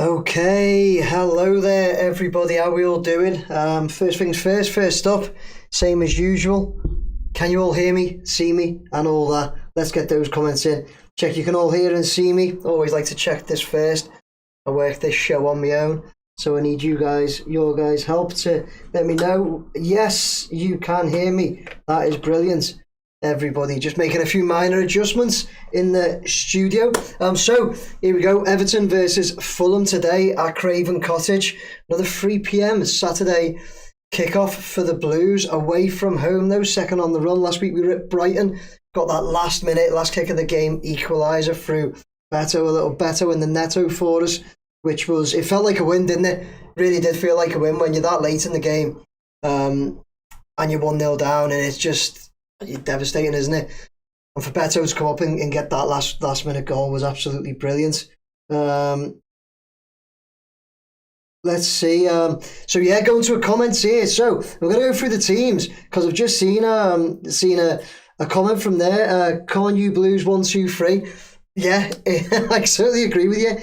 Okay, hello there everybody, how we all doing? First things first up, same as usual. Can you all hear me, see me and all that? Let's get those comments in. Check you can all hear and see me. Always like to check this first. I work this show on my own, so I need your guys' help to let me know. Yes, you can hear me. That is brilliant. Everybody just making a few minor adjustments in the studio. So here we go. Everton versus Fulham today at Craven Cottage. Another 3 p.m. Saturday kickoff for the Blues away from home though. Second on the run. Last week we were at Brighton. Got that last kick of the game equaliser through Beto, a little Beto in the netto for us, which was, it felt like a win, didn't it? Really did feel like a win when you're that late in the game, and you're 1-0 down, and it's just devastating, isn't it? And for Beto to come up and get that last minute goal was absolutely brilliant. Let's see. So yeah, going to a comments here. So we're going to go through the teams because I've just seen a comment from there. COYB Blues 123. Yeah, I certainly agree with you.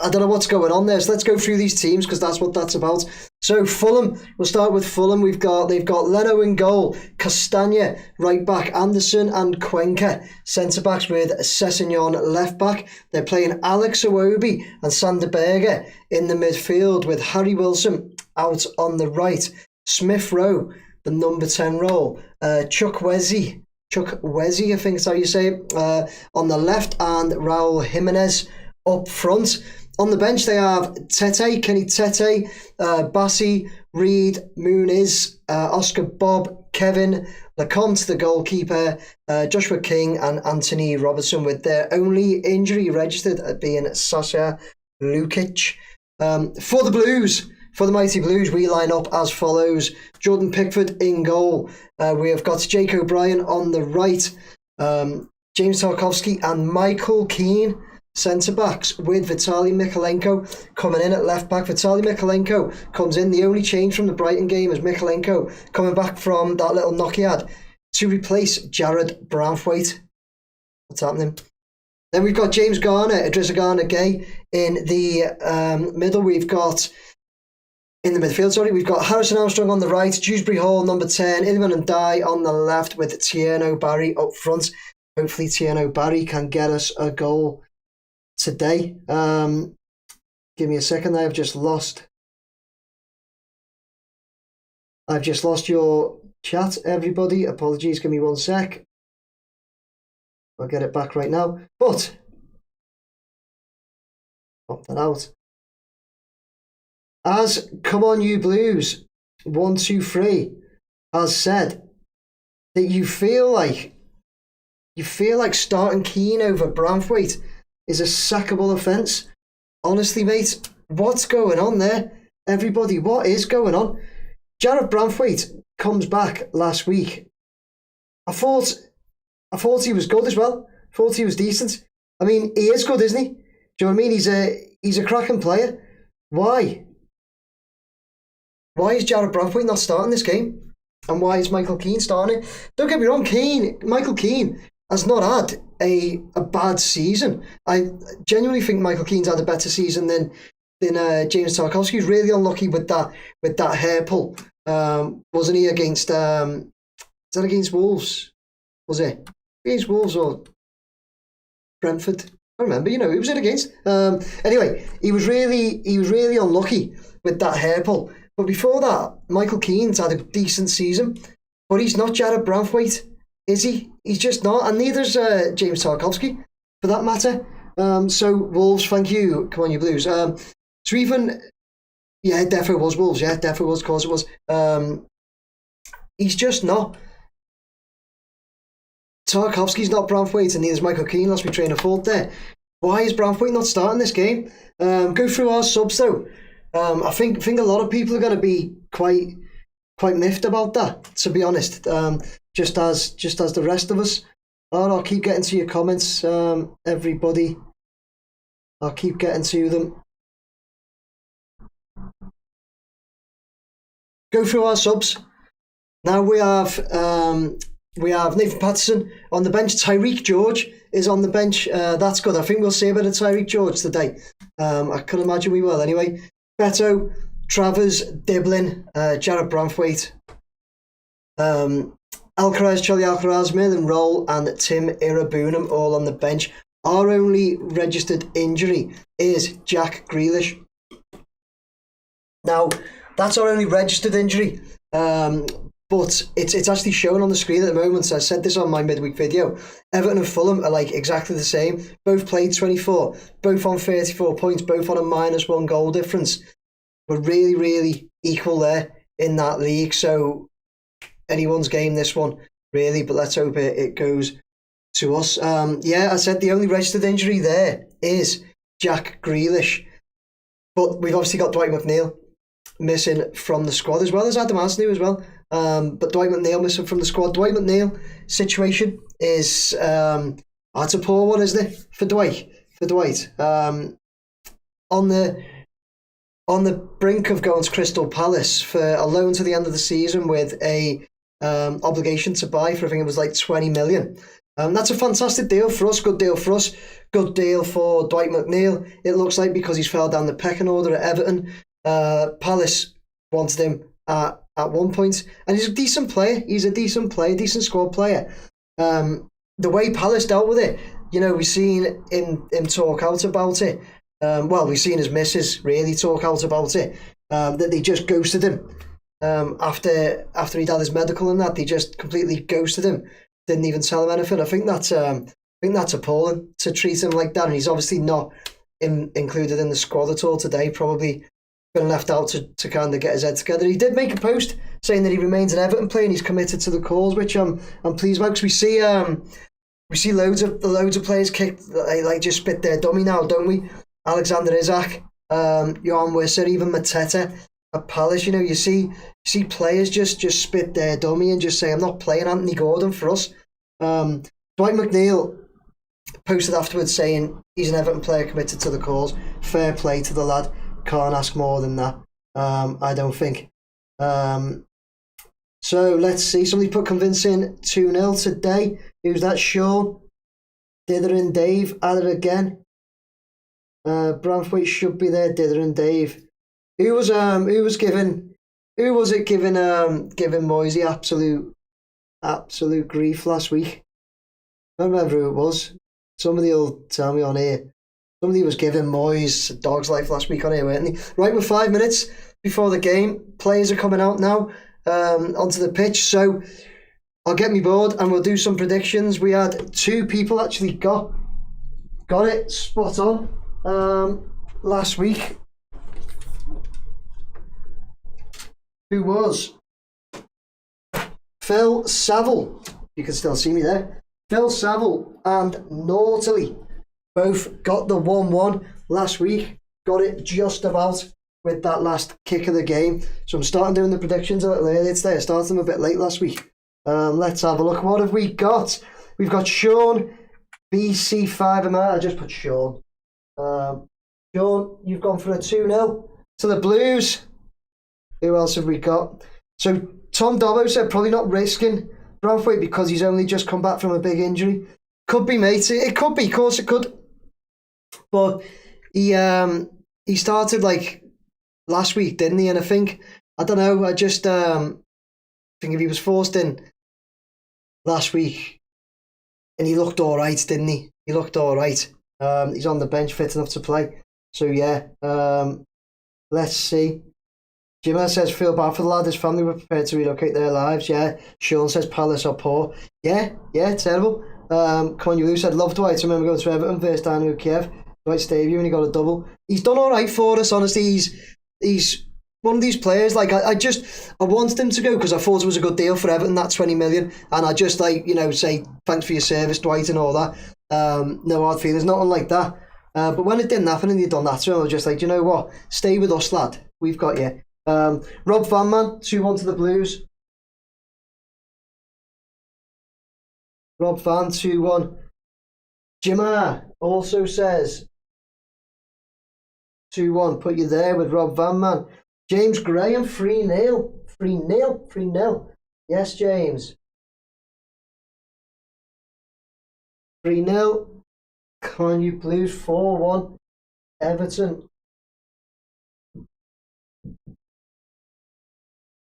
I don't know what's going on there, so let's go through these teams because that's what that's about. So Fulham, we'll start with Fulham. They've got Leno in goal, Castagna right back, Anderson and Cuenca centre backs with Sessegnon left back. They're playing Alex Iwobi and Sander Berge in the midfield with Harry Wilson out on the right, Smith Rowe the number 10 role, Chuck Wesi, I think is how you say it, on the left, and Raul Jimenez up front. On the bench, they have Kenny Tete, Bassi, Reed, Muniz, Oscar Bob, Kevin, Lecomte, the goalkeeper, Joshua King and Anthony Robertson, with their only injury registered at being Sasha Lukic. For the Blues, for the Mighty Blues, we line up as follows. Jordan Pickford in goal. We have got Jake O'Brien on the right, James Tarkowski and Michael Keane centre-backs, with Vitaly Mykolenko coming in at left-back. Vitaly Mykolenko comes in. The only change from the Brighton game is Mykolenko coming back from that little knock he had to replace Jared Branthwaite. What's happening? Then we've got James Garner, Idrissa Gana-Gueye in the middle. We've got, in the midfield, we've got Harrison Armstrong on the right, Dewsbury Hall, number 10, Iliman Ndiaye on the left, with Tierno Barry up front. Hopefully Tierno Barry can get us a goal today. Give me a second. I've just lost your chat, everybody. Apologies, give me 1 sec. I'll get it back right now. But pop that out. As Come On You Blues 123 has said that you feel like starting Keane over Branthwaite is a sackable offence. Honestly, mate, what's going on there? Everybody, what is going on? Jared Branthwaite comes back last week. I thought he was good as well. I thought he was decent. I mean, he is good, isn't he? Do you know what I mean? He's a cracking player. Why? Why is Jared Branthwaite not starting this game? And why is Michael Keane starting it? Don't get me wrong, Michael Keane has not had a bad season. I genuinely think Michael Keane's had a better season than James Tarkowski. He's really unlucky with that hair pull. Wasn't he against? Is that against Wolves? Was it against Wolves or Brentford? I don't remember. Who was it against? Anyway, he was really unlucky with that hair pull. But before that, Michael Keane's had a decent season. But he's not Jared Branthwaite, is he? He's just not, and neither's James Tarkowski, for that matter. So Wolves, thank you. Come on, you Blues. So even, yeah, it definitely was Wolves. Yeah, it definitely was. Of course it was. He's just not. Tarkowski's not Branthwaite, and neither's Michael Keane. Lost my train of thought there. Why is Branthwaite not starting this game? Go through our subs though. I think a lot of people are going to be quite miffed about that, to be honest. Just as the rest of us. I'll keep getting to your comments, everybody. I'll keep getting to them. Go through our subs. Now we have Nathan Patterson on the bench. Tyreek George is on the bench. That's good. I think we'll see a bit of Tyreek George today. I can imagine we will anyway. Beto, Travers, Diblin, Jarrett Branthwaite, Alcaraz, Charlie Alcaraz, Merlin Roll, and Tim Irabunam all on the bench. Our only registered injury is Jack Grealish. Now, that's our only registered injury, but it's actually shown on the screen at the moment. So I said this on my midweek video. Everton and Fulham are like exactly the same. Both played 24, both on 34 points, both on a -1 goal difference. We're really, really equal there in that league. So anyone's game, this one, really, but let's hope it goes to us. I said the only registered injury there is Jack Grealish, but we've obviously got Dwight McNeil missing from the squad, as well as Adam Asnew as well. But Dwight McNeil missing from the squad. Dwight McNeil situation is that's a poor one, isn't it, for Dwight? On the brink of going to Crystal Palace for a loan to the end of the season with a obligation to buy for, I think it was like 20 million. That's a fantastic deal for us, good deal for us, good deal for Dwight McNeil. It looks like, because he's fell down the pecking order at Everton. Palace wanted him at one point, and he's a decent player. He's a decent player, decent squad player. The way Palace dealt with it, we've seen him talk out about it. We've seen his missus really talk out about it. That they just ghosted him after he'd had his medical and that. They just completely ghosted him. Didn't even tell him anything. I think that's appalling to treat him like that. And he's obviously not included in the squad at all today. Probably been left out to kind of get his head together. He did make a post saying that he remains an Everton player and he's committed to the cause, which I'm pleased about, because we see loads of players kick, like just spit their dummy now, don't we? Alexander Isak, Johan Wisser, even Mateta at Palace. You see players just spit their dummy and just say, I'm not playing Anthony Gordon for us. Dwight McNeil posted afterwards saying he's an Everton player committed to the cause. Fair play to the lad. Can't ask more than that, I don't think. So let's see. Somebody put convincing 2-0 today. Who's that? Sean, Dither and Dave at it again. Branthwaite should be there. Dither and Dave. Who was giving Moisey absolute grief last week? I don't remember who it was. Somebody will tell me on here. Somebody was giving Moyes a dog's life last week on here, weren't they? Right, we're 5 minutes before the game. Players are coming out now onto the pitch. So I'll get me board and we'll do some predictions. We had 2 people actually got it spot on last week. Who was? Phil Saville. You can still see me there. Phil Saville and Naughtley both got the 1-1 last week. Got it just about with that last kick of the game. So I'm starting doing the predictions a little earlier today. I started them a bit late last week. Let's have a look. What have we got? We've got Sean, BC5MR. I just put Sean. Sean, you've gone for a 2-0 to the Blues. Who else have we got? So Tom Dobbo said probably not risking Branthwaite because he's only just come back from a big injury. Could be, mate. It could be. Of course it could. But he started like last week, didn't he? And I don't know. I just think if he was forced in last week, and he looked all right, didn't he? He looked all right. He's on the bench, fit enough to play. So yeah. Let's see. Jimmer says, feel bad for the lad. His family were prepared to relocate their lives. Yeah. Sean says, Palace are poor. Yeah, terrible. Konyulu said, love Dwight. I remember going to Everton versus Dynamo Kiev. Dwight stayed here and he got a double. He's done all right for us, honestly. He's one of these players. Like, I wanted him to go because I thought it was a good deal for Everton, that 20 million. And I just, say, thanks for your service, Dwight, and all that. No hard feelings, nothing like that. But when it didn't happen and he'd done that to him, I was just like, you know what? Stay with us, lad. We've got you. Rob Van Man, 2-1 to the Blues. Rob Van, 2-1. Jimmer also says 2-1. Put you there with Rob Van Man. James Graham, 3-0. 3-0. Yes, James. 3-0. Can you Blues, 4-1. Everton.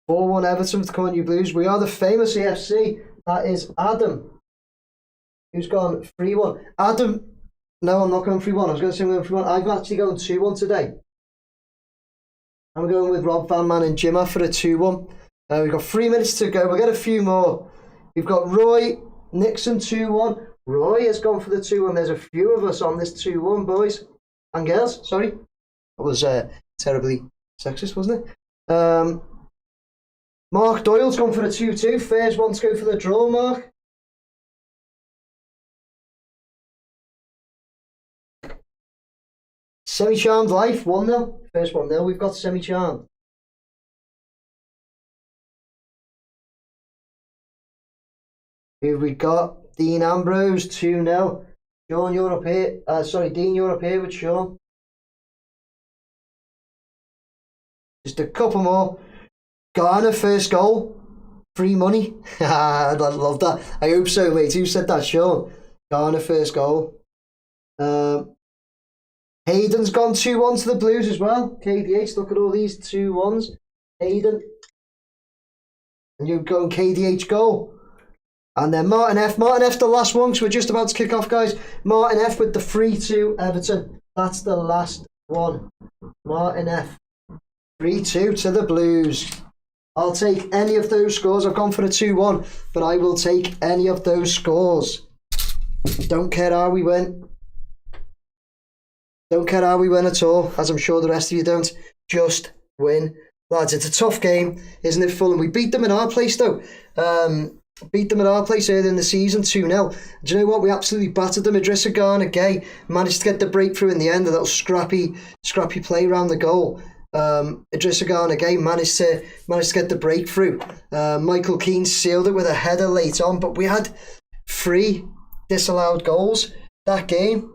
4-1 Everton with Cornu Blues. We are the famous EFC. That is Adam. Who's gone 3-1? Adam. No, I'm not going 3-1. I was going to say I'm going 3-1. I'm actually going 2-1 today. I'm going with Rob Van Man and Jimmer for a 2-1. We've got 3 minutes to go. We'll get a few more. We've got Roy Nixon 2-1. Roy has gone for the 2-1. There's a few of us on this 2-1, boys. And girls, sorry. That was terribly sexist, wasn't it? Mark Doyle's gone for the 2-2. First one to go for the draw, Mark. Semi-Charmed Life, 1-0. First 1-0, we've got Semi-Charmed. Who have we got? Dean Ambrose, 2-0. Sean, you're up here. Dean, you're up here with Sean. Just a couple more. Garner, first goal. Free money. I love that. I hope so, mate. Who said that, Sean? Garner, first goal. Hayden's gone 2-1 to the Blues as well. KDH, look at all these 2-1s. Hayden. And you're going KDH goal. And then Martin F. Martin F, the last one, because we're just about to kick off, guys. Martin F with the 3-2 Everton. That's the last one. Martin F. 3-2 to the Blues. I'll take any of those scores. I've gone for a 2-1, but I will take any of those scores. Don't care how we win. Don't care how we win at all, as I'm sure the rest of you don't. Just win. Lads, it's a tough game, isn't it, Fulham? We beat them in our place, though. Beat them at our place earlier in the season, 2-0. Do you know what? We absolutely battered them. Idrissa Gana Gay managed to get the breakthrough in the end, a little scrappy play around the goal. Idrissa Gana Gay managed to get the breakthrough. Michael Keane sealed it with a header late on, but we had 3 disallowed goals that game.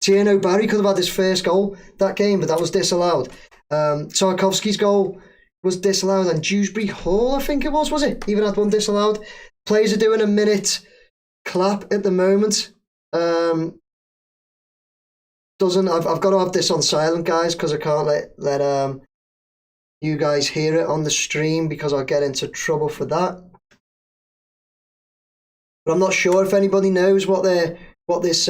Tierno Barry could have had his first goal that game, but that was disallowed. Tarkovsky's goal was disallowed, and Dewsbury Hall, I think it was it? Even had one disallowed. Players are doing a minute clap at the moment. I've got to have this on silent, guys, because I can't let you guys hear it on the stream, because I'll get into trouble for that. But I'm not sure if anybody knows what this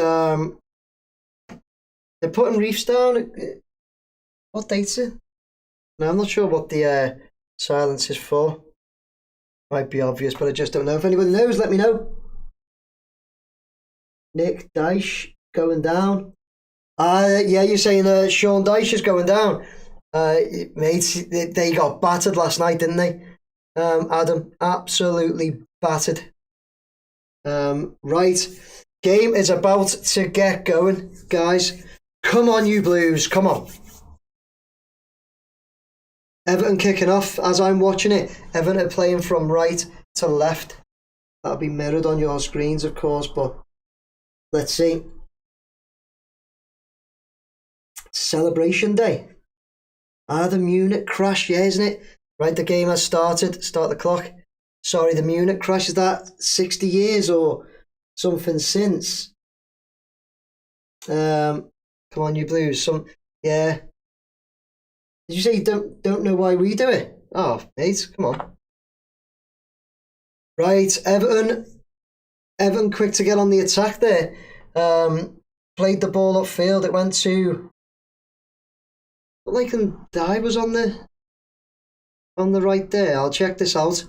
they're putting reefs down. What date's it? No, I'm not sure what the silence is for. Might be obvious, but I just don't know. If anybody knows, let me know. Nick Dyche going down. Yeah, you're saying Sean Dyche is going down. Mate, they got battered last night, didn't they? Adam, absolutely battered. Right, game is about to get going, guys. Come on, you Blues, come on. Everton kicking off as I'm watching it. Everton are playing from right to left. That'll be mirrored on your screens, of course, but let's see. Celebration day. The Munich crash, yeah, isn't it? Right, the game has started. Start the clock. Sorry, the Munich crash, is that 60 years or something since? Come on, you Blues. Yeah. Did you say you don't know why we do it? Oh, mate, come on. Right, Everton quick to get on the attack there. Played the ball upfield. It went to... Dye was on the right there. I'll check this out.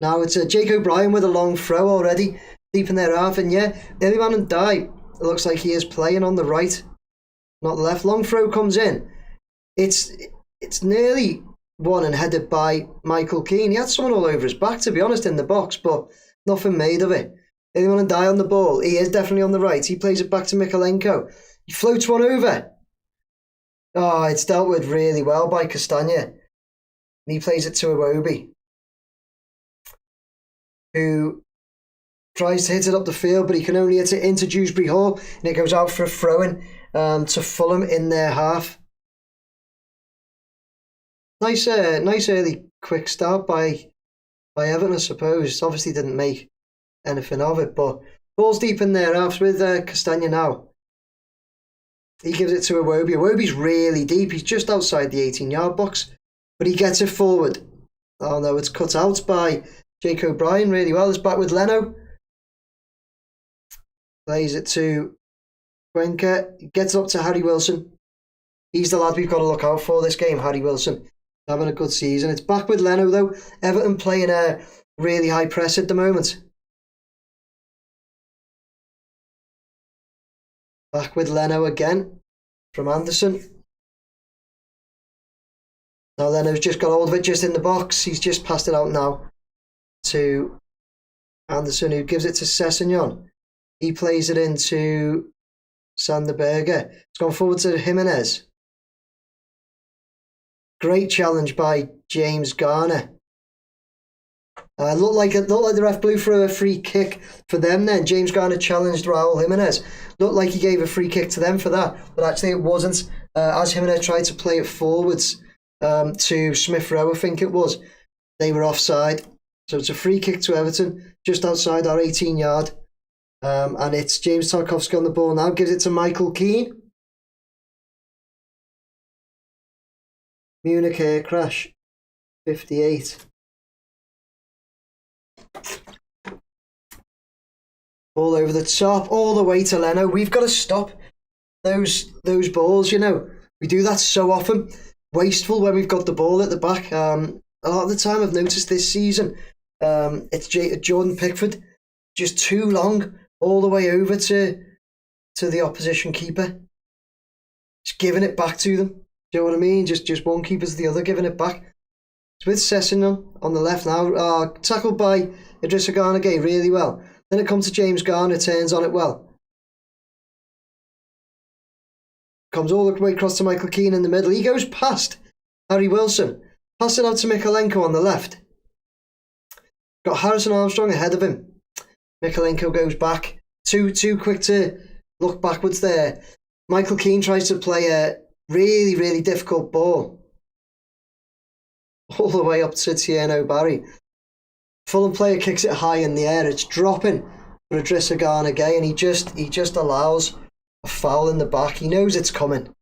Now it's Jake O'Brien with a long throw already. Deep in their half. And yeah, Iliman and Dye, it looks like he is playing on the right, not the left. Long throw comes in. It's nearly won and headed by Michael Keane. He had someone all over his back, to be honest, in the box, but nothing made of it. Anyone and Die on the ball. He is definitely on the right. He plays it back to Mikalenko. He floats one over. Oh, it's dealt with really well by Castagna. And he plays it to Iwobi, who tries to hit it up the field, but he can only hit it into Dewsbury Hall, and it goes out for a throw-in to Fulham in their half. Nice early quick start by Everton, I suppose. Obviously didn't make anything of it, but ball's deep in there half with Castagna now. He gives it to Iwobi. Iwobi's really deep. He's just outside the 18-yard box. But he gets it forward. Oh no, it's cut out by Jake O'Brien really well. It's back with Leno. Plays it to Cuenca. Gets up to Harry Wilson. He's the lad we've got to look out for this game, Harry Wilson. Having a good season. It's back with Leno though. Everton playing a really high press at the moment. Back with Leno again from Anderson. Now Leno's just got hold of it just in the box. He's just passed it out now to Anderson, who gives it to Sessegnon. He plays it into Sanderberger. It's gone forward to Jimenez. Great challenge by James Garner. Looked like the ref blew for a free kick for them then. James Garner challenged Raul Jimenez. Looked like he gave a free kick to them for that, but actually it wasn't. As Jimenez tried to play it forwards to Smith Rowe, I think it was, they were offside. So it's a free kick to Everton, just outside our 18-yard. And it's James Tarkowski on the ball now. Gives it to Michael Keane. Munich air crash, 58. Ball over the top, all the way to Leno. We've got to stop those balls, you know. We do that so often. Wasteful when we've got the ball at the back. A lot of the time I've noticed this season, it's Jordan Pickford, just too long, all the way over to the opposition keeper. Just giving it back to them. Do you know what I mean? Just one keeper to the other, giving it back. It's with Sessegnon on the left now. Tackled by Idrissa Gana Gueye really well. Then it comes to James Garner, turns on it well. Comes all the way across to Michael Keane in the middle. He goes past Harry Wilson. Pass it out to Mykolenko on the left. Got Harrison Armstrong ahead of him. Mykolenko goes back. Too quick to look backwards there. Michael Keane tries to play a really, really difficult ball. All the way up to Tieno Barry. Fulham player kicks it high in the air. It's dropping for Idrissa Gana Gueye, and he just allows a foul in the back. He knows it's coming.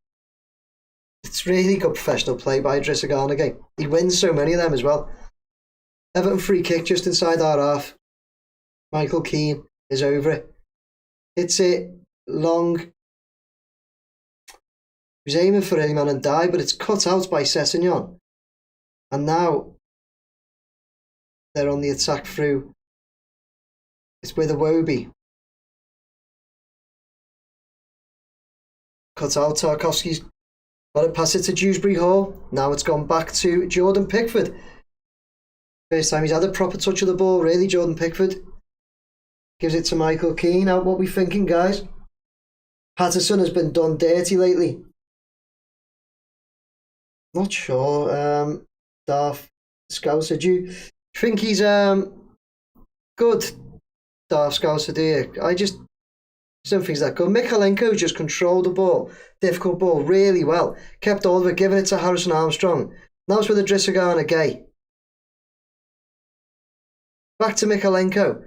It's really good professional play by Idrissa Gana Gueye. He wins so many of them as well. Everton free kick just inside our half. Michael Keane is over it. Hits it long. He was aiming for Iliman and die, but it's cut out by Sessegnon. And now they're on the attack through. It's with Iwobi. Cut out. Tarkowski's got to pass it to Dewsbury Hall. Now it's gone back to Jordan Pickford. First time he's had a proper touch of the ball, really, Jordan Pickford. Gives it to Michael Keane. Now, what we thinking, guys? Patterson has been done dirty lately. Not sure. Darth Scouser, do you think he's good? Darth Scouser, do you? I just don't think he's that good. Mykolenko just controlled the ball, difficult ball, really well. Kept all of it, giving it to Harrison Armstrong. Now it's with Idrissa Gana Gueye. Back to Mykolenko.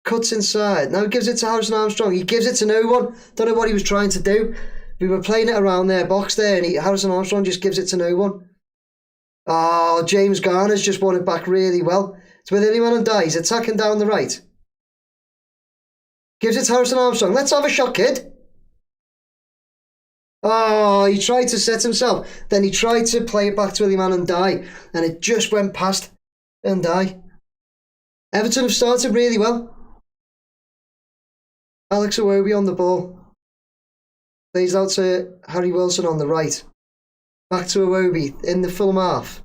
Cuts inside. Now he gives it to Harrison Armstrong. He gives it to no one. Don't know what he was trying to do. We were playing it around their box there, and Harrison Armstrong just gives it to no one. Oh, James Garner's just won it back really well. It's with anyone and die. He's attacking down the right. Gives it to Harrison Armstrong. Let's have a shot, kid. Oh, he tried to set himself. Then he tried to play it back to Iliman and die, and it just went past and die. Everton have started really well. Alex Iwobi on the ball. Plays out to Harry Wilson on the right. Back to Iwobi in the Fulham half.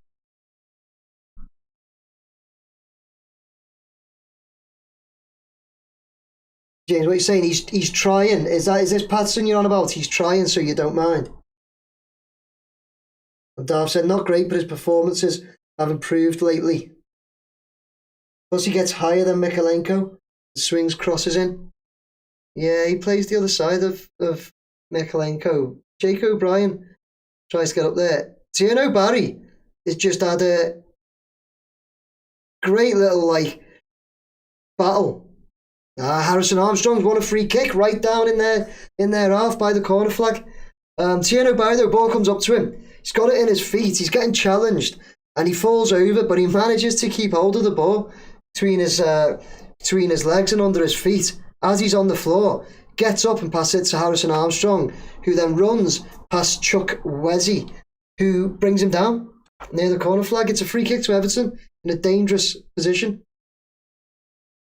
James, what are you saying? He's trying. Is this Patterson you're on about? He's trying, so you don't mind. And Darth said not great, but his performances have improved lately. Plus he gets higher than Mykolenko. Swings crosses in. Yeah, he plays the other side of Mykolenko. Jake O'Brien tries to get up there. Tieno Barry has just had a great little battle. Harrison Armstrong's won a free kick right down in their half by the corner flag. Tierno Barry, though, ball comes up to him. He's got it in his feet. He's getting challenged. And he falls over, but he manages to keep hold of the ball between his legs and under his feet as he's on the floor. Gets up and passes it to Harrison Armstrong, who then runs past Chuck Wezzy, who brings him down near the corner flag. It's a free kick to Everton in a dangerous position.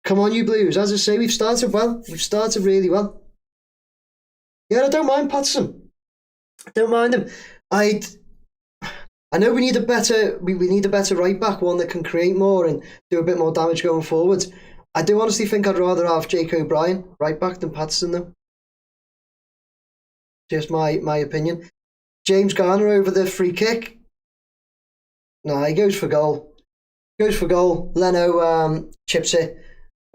Come on, you Blues. As I say, we've started well. We've started really well. Yeah, I don't mind Patterson. I don't mind him. I know we need a better right back, one that can create more and do a bit more damage going forward. I do honestly think I'd rather have Jake O'Brien right back than Patterson, though. Just my opinion. James Garner over the free kick. No, he goes for goal. Leno chips it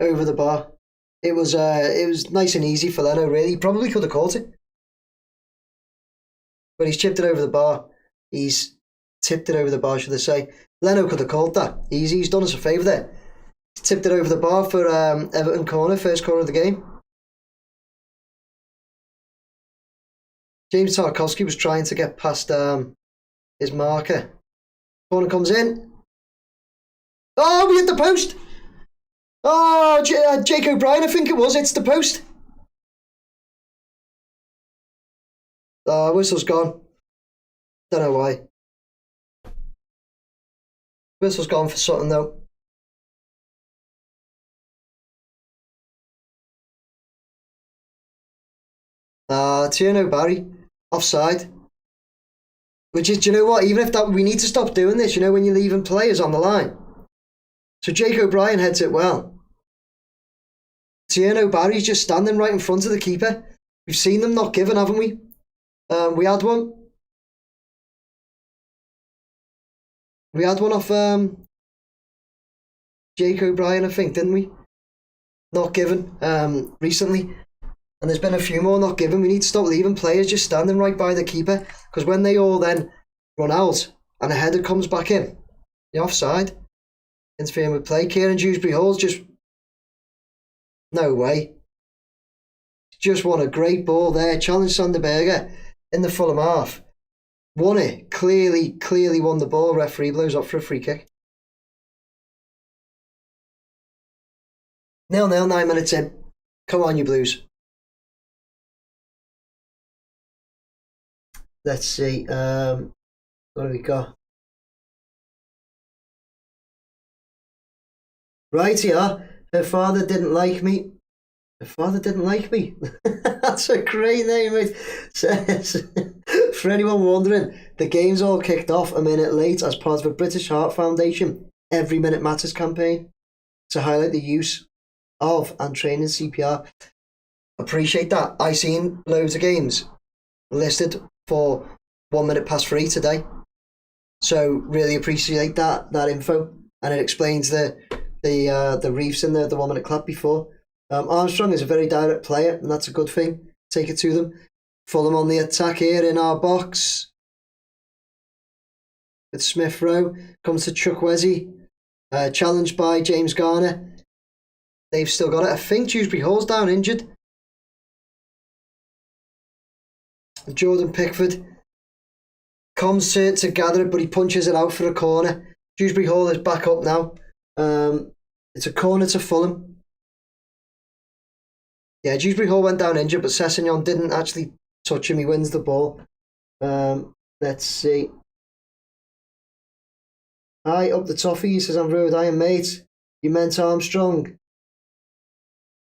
over the bar. It was nice and easy for Leno, really. He probably could have caught it, but he's chipped it over the bar. He's tipped it over the bar, should I say. Leno could have called that. Easy. He's done us a favour there. He's tipped it over the bar for Everton corner, first corner of the game. James Tarkowski was trying to get past his marker. Corner comes in. Oh, we hit the post. Oh, Jake O'Brien, I think it was. It's the post. Whistle's gone. Don't know why. Whistle's gone for Sutton, though. Tierno Barry, offside. Which is, do you know what? Even if that, we need to stop doing this, you know, when you're leaving players on the line. So Jake O'Brien heads it well. Tierno Barry's just standing right in front of the keeper. We've seen them not given, haven't we? We had one. We had one off Jake O'Brien, I think, didn't we? Not given recently. And there's been a few more not given. We need to stop leaving players just standing right by the keeper, because when they all then run out and a header comes back in, the offside, interfering with play. Kieran Dewsbury-Hall's just... No way. Just won a great ball there. Challenged Sanderberger in the Fulham half. Won it. Clearly won the ball. Referee blows up for a free kick. 0-0, 9 minutes in. Come on, you Blues. Let's see. What have we got? Right here. Her father didn't like me. Her father didn't like me. That's a great name, mate. Says, for anyone wondering, the game's all kicked off a minute late as part of a British Heart Foundation Every Minute Matters campaign to highlight the use of and training CPR. Appreciate that. I seen loads of games listed for 1 minute past 3 today, so really appreciate that info, and it explains the reefs in the 1 minute clap before. Armstrong is a very direct player, and that's a good thing. Take it to them. Fulham on the attack here in our box. With Smith Rowe comes to Chuck Wezzy, challenged by James Garner. They've still got it. I think Dewsbury-Hall's down injured. Jordan Pickford comes to gather it, but he punches it out for a corner. Dewsbury-Hall is back up now. It's a corner to Fulham. Yeah, Dewsbury-Hall went down injured, but Sessegnon didn't actually touch him. He wins the ball. Let's see. Hi, up the toffee, says I'm rude. I am mate. You meant Armstrong.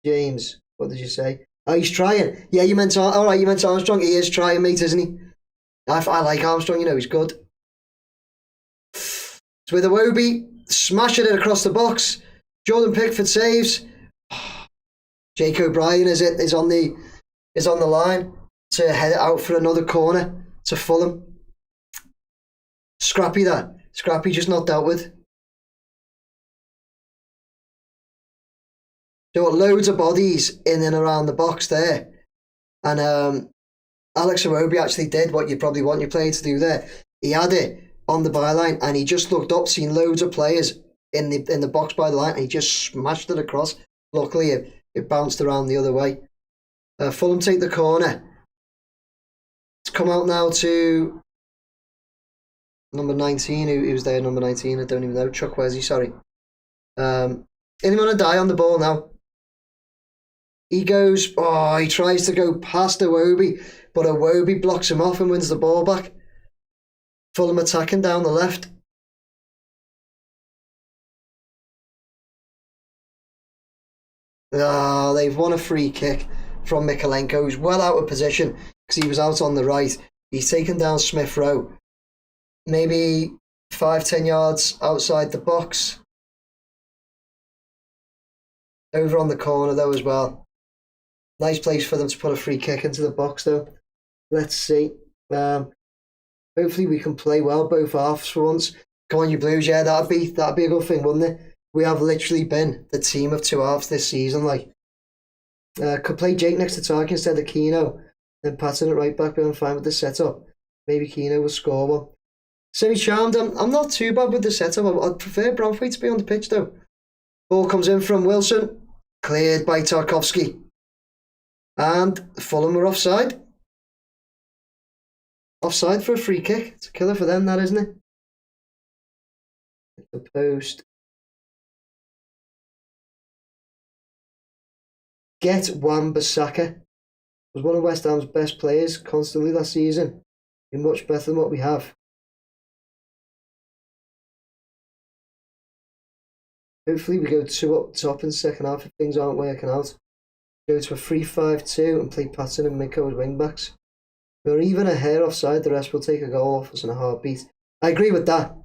James, what did you say? Oh, he's trying. Yeah, you meant Armstrong. He is trying, mate, isn't he? I like Armstrong, you know, he's good. It's with Iwobi, smashing it across the box. Jordan Pickford saves. Jake O'Brien is on the line to head it out for another corner to Fulham. Scrappy just not dealt with. There were loads of bodies in and around the box there. And Alex Iwobi actually did what you probably want your player to do there. He had it on the byline and he just looked up, seen loads of players in the box by the line, and he just smashed it across. Luckily, it bounced around the other way. Fulham take the corner. come out now to number 19. Who was there? Number 19. I don't even know. Chuck Wesley. Sorry. Anyone to die on the ball now? He goes. Oh, he tries to go past Iwobi, but Iwobi blocks him off and wins the ball back. Fulham attacking down the left. Ah, they've won a free kick from Mykolenko, who's well out of position because he was out on the right. He's taken down Smith Rowe. Maybe 5-10 yards outside the box. Over on the corner though as well. Nice place for them to put a free kick into the box though. Let's see. Hopefully we can play well both halves for once. Come on, you Blues. Yeah, that'd be a good thing, wouldn't it? We have literally been the team of two halves this season. Like, could play Jake next to Tark instead of Keno. Then Patton at right back, but I'm fine with the setup. Maybe Keno will score one. Semi-charmed. I'm not too bad with the setup. I'd prefer Bromthwaite to be on the pitch though. Ball comes in from Wilson. Cleared by Tarkovsky. And Fulham were offside. Offside for a free kick. It's a killer for them, that, isn't it? The post. Get Wan-Bissaka. Was one of West Ham's best players constantly last season. Been much better than what we have. Hopefully we go 2 up top in the second half if things aren't working out. Go to a 3-5-2 and play Patton and Miko as wing backs. We're even a hair offside, the rest will take a goal off us in a heartbeat. I agree with that.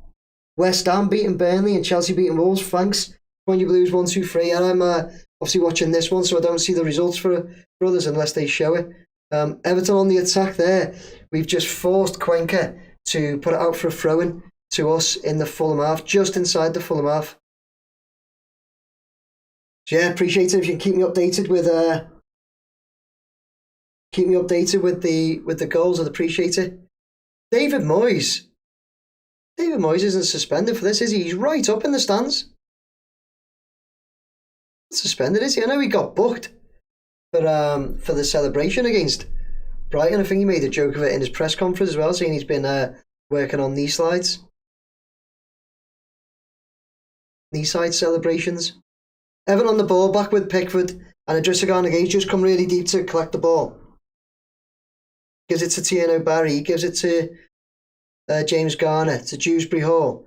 West Ham beating Burnley and Chelsea beating Wolves, thanks. When you Blues 1-2-3, and I'm obviously watching this one, so I don't see the results for others unless they show it. Everton on the attack there. We've just forced Cuenca to put it out for a throw-in to us in the Fulham half, just inside the Fulham half. So yeah, appreciate it if you can keep me updated with the goals. I'd appreciate it. David Moyes isn't suspended for this, is he? He's right up in the stands. Suspended, is he? I know he got booked for the celebration against Brighton. I think he made a joke of it in his press conference as well, saying he's been working on knee slide celebrations. Everton on the ball, back with Pickford, and Idrissa Gana Gueye just come really deep to collect the ball. Gives it to Tierno Barry, he gives it to James Garner, to Dewsbury Hall,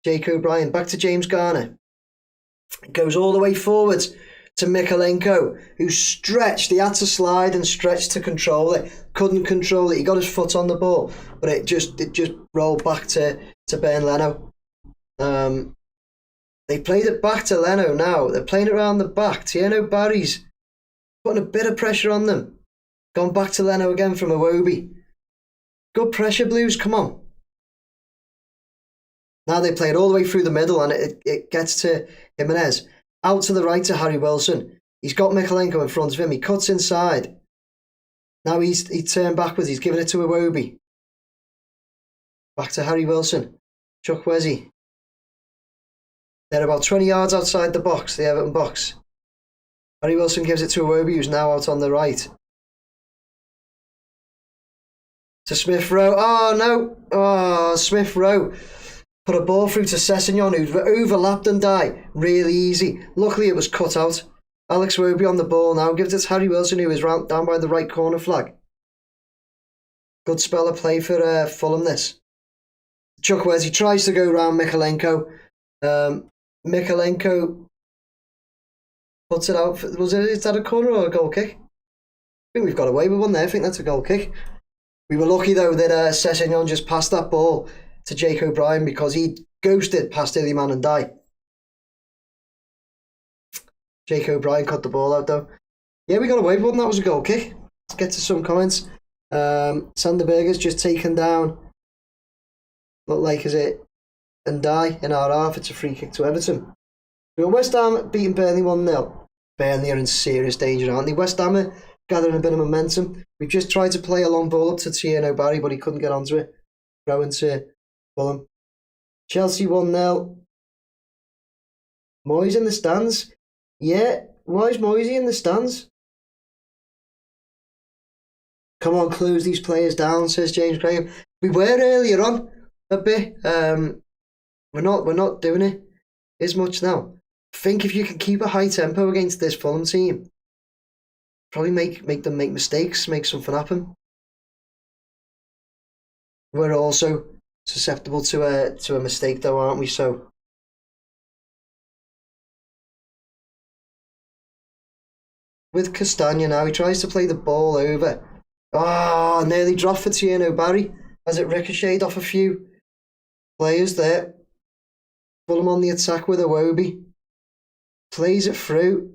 Jake O'Brien, back to James Garner. It goes all the way forwards to Mykolenko, who stretched. He had to slide and stretch to control it. Couldn't control it. He got his foot on the ball, but it just rolled back to Ben Leno. They played it back to Leno now. They're playing it around the back. Tierno Barry's putting a bit of pressure on them. Gone back to Leno again from Iwobi. Good pressure, Blues. Come on. Now they play it all the way through the middle, and it gets to Jimenez. Out to the right to Harry Wilson. He's got Mykolenko in front of him. He cuts inside. Now he turned backwards. He's giving it to Iwobi. Back to Harry Wilson. Chuck Wesley. They're about 20 yards outside the box, the Everton box. Harry Wilson gives it to Iwobi, who's now out on the right. To Smith Rowe. Oh, no. Oh, Smith Rowe. Put a ball through to Sessegnon, who overlapped and died. Really easy. Luckily, it was cut out. Alex Iwobi on the ball now. Gives it to Harry Wilson, who is down by the right corner flag. Good spell of play for Fulham, this. Chuck Wesley tries to go round Mykolenko. Mykolenko puts it out. Is that a corner or a goal kick? I think we've got away with one there. I think that's a goal kick. We were lucky, though, that Sessegnon just passed that ball to Jake O'Brien because he ghosted past Iliman and Dye. Jake O'Brien cut the ball out, though. Yeah, we got away with one. That was a goal kick. Let's get to some comments. Sanderberger's just taken down. Look like, is it and Dye in our half? It's a free kick to Everton. So West Ham beating Burnley 1-0. Burnley are in serious danger, aren't they? West Ham are gathering a bit of momentum. We've just tried to play a long ball up to Tierno Barry, but he couldn't get onto it. Throw into Fulham. Chelsea 1-0. Moyes in the stands. Yeah, why is Moisey in the stands? Come on, close these players down, says James Graham. We were earlier on a bit. We're not doing it as much now. I think if you can keep a high tempo against this Fulham team, probably make them make mistakes, make something happen. We're also susceptible to a mistake though, aren't we? So with Castagna now, he tries to play the ball over. Ah, nearly dropped for Tierney Barry as it ricocheted off a few players there. Fulham on the attack with COYB. Plays it through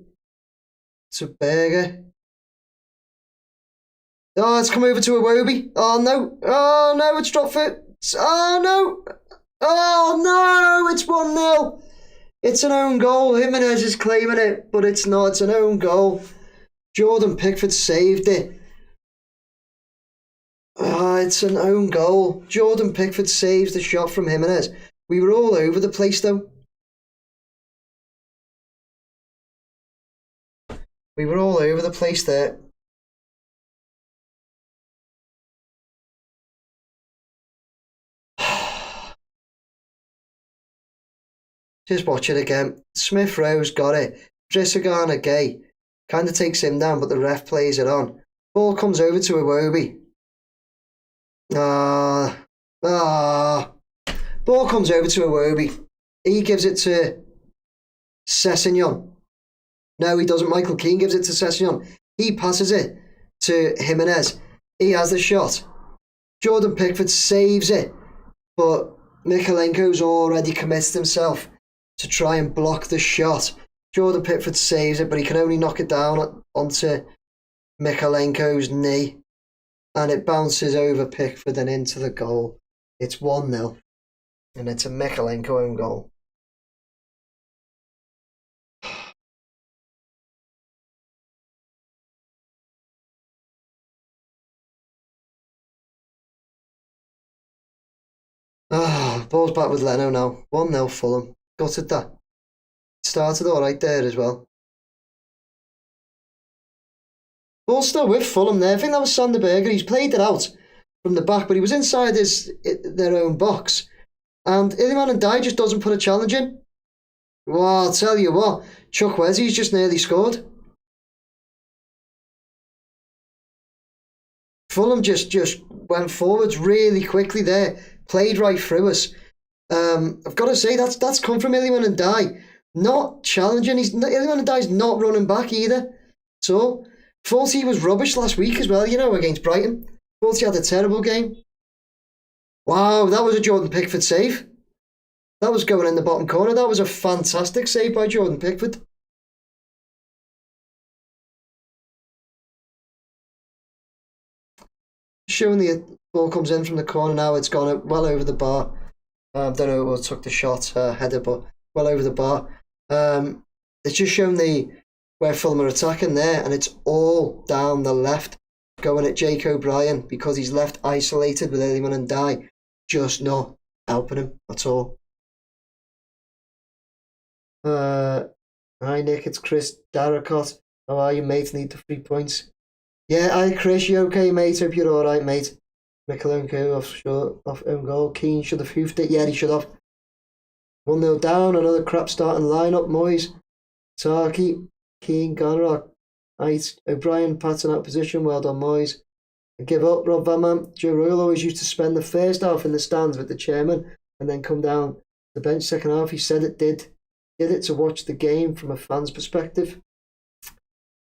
to Berger. Oh, it's come over to COYB. Oh no, it's dropped for... Oh no, it's 1-0. It's an own goal. Jimenez is claiming it, but it's not. It's an own goal. Jordan Pickford saved it. It's an own goal. Jordan Pickford saves the shot from Jimenez. We were all over the place though. We were all over the place there. Just watch it again. Smith Rowe's got it. Drissagana Gay kind of takes him down, but the ref plays it on. Ball comes over to COYB. Ball comes over to COYB. He gives it to Sessegnon. No, he doesn't. Michael Keane gives it to Sessegnon. He passes it to Jimenez. He has the shot. Jordan Pickford saves it, but Mykolenko's already committed himself to try and block the shot. Jordan Pickford saves it, but he can only knock it down onto Mykolenko's knee, and it bounces over Pickford and into the goal. It's 1-0, and it's a Mykolenko own goal. Ball's back with Leno now. 1-0 Fulham. Gutted that. Started alright there as well. Ball still with Fulham there. I think that was Sander Berger. He's played it out from the back, but he was inside their own box. And Iliman Ndiaye just doesn't put a challenge in. Well, I'll tell you what, Chuck Wesley's just nearly scored. Fulham just went forwards really quickly there. Played right through us. I've got to say, that's come from Iliman Ndiaye. Not challenging. Iliman Ndiaye's not running back either. So, Forty was rubbish last week as well, against Brighton. Forty had a terrible game. Wow, that was a Jordan Pickford save. That was going in the bottom corner. That was a fantastic save by Jordan Pickford. Showing the ball comes in from the corner now. It's gone well over the bar. Don't know who took the shot, header, but well over the bar. It's just shown where Fulham are attacking there, and it's all down the left, going at Jake O'Brien because he's left isolated with Iliman Ndiaye, just not helping him at all. Hi Nick, it's Chris Darracott. How are you, mate? Need the 3 points. Yeah, hi Chris, you okay, mate? Hope you're alright, mate. Mykolenko off own goal. Keane should have hoofed it. Yeah, he should have. 1-0 down, another crap starting lineup. Moyes, Tarky, Keane, Gonrock, O'Brien, Patton out position. Well done, Moyes. Give up, Rob Van Man. Joe Royal always used to spend the first half in the stands with the chairman and then come down the bench second half. He said it did it to watch the game from a fan's perspective.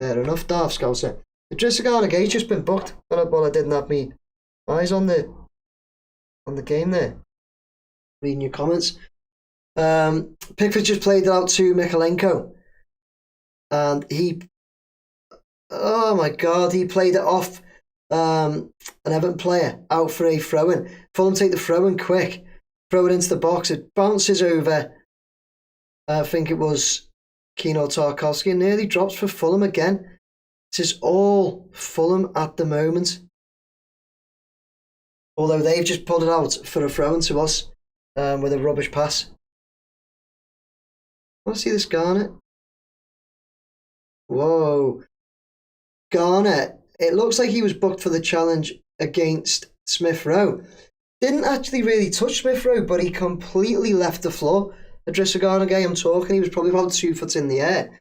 Fair enough, Darth Scouser. The Drissagana gate's just been booked. Well, I didn't have me eyes on the game there. Reading your comments. Pickford just played it out to Mykolenko. And oh my God, he played it off an Everton player out for a throw-in. Fulham take the throw-in quick. Throw it into the box. It bounces over. I think it was Kino Tarkowski and nearly drops for Fulham again. This is all Fulham at the moment. Although they've just pulled it out for a throw-in to us with a rubbish pass. I want to see this Garnett. Whoa. Garnett it looks like he was booked for the challenge against Smith Rowe. Didn't actually really touch Smith Rowe, but he completely left the floor. Idrissa Gana Gueye, I'm talking, he was probably about 2 foot in the air,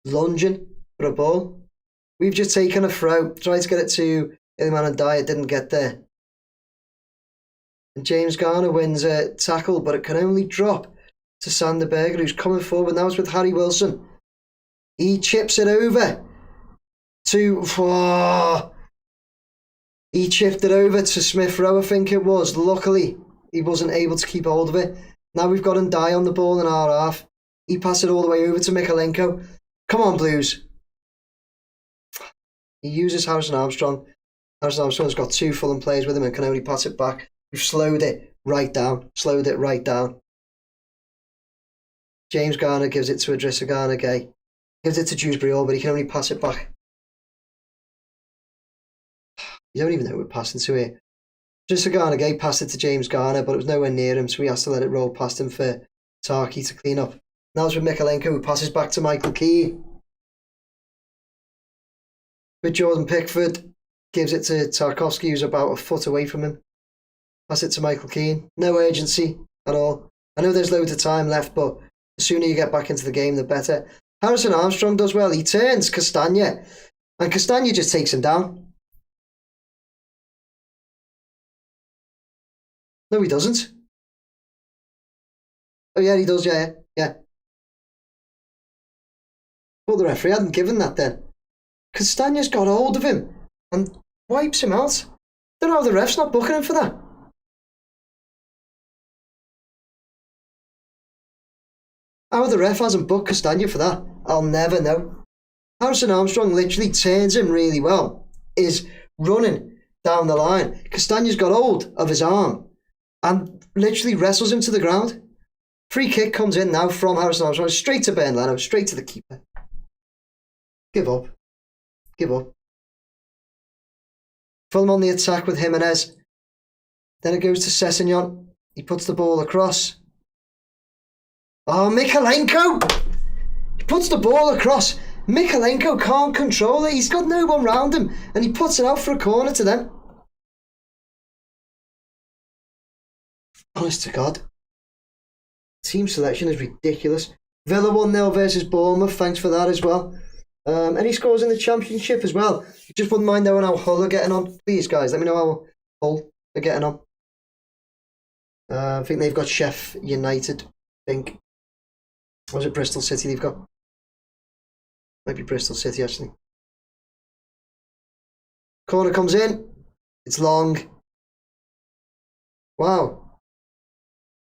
lunging for a ball. We've just taken a throw, tried to get it to Iliman Ndiaye, it didn't get there. And James Garner wins a tackle, but it can only drop to Sander Berger, who's coming forward. Now it's with Harry Wilson. He chips it over to... Oh, he chipped it over to Smith Rowe, I think it was. Luckily, he wasn't able to keep hold of it. Now we've got Ndiaye on the ball in our half. He passed it all the way over to Mykolenko. Come on, Blues. He uses Harrison Armstrong. Harrison Armstrong's got 2 Fulham players with him and can only pass it back. We've slowed it right down. Slowed it right down. James Garner gives it to Idrissa Gana Gueye. Gives it to Dewsbury Hall, but he can only pass it back. You don't even know who we're passing to here. Idrissa Gana Gueye passed it to James Garner, but it was nowhere near him, so he has to let it roll past him for Tarky to clean up. Now it's with Mykolenko, who passes back to Michael Keane. With Jordan Pickford, gives it to Tarkowski, who's about a foot away from him. Pass it to Michael Keane. No urgency at all. I know there's loads of time left, but the sooner you get back into the game, the better. Harrison Armstrong does well. He turns Castagna, and Castagna just takes him down. No, he doesn't. Oh, yeah, he does, yeah. Well, the referee hadn't given that then. Castagna's got hold of him and wipes him out. Don't know how the ref's not booking him for that. How the ref hasn't booked Castagna for that, I'll never know. Harrison Armstrong literally turns him really well, is running down the line. Castagna's got hold of his arm and literally wrestles him to the ground. Free kick comes in now from Harrison Armstrong, straight to Ben Leno, straight to the keeper. Give up. Fulham on the attack with Jimenez. Then it goes to Sessegnon. He puts the ball across. Oh, Mykolenko! He puts the ball across. Mykolenko can't control it. He's got no one round him. And he puts it out for a corner to them. Honest to God. Team selection is ridiculous. Villa 1-0 versus Bournemouth. Thanks for that as well. Any scores in the Championship as well? Just wouldn't mind knowing how Hull are getting on. Please, guys, let me know how Hull are getting on. I think they've got Sheffield United, I think. Or was it Bristol City they've got? Might be Bristol City, actually. Corner comes in. It's long. Wow.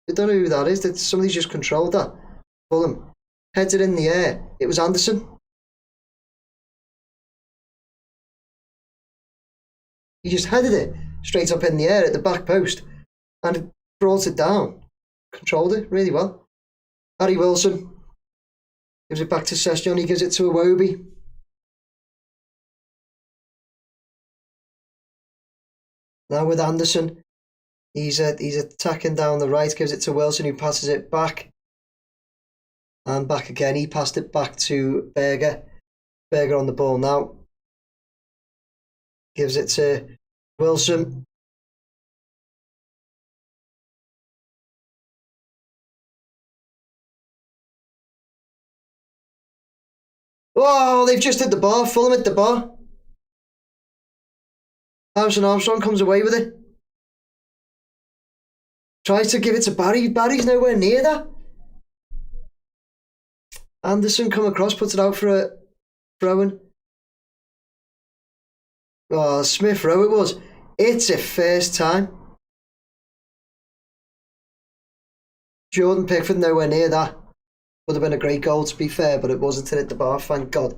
I don't know who that is. Somebody's just controlled that. Fulham. Heads it in the air. It was Anderson. He just headed it straight up in the air at the back post and brought it down. Controlled it really well. Harry Wilson gives it back to Sessegnon. He gives it to Iwobi. Now with Anderson, he's attacking down the right. Gives it to Wilson, who passes it back. And back again. He passed it back to Berger. Berger on the ball now. Gives it to Wilson. Oh, they've just hit the bar. Fulham hit the bar. Harrison Armstrong comes away with it. Tries to give it to Barry. Barry's nowhere near that. Anderson come across, puts it out for a throw-in. Oh, Smith Rowe it was. It's a first time. Jordan Pickford nowhere near that. Would have been a great goal, to be fair, but it wasn't to hit the bar, thank God.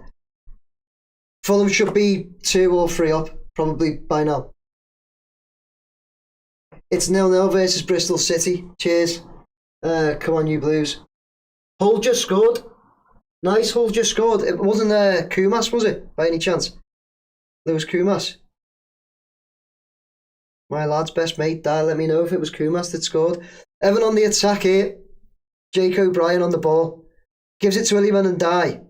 Fulham should be 2 or 3 up, probably by now. It's 0-0 versus Bristol City. Cheers. Come on, you Blues. Hull just scored. Nice, Hull just scored. It wasn't Kumas, was it, by any chance? Lewis Kumas. My lad's best mate, Dad, let me know if it was Kumas that scored. Everton on the attack here. Jake O'Brien on the ball. Gives it to Iliman Ndiaye.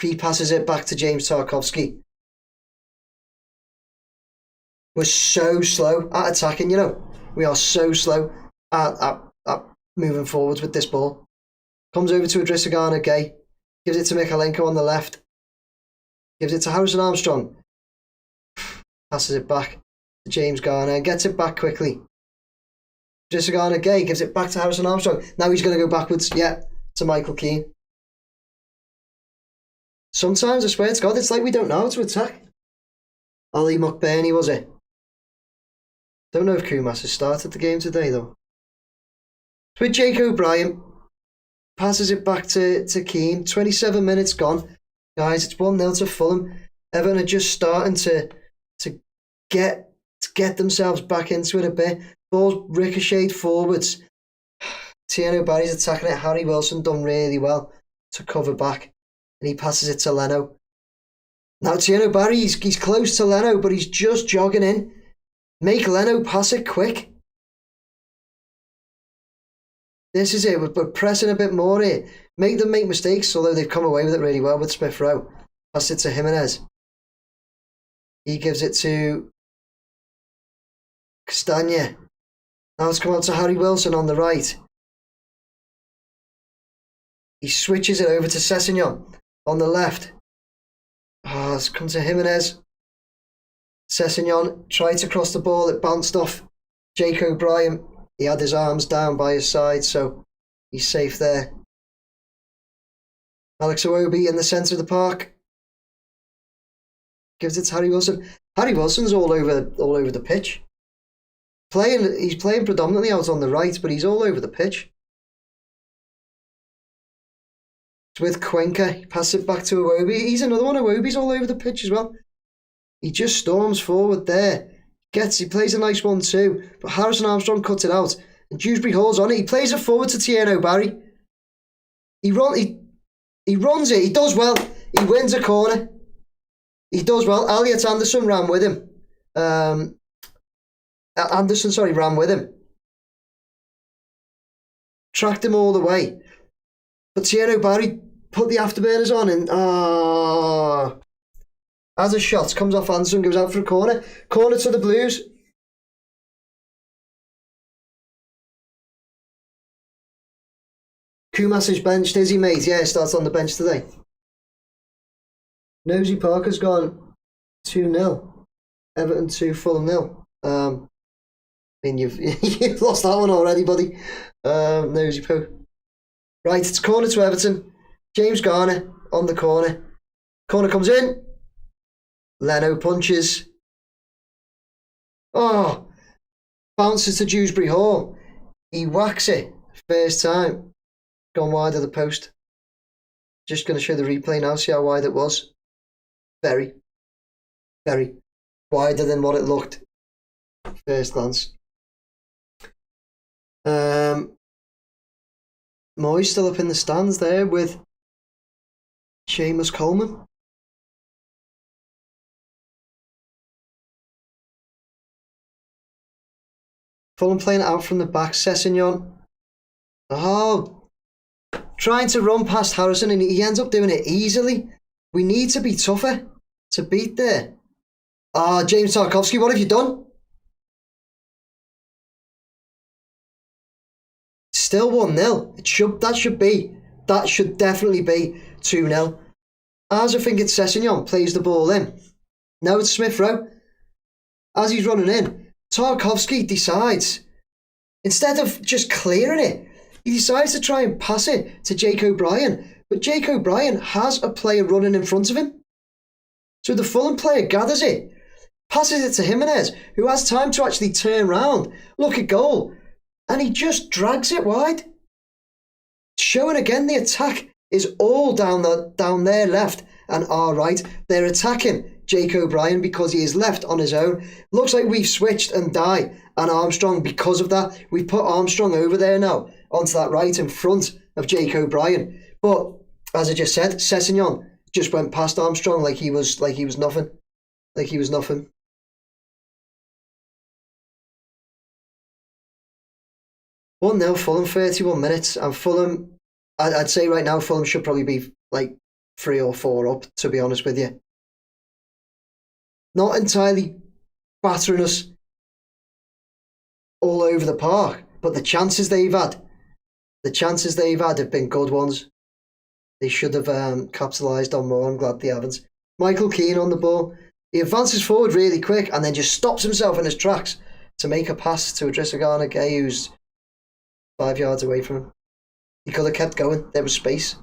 He passes it back to James Tarkowski. We're so slow at attacking, you know. We are so slow at moving forwards with this ball. Comes over to Idrissa Gana Gueye. Gives it to Mykolenko on the left. Gives it to Harrison Armstrong. Passes it back to James Garner and gets it back quickly. Idrissa Gana Gueye gives it back to Harrison Armstrong. Now he's going to go backwards, to Michael Keane. Sometimes, I swear to God, it's like we don't know how to attack. Ollie McBurney, was it? Don't know if Kumas has started the game today, though. With Jake O'Brien, passes it back to Keane. 27 minutes gone. Guys, it's 1-0 to Fulham. Everton are just starting to get themselves back into it a bit. Ball ricocheted forwards. Tierney Barry's attacking it. Harry Wilson done really well to cover back. And he passes it to Leno. Now Tierney Barry, he's close to Leno, but he's just jogging in. Make Leno pass it quick. This is it. We're pressing a bit more here. Make them make mistakes, although they've come away with it really well with Smith Rowe. Pass it to Jimenez. He gives it to Castagna. Now it's come out to Harry Wilson on the right. He switches it over to Sessegnon on the left. It's come to Jimenez. Sessegnon tried to cross the ball. It bounced off Jake O'Brien. He had his arms down by his side, so he's safe there. Alex Iwobi in the centre of the park. Gives it to Harry Wilson. Harry Wilson's all over the pitch. He's playing predominantly out on the right, but he's all over the pitch. It's with Cuenca. He passes it back to Iwobi. He's another one. Iwobi's all over the pitch as well. He just storms forward there. He plays a nice 1-2, but Harrison Armstrong cuts it out. And Dewsbury Hall's on it. He plays it forward to Tierney Barry. He runs it. He does well. He wins a corner. He does well. Elliot Anderson ran with him. Ran with him. Tracked him all the way. But Tierney Barry put the afterburners on and as a shot comes off Anderson, goes out for a corner. Corner to the Blues. Kumas is benched, is he, mate? Yeah, starts on the bench today. Nosy Parker's gone 2-0. Everton 2, Fulham 0. I mean, you've lost that one already, buddy. Nosy Poke. Right, it's corner to Everton. James Garner on the corner. Corner comes in. Leno punches. Bounces to Dewsbury Hall. He whacks it. First time. Gone wide of the post. Just going to show the replay now, see how wide it was. Very, very wider than what it looked. First glance. Moyes still up in the stands there with Seamus Coleman. Fulham playing it out from the back. Sessegnon. Trying to run past Harrison and he ends up doing it easily. We need to be tougher to beat there. James Tarkowski, what have you done? Still 1-0. That should definitely be 2-0. As I think it's Sessegnon plays the ball in. Now it's Smith Rowe. As he's running in, Tarkowski decides, instead of just clearing it, he decides to try and pass it to Jake O'Brien. But Jake O'Brien has a player running in front of him. So the Fulham player gathers it, passes it to Jimenez, who has time to actually turn round, look at goal, and he just drags it wide. Showing again the attack is all down their left and our right. They're attacking Jake O'Brien because he is left on his own. Looks like we've switched and Dye and Armstrong because of that. We've put Armstrong over there now onto that right in front of Jake O'Brien. But as I just said, Sessegnon just went past Armstrong like he was nothing. Like he was nothing. One 0 Fulham, 31 minutes, and Fulham, I'd say right now Fulham should probably be like 3 or 4 up, to be honest with you. Not entirely battering us all over the park. But the chances they've had have been good ones. They should have capitalised on more. I'm glad they haven't. Michael Keane on the ball. He advances forward really quick and then just stops himself in his tracks to make a pass to Idrissa Gay, who's 5 yards away from him. He could have kept going. There was space.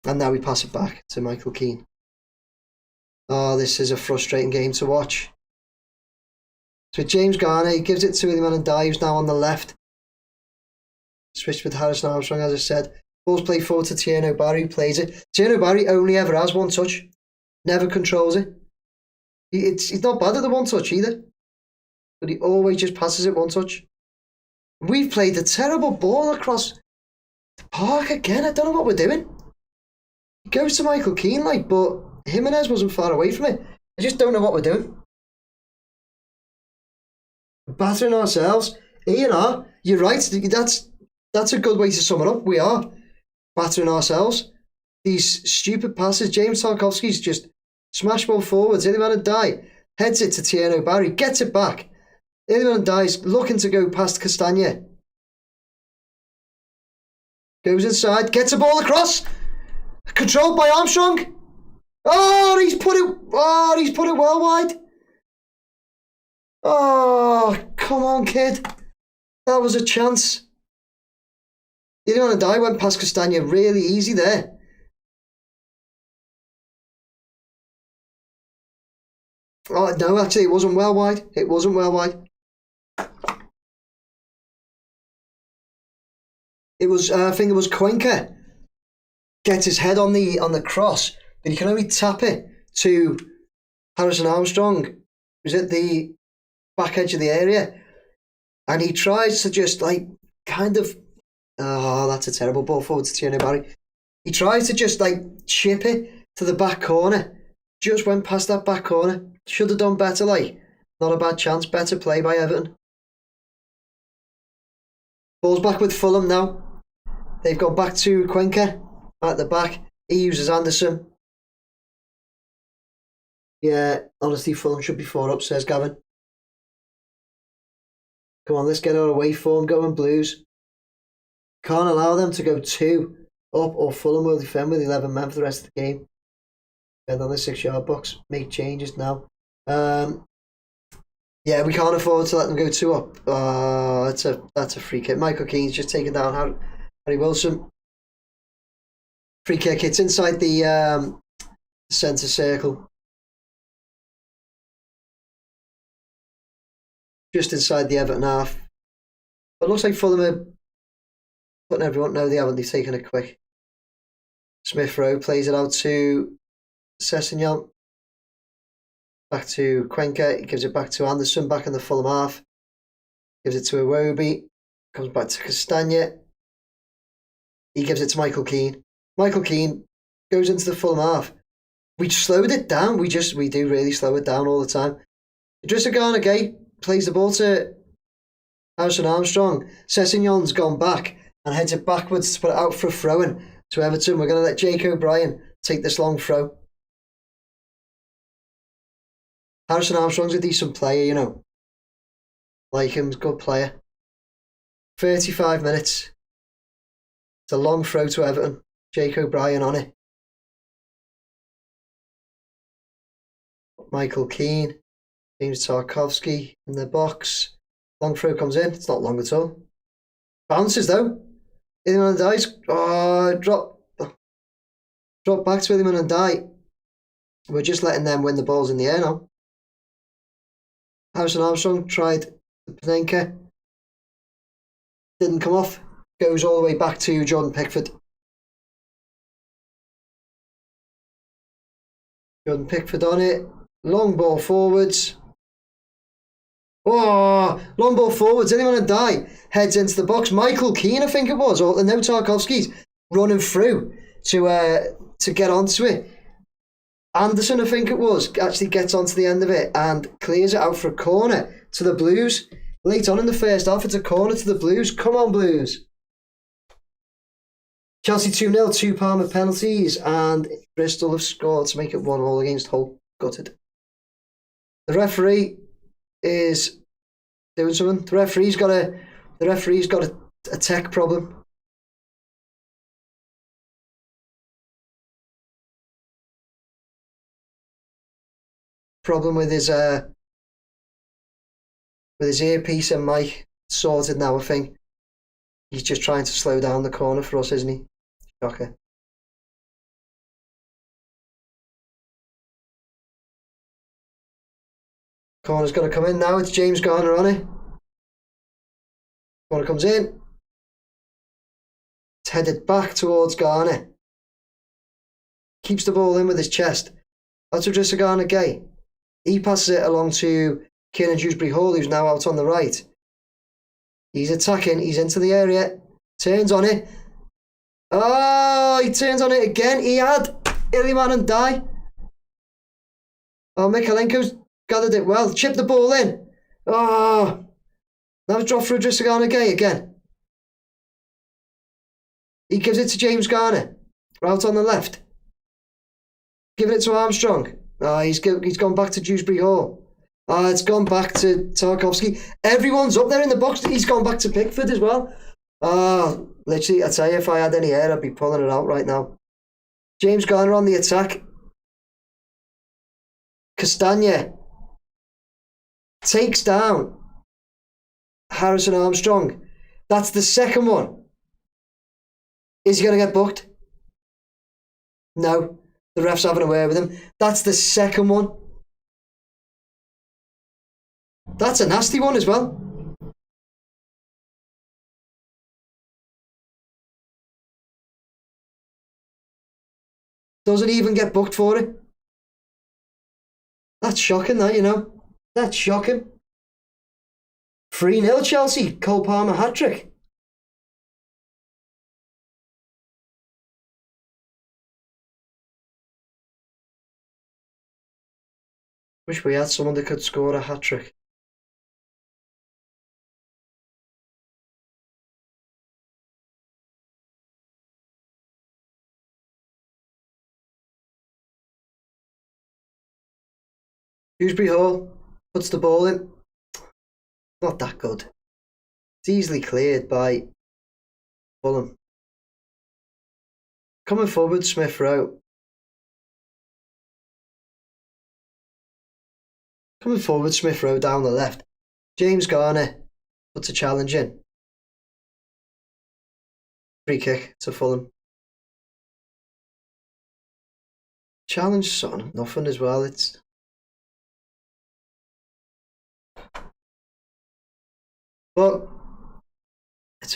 And now we pass it back to Michael Keane. Oh, this is a frustrating game to watch. So James Garner, he gives it to Iliman Ndiaye, who's now on the left. Switched with Harrison Armstrong, as I said. Ball's played forward to Tierno Barry, who plays it. Tierno Barry only ever has one touch. Never controls it. He's not bad at the one touch either. But he always just passes it one touch. We've played a terrible ball across the park again. I don't know what we're doing. It goes to Michael Keane, but Jimenez wasn't far away from it. I just don't know what we're doing. Battering ourselves. E&R, you're right. That's a good way to sum it up. We are battering ourselves. These stupid passes. James Tarkowski's just smash ball forwards. Iliman Ndiaye heads it to Tierno Barry, gets it back. Iliman Ndiaye's looking to go past Castagna. Goes inside, gets a ball across. Controlled by Armstrong. Oh, he's put it well wide. Oh, come on, kid. That was a chance. Iliman Ndiaye went past Castagna really easy there. Oh, no, actually, it wasn't well wide. It wasn't well wide. It was, I think it was Cuenca. Gets his head on the cross, but he can only tap it to Harrison Armstrong, who's at the back edge of the area. And he tries to just, kind of... Oh, that's a terrible ball forward to Tierno Barry. He tries to just, chip it to the back corner. Just went past that back corner. Should have done better, Not a bad chance. Better play by Everton. Ball's back with Fulham now. They've gone back to Cuenca at the back. He uses Anderson. Yeah, honestly, Fulham should be 4 up, says Gavin. Come on, let's get our away form going, Blues. Can't allow them to go 2 up, or Fulham will defend with 11 men for the rest of the game. And on the 6-yard box, make changes now. Yeah, we can't afford to let them go 2 up. That's a free kick. Michael Keane's just taken down Harry Wilson. Free kick. It's inside the centre circle. Just inside the Everton half. But it looks like Fulham are letting everyone know they haven't. They've taken it quick. Smith Rowe plays it out to Sessegnon. Back to Cuenca. He gives it back to Anderson, back in the Fulham half. Gives it to Iwobi. Comes back to Castagna. He gives it to Michael Keane. Michael Keane goes into the Fulham half. We slowed it down. We do really slow it down all the time. Idrissa Gay plays the ball to Harrison Armstrong. Sessegnon's gone back and heads it backwards to put it out for a throw-in to Everton. We're going to let Jake O'Brien take this long throw. Harrison Armstrong's a decent player, Like him, good player. 35 minutes. It's a long throw to Everton. Jake O'Brien on it. Michael Keane. James Tarkowski in the box. Long throw comes in. It's not long at all. Bounces though. Iliman Ndiaye's drop back to Iliman Ndiaye. We're just letting them win the balls in the air now. Harrison Armstrong tried the Panenka. Didn't come off. Goes all the way back to Jordan Pickford. Jordan Pickford on it. Long ball forwards. Oh, long ball forwards. Iliman Ndiaye heads into the box. Michael Keane, I think it was, or no, Tarkowski's running through to get onto it. Anderson, I think it was, actually gets onto the end of it and clears it out for a corner to the Blues. Late on in the first half, it's a corner to the Blues. Come on, Blues. Chelsea 2-0, 2 Palmer penalties, and Bristol have scored to make it 1-1 against Hull. Gutted. The referee is doing something. The referee's got a tech problem. Problem with his earpiece and mic. Sorted now, I think. He's just trying to slow down the corner for us, isn't he? Shocker. Corner's going to come in now. It's James Garner on it. Corner comes in. It's headed back towards Garner. Keeps the ball in with his chest. That's Idrissa Gana Gueye. He passes it along to Kieran Dewsbury-Hall, who's now out on the right. He's attacking. He's into the area. Turns on it. Oh, he turns on it again. He had Iliman and Die. Oh, Mikalenko's gathered it well. Chipped the ball in. Oh, now it's dropped for Idrissa Gana Gueye again. He gives it to James Garner. Out on the left. Giving it to Armstrong. Oh, he's gone back to Dewsbury-Hall. Oh, it's gone back to Tarkowski. Everyone's up there in the box. He's gone back to Pickford as well. Oh, literally, I tell you, if I had any hair, I'd be pulling it out right now. James Garner on the attack. Castagna takes down Harrison Armstrong. That's the second one. Is he going to get booked? No. The ref's having a word with him. That's the second one. That's a nasty one as well. Doesn't even get booked for it. That's shocking, that, you know. That's shocking. 3-0 Chelsea. Cole Palmer hat-trick. Wish we had someone that could score a hat-trick. Dewsbury-Hall puts the ball in. Not that good. It's easily cleared by Fulham. Coming forward, Smith Rowe. Coming forward, Smith Rowe down the left. James Garner puts a challenge in. Free kick to Fulham. Challenge son, nothing as well. It's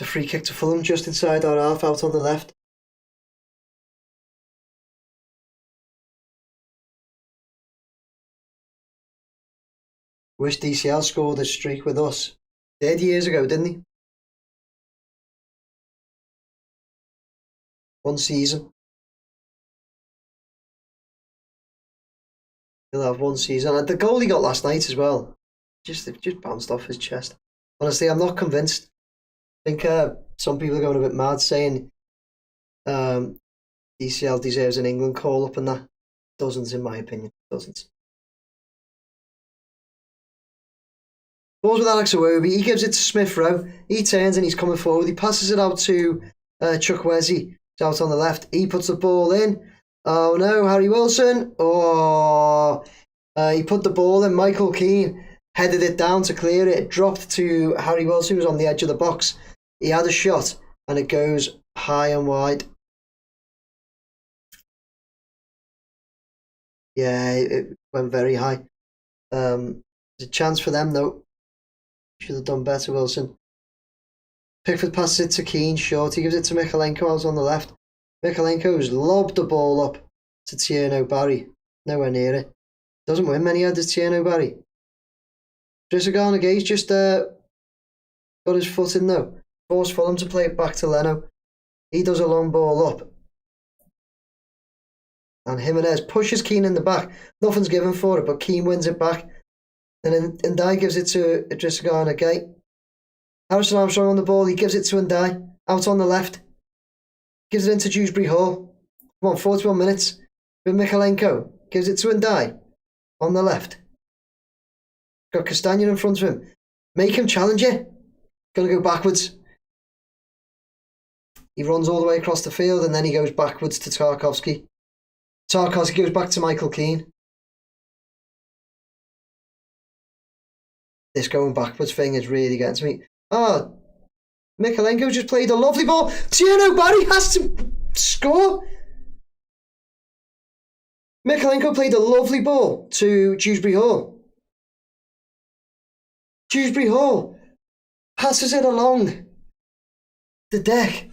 a free kick to Fulham just inside our half, out on the left. Wish DCL scored a streak with us. 30 years ago, didn't he? One season. He'll have one season. And the goal he got last night as well. It just bounced off his chest. Honestly, I'm not convinced. I think some people are going a bit mad saying DCL deserves an England call-up and that. Doesn't, in my opinion. Doesn't. Balls with Alex Iwobi. He gives it to Smith Rowe. He turns and he's coming forward. He passes it out to Chukwueze. He's out on the left. He puts the ball in. Oh no, Harry Wilson. Oh, he put the ball in. Michael Keane headed it down to clear it. It dropped to Harry Wilson, who was on the edge of the box. He had a shot and it goes high and wide. Yeah, it went very high. There's a chance for them though. Should have done better, Wilson. Pickford passes it to Keane, short. He gives it to Mikalenko out on the left. Mikalenko's lobbed the ball up to Tierno Barry. Nowhere near it. Doesn't win many headers, Tierno Barry. Idrissa Gana Gueye's just got his foot in though. Forced Fulham to play it back to Leno. He does a long ball up. And Jimenez pushes Keane in the back. Nothing's given for it, but Keane wins it back. And then Ndiaye gives it to Idrissa Gana Gueye. Harrison Armstrong on the ball. He gives it to Ndiaye. Out on the left. Gives it into Dewsbury-Hall. Come on, 41 minutes. With Mikalenko. Gives it to Ndiaye. On the left. Got Castagna in front of him. Make him challenge it. Gonna go backwards. He runs all the way across the field and then he goes backwards to Tarkowski. Tarkowski goes back to Michael Keane. This going backwards thing is really getting to me. Oh, Mykolenko just played a lovely ball. Tierno Barry has to score. Mykolenko played a lovely ball to Dewsbury Hall. Dewsbury Hall passes it along the deck.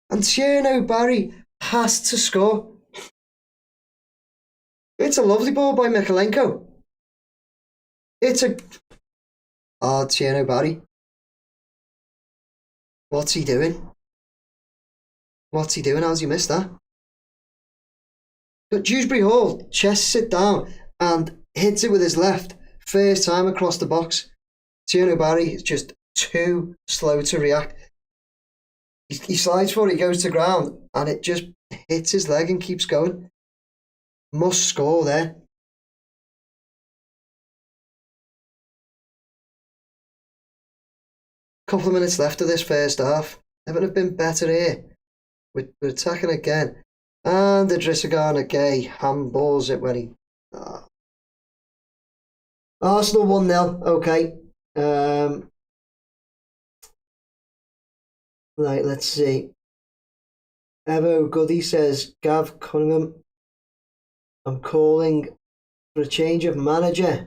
And Tierno Barry has to score. It's a lovely ball by Mykolenko. It's a... Oh, Tierno Barry. What's he doing? What's he doing? How's he missed that? But Dewsbury Hall chests it down and hits it with his left. First time across the box. Tierno Barry is just too slow to react. He slides for it, he goes to ground, and it just hits his leg and keeps going. Must score there. Couple of minutes left of this first half. Everton have been better here. We're attacking again. And Idrissa Gay handballs it when he... Oh. Arsenal 1-0. Okay. Right, let's see. Evo Goody says, Gav Cunningham, I'm calling for a change of manager.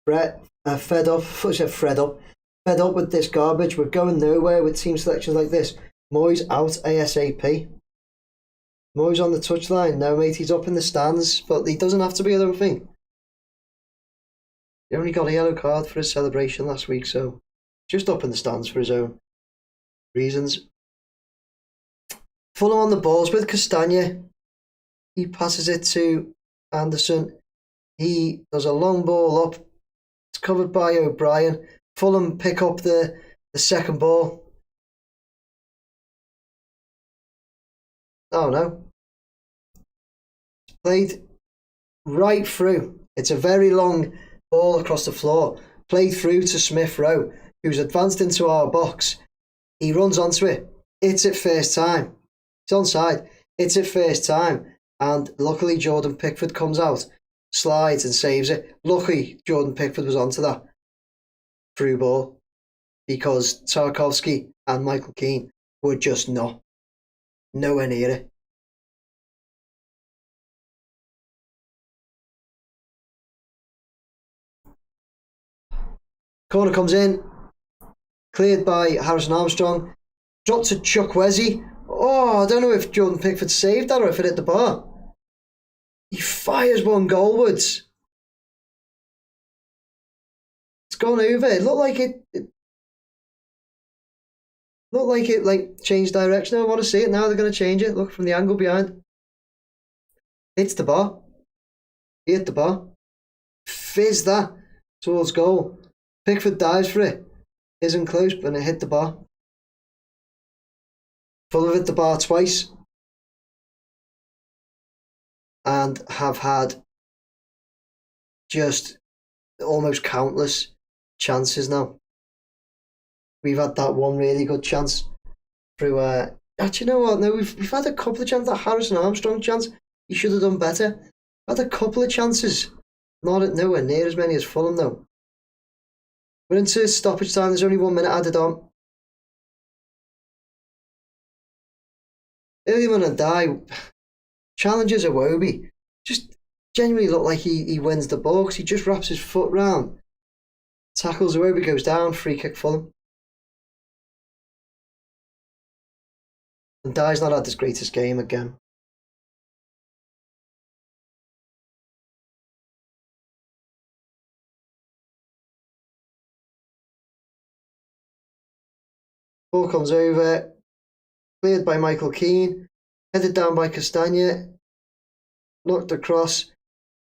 Fed up with this garbage. We're going nowhere with team selections like this. Moyes out ASAP. Moyes on the touchline. No, mate, he's up in the stands, but he doesn't have to be, I don't think. He only got a yellow card for his celebration last week, so just up in the stands for his own reasons. Fulham on the balls with Castagna. He passes it to Anderson. He does a long ball up. It's covered by O'Brien. Fulham pick up the second ball. Oh no. It's played right through. It's a very long ball across the floor. Played through to Smith Rowe, who's advanced into our box. He runs onto it. It's it first time. It's onside. It's it first time. And luckily Jordan Pickford comes out, slides and saves it. Luckily Jordan Pickford was onto that through ball because Tarkowski and Michael Keane were just nowhere near it. Corner comes in, cleared by Harrison Armstrong, dropped to Chukwueze. Oh, I don't know if Jordan Pickford saved that or if it hit the bar. He fires one goalwards. It's gone over. It looked like it changed direction. I want to see it now. They're going to change it. Look from the angle behind. Hits the bar. He hit the bar. Fizz that towards goal. Pickford dives for it. Isn't close, but it hit the bar. Fulham hit the bar twice. And have had just almost countless chances now. We've had that one really good chance through. Actually, you know what? No, we've had a couple of chances. That Harrison Armstrong chance, he should have done better. Had a couple of chances, nowhere near as many as Fulham though. We're into stoppage time. There's only 1 minute added on. Iliman and Die challenges Iwobi. Just genuinely look like he wins the ball because he just wraps his foot round. Tackles Iwobi, goes down, free kick Fulham. And Dye's not had his greatest game again. Ball comes over, cleared by Michael Keane, headed down by Castagna, knocked across.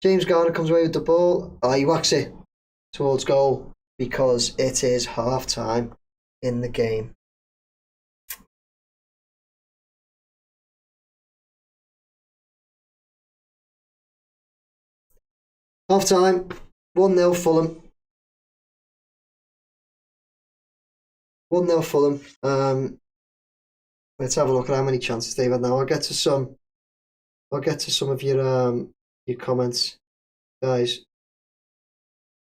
James Garner comes away with the ball. He whacks it towards goal because it is half time in the game. Half time, 1-0 Fulham. 1-0 Fulham. Let's have a look at how many chances they've had now. I'll get to some of your comments, guys,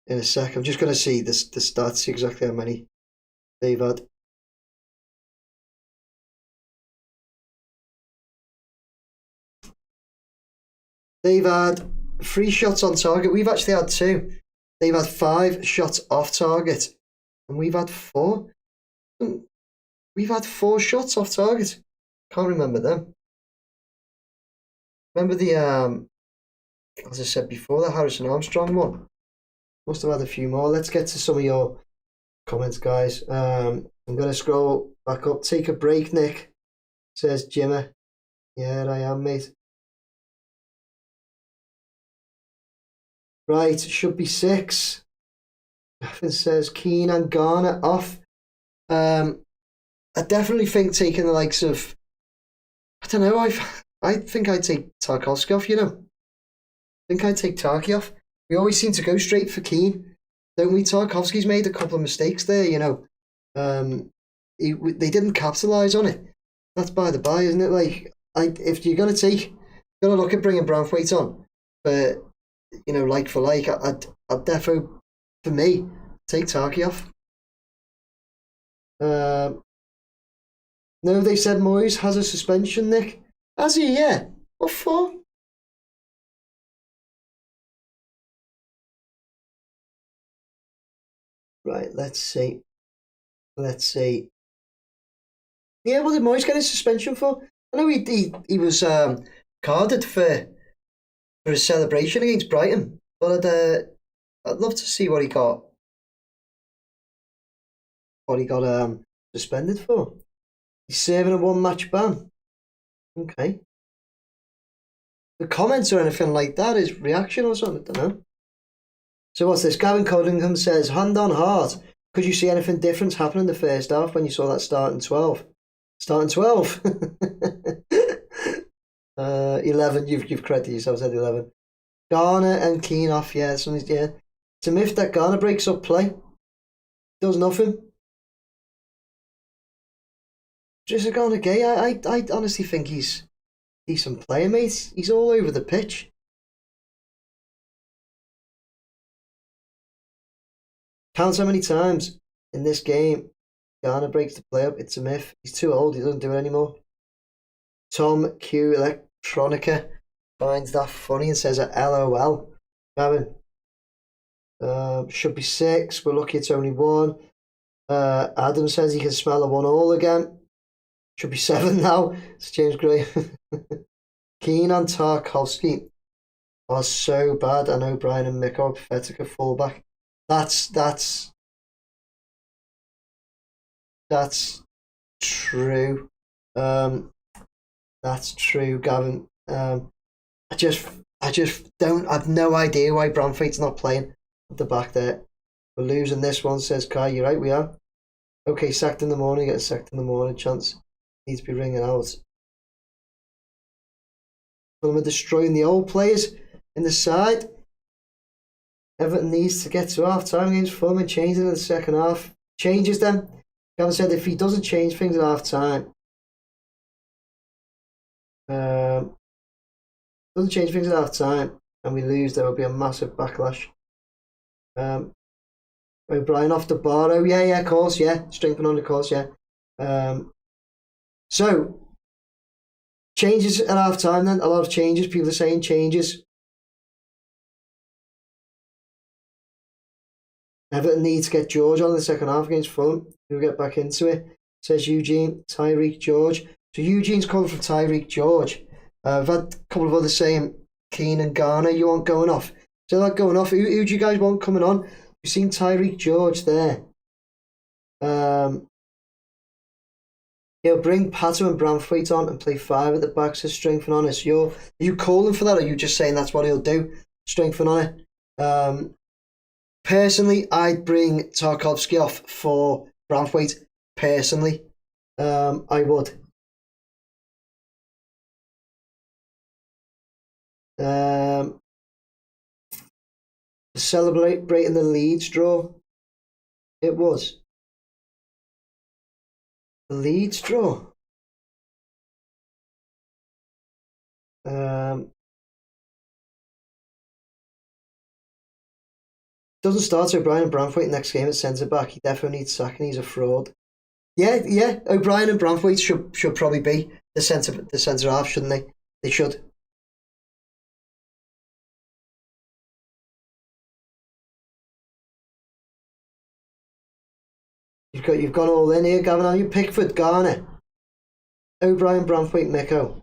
in a sec. I'm just going to see the stats, exactly how many they've had. They've had 3 shots on target. We've actually had 2. They've had 5 shots off target, and we've had 4. We've had 4 shots off target. Can't remember them. Remember the as I said before, the Harrison Armstrong one. Must have had a few more. Let's get to some of your comments, guys. I'm gonna scroll back up. Take a break, Nick, says Jimmer. Yeah, I am, mate. Right, should be 6. Gavin says Keane and Garner off. I definitely think taking the likes of, I don't know, I think I'd take Tarkowski off, you know. I think I'd take Tarky off. We always seem to go straight for Keane, don't we? Tarkowski's made a couple of mistakes there, you know. They didn't capitalise on it. That's by the by, isn't it? Like, if you're going to look at bringing Branthwaite on, but, you know, like for like, I'd defo, for me, take Tarky off. No, they said Moyes has a suspension, Nick. Has he? Yeah. What for? Right, let's see. Yeah, what did Moyes get a suspension for? I know he was carded for his celebration against Brighton, but I'd love to see what he got. Suspended for. He's serving a 1-match ban. Okay. The comments or anything like that is reaction or something, I don't know. So what's this? Gavin Codingham says, hand on heart, could you see anything different happen in the first half when you saw that starting 12? Starting 12? 11, you've corrected yourself, said 11. Garner and Keane off, yeah. It's a myth that Garner breaks up play. Does nothing. Just a Garner gay. I honestly think he's a decent player, mate. He's all over the pitch. Counts how many times in this game Garner breaks the play up. It's a myth. He's too old. He doesn't do it anymore. Tom Q Electronica finds that funny and says a LOL. Gavin. Should be 6. We're lucky it's only 1. Adam says he can smell a 1-1 again. Should be 7 now. It's James Gray. Keane and Tarkowski are so bad. I know Brian and Mick are pathetic at fullback. That's true. That's true, Gavin. I just don't. I've no idea why Branthwaite's not playing at the back there. We're losing this one, says Kai. You're right, we are. Okay, sacked in the morning. Get a sacked in the morning chance. Needs to be ringing out. Fulham are destroying the old players in the side. Everton needs to get to half time against Fulham and change it in the second half. Changes them. Gavin said if he doesn't change things at half time, and we lose, there will be a massive backlash. O'Brien off the bar. Oh yeah, of course, yeah. Strengthen on the course, yeah. So changes at half time then. A lot of changes. People are saying changes. Everton needs to get George on in the second half against Fulham. We'll get back into it. Says Eugene, Tyreek George. So Eugene's calling for Tyreek George. I've had a couple of others saying Keane and Garner. You want going off? So that going off. Who do you guys want coming on? We've seen Tyreek George there. He'll bring Pato and Branthwaite on and play 5 at the back, says Strength and Honest. Are you calling for that, or are you just saying that's what he'll do? Strength and Honor. Personally, I'd bring Tarkowski off for Branthwaite. Personally, I would. Celebrating the Leeds draw. It was. The Leeds draw. Doesn't start O'Brien and Branthwaite next game at centre back. He definitely needs sacking. He's a fraud. Yeah. O'Brien and Branthwaite should probably be the centre half, shouldn't they? They should. You've gone all in here, Gavin. Are you Pickford, Garner, O'Brien, Branthwaite, Miko,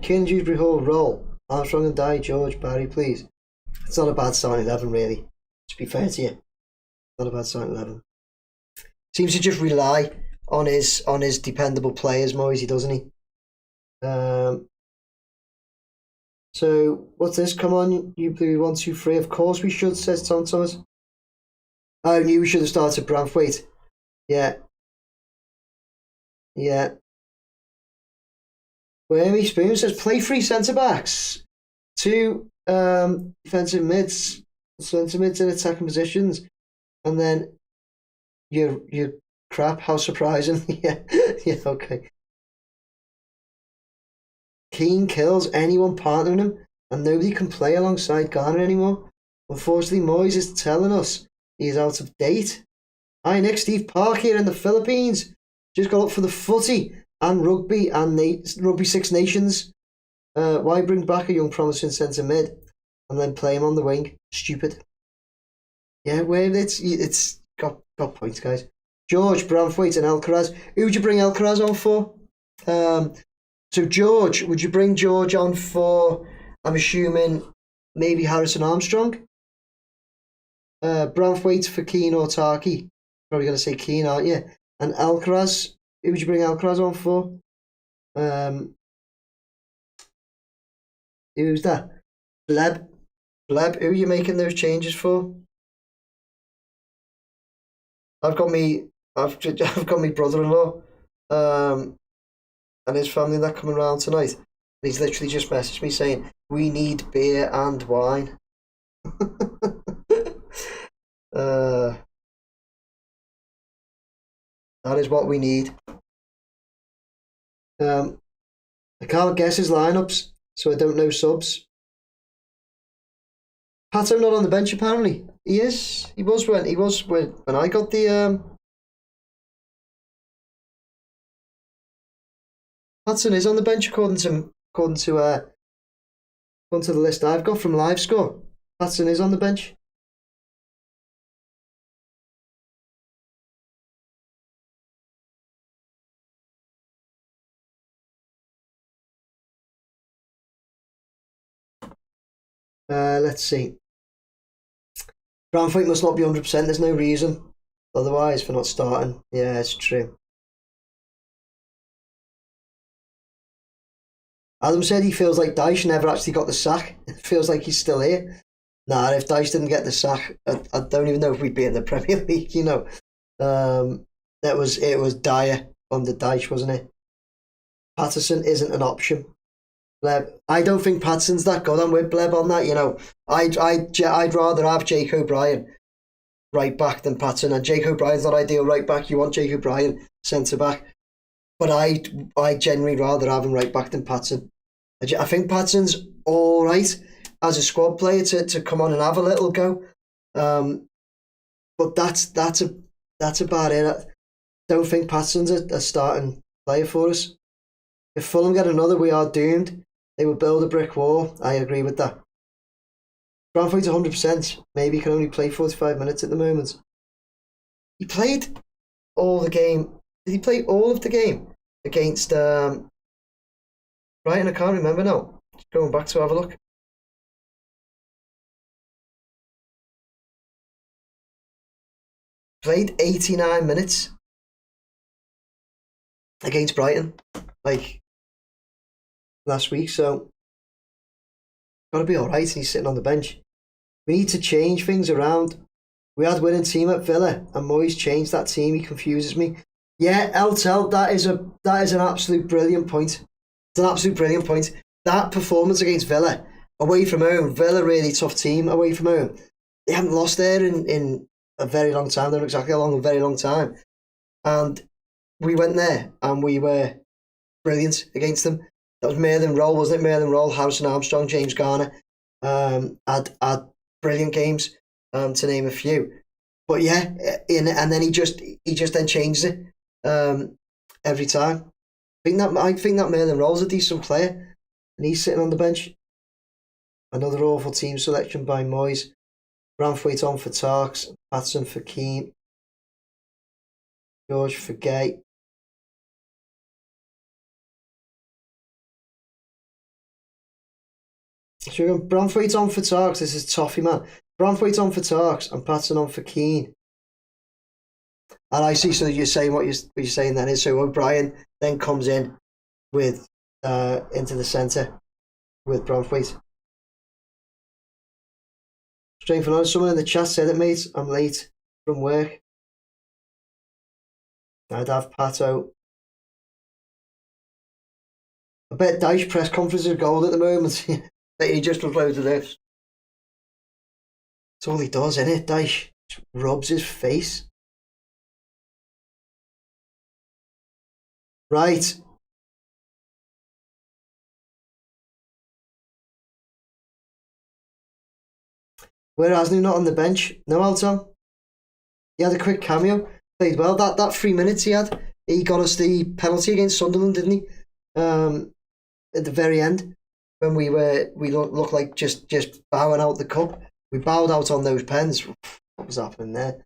Keane, Dewsbury Hall, Roll, Armstrong and Dye, George, Barry, please. It's not a bad starting 11, really. To be fair to you, not a bad starting 11. Seems to just rely on his dependable players, Moisey, doesn't he? So what's this? Come on, you blue 1, 2, 3. Of course we should, says Tom Thomas. I knew we should have started Branthwaite. Yeah. Whammy Spoon says play 3 centre backs, 2 defensive mids, centre mids in attacking positions, and then you crap. How surprising! yeah, okay. Keane kills anyone partnering him, and nobody can play alongside Garner anymore. Unfortunately, Moyes is telling us he is out of date. Hi Nick, Steve Park here in the Philippines. Just got up for the footy and rugby and Rugby Six Nations. Why bring back a young promising centre mid and then play him on the wing? Stupid. Yeah, well, it's got points, guys. George, Branthwaite and Alcaraz. Who would you bring Alcaraz on for? So George, would you bring George on for, I'm assuming, maybe Harrison Armstrong? Branthwaite for Keane or Tarky. Probably going to say Keane, aren't you? And Alcaraz, who would you bring Alcaraz on for? Who's that? Bleb, who are you making those changes for? I've got me brother-in-law, and his family that coming around tonight. And he's literally just messaged me saying we need beer and wine. That is what we need. I can't guess his lineups, so I don't know subs. Pato not on the bench apparently. He is. He was when I got the Patson is on the bench according to the list I've got from LiveScore. Patson is on the bench. Let's see. Branthwaite must not be 100%. There's no reason otherwise for not starting. Yeah, it's true. Adam said he feels like Dyche never actually got the sack. It feels like he's still here. Nah, if Dyche didn't get the sack, I don't even know if we'd be in the Premier League, you know. It was dire under Dyche, wasn't it? Patterson isn't an option. Bleb, I don't think Patson's that good. I'm with Bleb on that, you know. I'd rather have Jake O'Brien right back than Patson, and Jake O'Brien's not ideal right back. You want Jake O'Brien centre back, but I generally rather have him right back than Patson. I think Patson's all right as a squad player to come on and have a little go, but that's about it. I don't think Patson's a starting player for us. If Fulham get another, we are doomed. They will build a brick wall. I agree with that. Branthwaite's 100%. Maybe he can only play 45 minutes at the moment. He played all the game. Did he play all of the game against Brighton? I can't remember now. Just going back to have a look. Played 89 minutes against Brighton, like last week, so gotta be alright, and he's sitting on the bench. We need to change things around. We had a winning team at Villa and Moyes changed that team. He confuses me. Yeah, LTL, that is an absolute brilliant point. It's an absolute brilliant point. That performance against Villa away from home, Villa really tough team away from home. They haven't lost there in a very long time. They're exactly along a very long time. And we went there and we were brilliant against them. That was Merlin Roll, wasn't it? Merlin Roll, Harrison Armstrong, James Garner. Had brilliant games, to name a few. But yeah, and then he just then changes it every time. I think that Merlin Roll's a decent player, and he's sitting on the bench. Another awful team selection by Moyes. Branthwaite on for Tarks, Patson for Keane, George for Gay. So Branthwaite on for Tarks. This is toffee, man. Branthwaite on for Tarks and Patson on for Keane. And I see. So you're saying what you're saying then is so O'Brien then comes in with into the centre with Branthwaite. Straight for someone in the chat said it, mate. I'm late from work. I'd have Pato. I bet Dyche press conference is gold at the moment. He just uploaded this. That's all he does, isn't it? Dyche just rubs his face. Right. Where Asnu not on the bench? No, Alton. He had a quick cameo. Played well. That 3 minutes he had, he got us the penalty against Sunderland, didn't he? At the very end, when we looked like just bowing out the cup. We bowed out on those pens. What was happening there?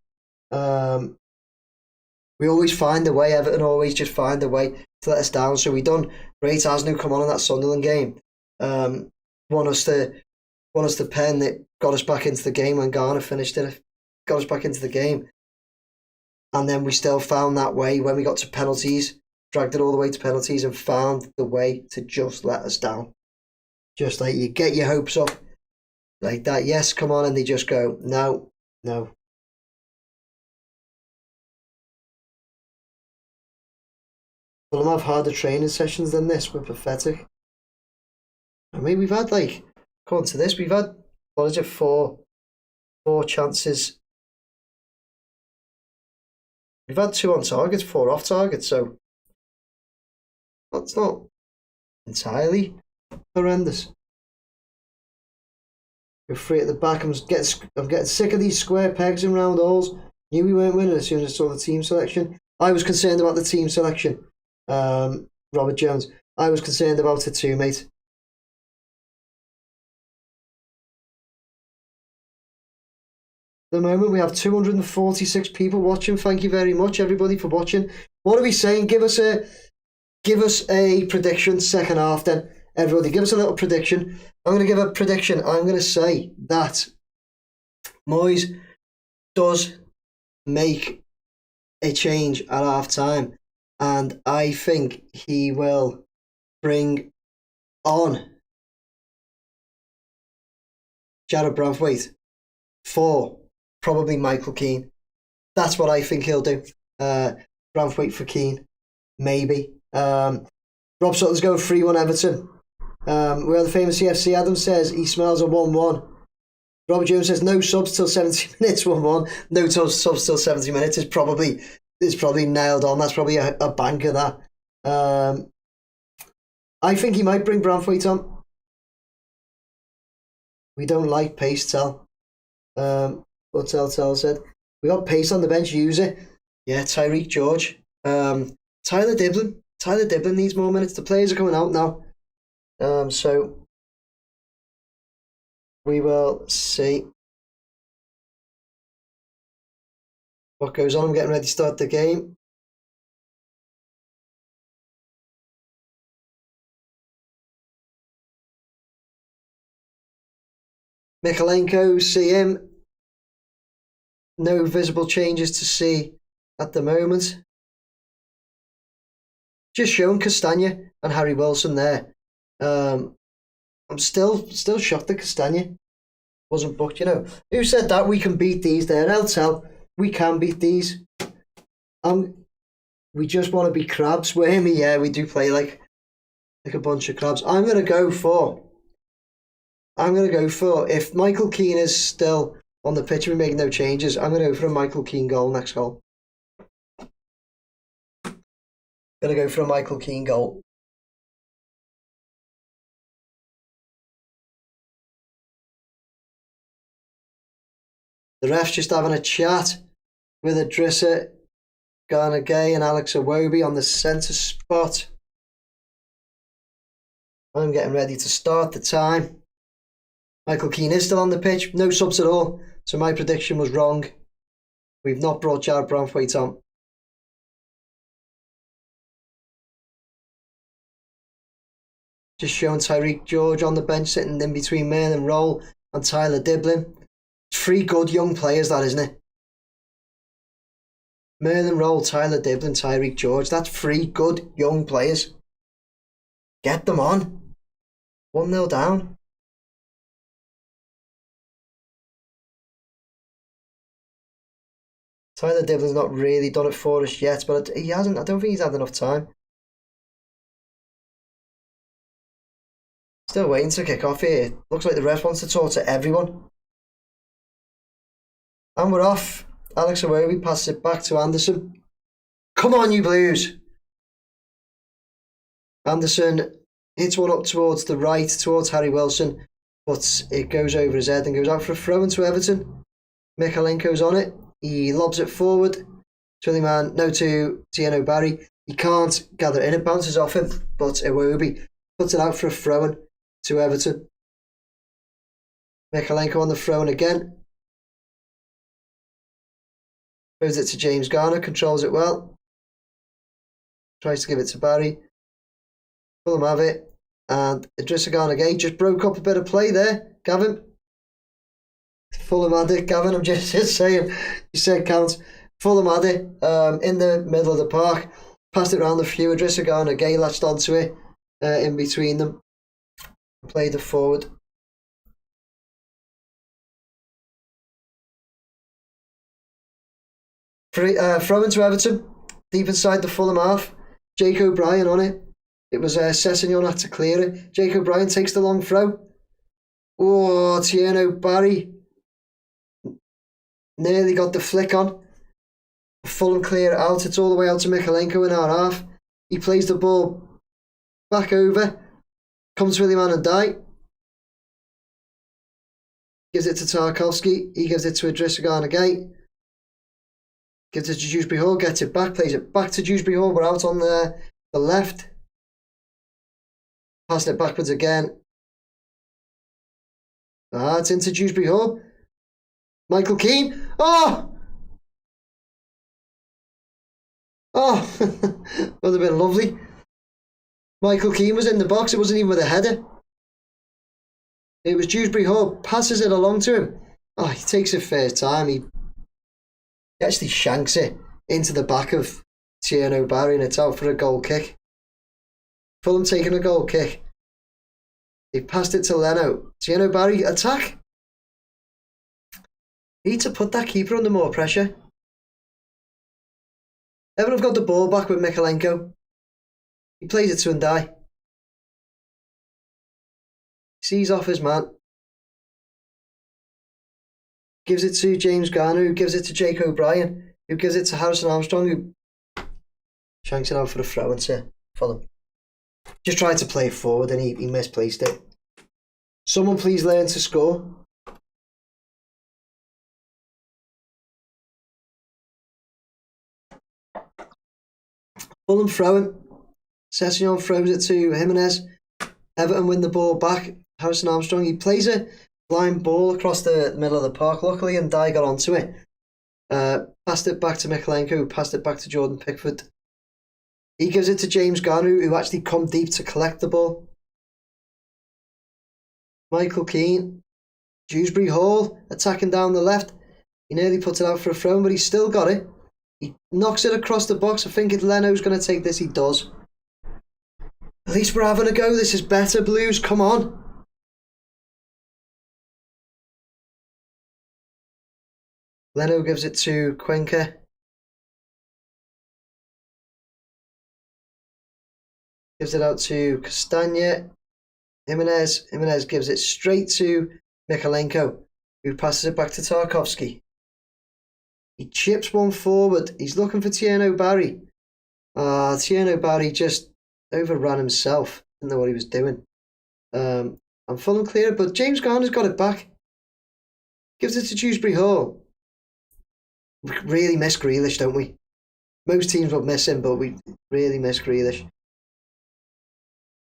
We always find a way. Everton always just find a way to let us down. So we done great. Asnu come on in that Sunderland game. Want us to pen that got us back into the game when Garner finished it. Got us back into the game. And then we still found that way when we got to penalties, dragged it all the way to penalties and found the way to just let us down. Just like you get your hopes up like that. Yes, come on. And they just go, no. Fulham have harder training sessions than this. We're pathetic. I mean, we've had according to this, we've had, what is it, four chances. We've had 2 on target, 4 off target, so that's not entirely horrendous. We're free at the back. I'm getting sick of these square pegs and round holes. Knew we weren't winning as soon as I saw the team selection. I was concerned about the team selection. Robert Jones. I was concerned about it too, mate. At the moment, we have 246 people watching. Thank you very much, everybody, for watching. What are we saying? Give us a prediction second half, then. Everybody, give us a little prediction. I'm going to give a prediction. I'm going to say that Moyes does make a change at half time, and I think he will bring on Jared Branthwaite for probably Michael Keane. That's what I think he'll do. Branthwaite for Keane, maybe. Rob Sutton's going 3-1 Everton. We are the famous CFC. Adam says he smells a 1-1. Robert Jones says no subs till 70 minutes. 1-1. No subs till 70 minutes is probably nailed on. That's probably a banker. That. I think he might bring Branthwaite on. We don't like pace, Tell. What Tell said. We got pace on the bench. Use it. Yeah, Tyreek George. Tyler Diblin needs more minutes. The players are coming out now. So we will see what goes on. I'm getting ready to start the game. Mikhalenko, see him. No visible changes to see at the moment. Just showing Castagna and Harry Wilson there. I'm still shocked that Castagna wasn't booked. Who said that we can beat these? There, I'll tell. We can beat these. We just want to be crabs. Yeah, we do play like a bunch of crabs. I'm gonna go for if Michael Keane is still on the pitch and we make no changes. I'm gonna go for a Michael Keane goal next goal. Gonna go for a Michael Keane goal. The ref's just having a chat with Idrissa Gana Gueye and Alex Iwobi on the centre spot. I'm getting ready to start the time. Michael Keane is still on the pitch, no subs at all, so my prediction was wrong. We've not brought Jared Branthwaite on. Just showing Tyreek George on the bench, sitting in between Merlin Roll and Tyler Diblin. Three good young players, that, isn't it? Merlin Roll, Tyler Diblin, Tyreek George. That's three good young players. Get them on. 1-0 down. Tyler Diblin's not really done it for us yet, but he hasn't. I don't think he's had enough time. Still waiting to kick off here. Looks like the ref wants to talk to everyone. And we're off. Alex Iwobi passes it back to Anderson. Come on, you Blues. Anderson hits one up towards the right, towards Harry Wilson, but it goes over his head and goes out for a throw into Everton. Michalenko's on it. He lobs it forward to Tieno Barry. He can't gather in. It bounces off him, but Iwobi puts it out for a throw-in to Everton. Michalenko on the throw-in again. Throws it to James Garner, controls it well. Tries to give it to Barry. Fulham have it. And Idrissa Gana Gueye just broke up a bit of play there. Gavin. Fulham had it. Gavin, I'm just saying. You said count. Fulham had it in the middle of the park. Passed it around the few. Idrissa Gana Gueye latched onto it in between them. Played it forward. Throw into Everton, deep inside the Fulham half. Jake O'Brien on it. It was Sessegnon had to clear it. Jake O'Brien takes the long throw. Oh, Tieno Barry nearly got the flick on. Fulham clear it out. It's all the way out to Michalenko in our half. He plays the ball back over. Comes to William Anandai. Gives it to Tarkowski. He gives it to Idrissa Gana Gueye. Gives it to Dewsbury Hall, gets it back, plays it back to Dewsbury Hall. We're out on the left. Passing it backwards again. It's into Dewsbury Hall. Michael Keane. Oh! Would have been lovely. Michael Keane was in the box. It wasn't even with a header. It was Dewsbury Hall. Passes it along to him. He takes it first time. He actually shanks it into the back of Tieno Barry and it's out for a goal kick. Fulham taking a goal kick. He passed it to Leno. Tieno Barry, attack. Need to put that keeper under more pressure. Everton have got the ball back with Michalenko. He plays it to Ndai. Sees off his man. Gives it to James Garner, who gives it to Jake O'Brien, who gives it to Harrison Armstrong, who shanks it out for a throw into Fulham. Just tried to play it forward and he misplaced it. Someone please learn to score. Fulham throwing. Sessegnon throws it to Jimenez. Everton win the ball back. Harrison Armstrong, he plays a blind ball across the middle of the park. Luckily, Ndai got onto it. Passed it back to Michalenko, who passed it back to Jordan Pickford. He gives it to James Garner, who actually come deep to collect the ball. Michael Keane. Dewsbury Hall attacking down the left. He nearly puts it out for a throw, but he's still got it. He knocks it across the box. I think Leno's going to take this. He does. At least we're having a go. This is better, Blues. Come on. Leno gives it to Cuenca. Gives it out to Castagna. Jimenez gives it straight to Michalenko, who passes it back to Tarkowski. He chips one forward. He's looking for Tieno Barry. Tieno Barry just overran himself. Didn't know what he was doing. And Fulham clear it, but James Garner's got it back. Gives it to Dewsbury Hall. We really miss Grealish, don't we? Most teams will miss him, but we really miss Grealish.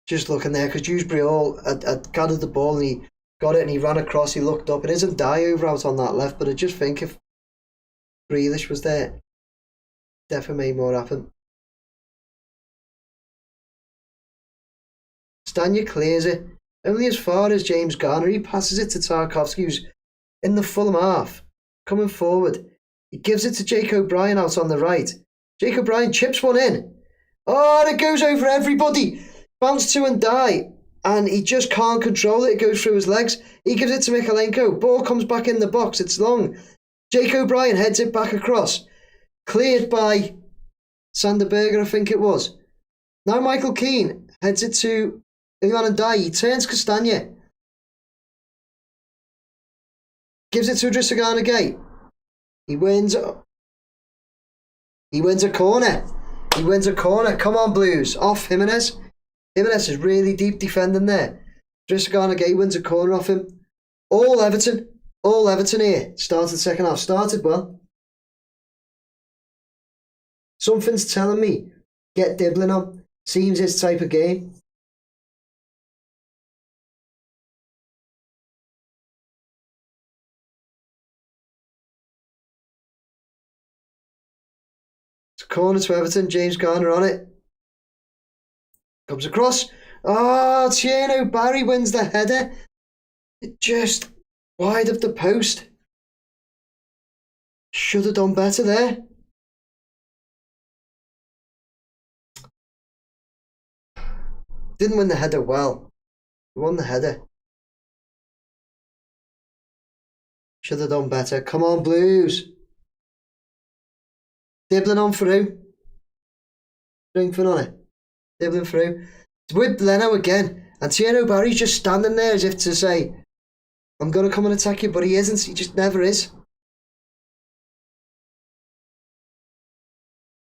Just looking there, because Dewsbury Hall had gathered the ball and he got it and he ran across, he looked up. It isn't die over out on that left, but I just think if Grealish was there, definitely made more happen. Stanya clears it, only as far as James Garner. He passes it to Tarkowski, who's in the Fulham half, coming forward. He gives it to Jake O'Brien out on the right. Jake O'Brien chips one in. Oh, and it goes over everybody. Bounce to and die. And he just can't control it. It goes through his legs. He gives it to Mikalenko. Ball comes back in the box. It's long. Jake O'Brien heads it back across. Cleared by Sander Berger, I think it was. Now Michael Keane heads it to Iliman and Dye. He turns Castagna. Gives it to Idrissa Gana Gueye. He wins a corner. He wins a corner. Come on, Blues. Off Jimenez. Jimenez is really deep defending there. Idrissa Gana Gueye wins a corner off him. All Everton here. Started second half. Started well. Something's telling me, get Dibbling on. Seems his type of game. Corner to Everton, James Garner on it. Comes across. Oh, Tieno Barry wins the header. It just wide of the post. Should have done better there. Didn't win the header well. He won the header. Should have done better. Come on, Blues. Dibbling on through. Drinkford on it. Dibbling through. It's with Leno again. And Tieno Barry's just standing there as if to say, I'm going to come and attack you, but he isn't. He just never is.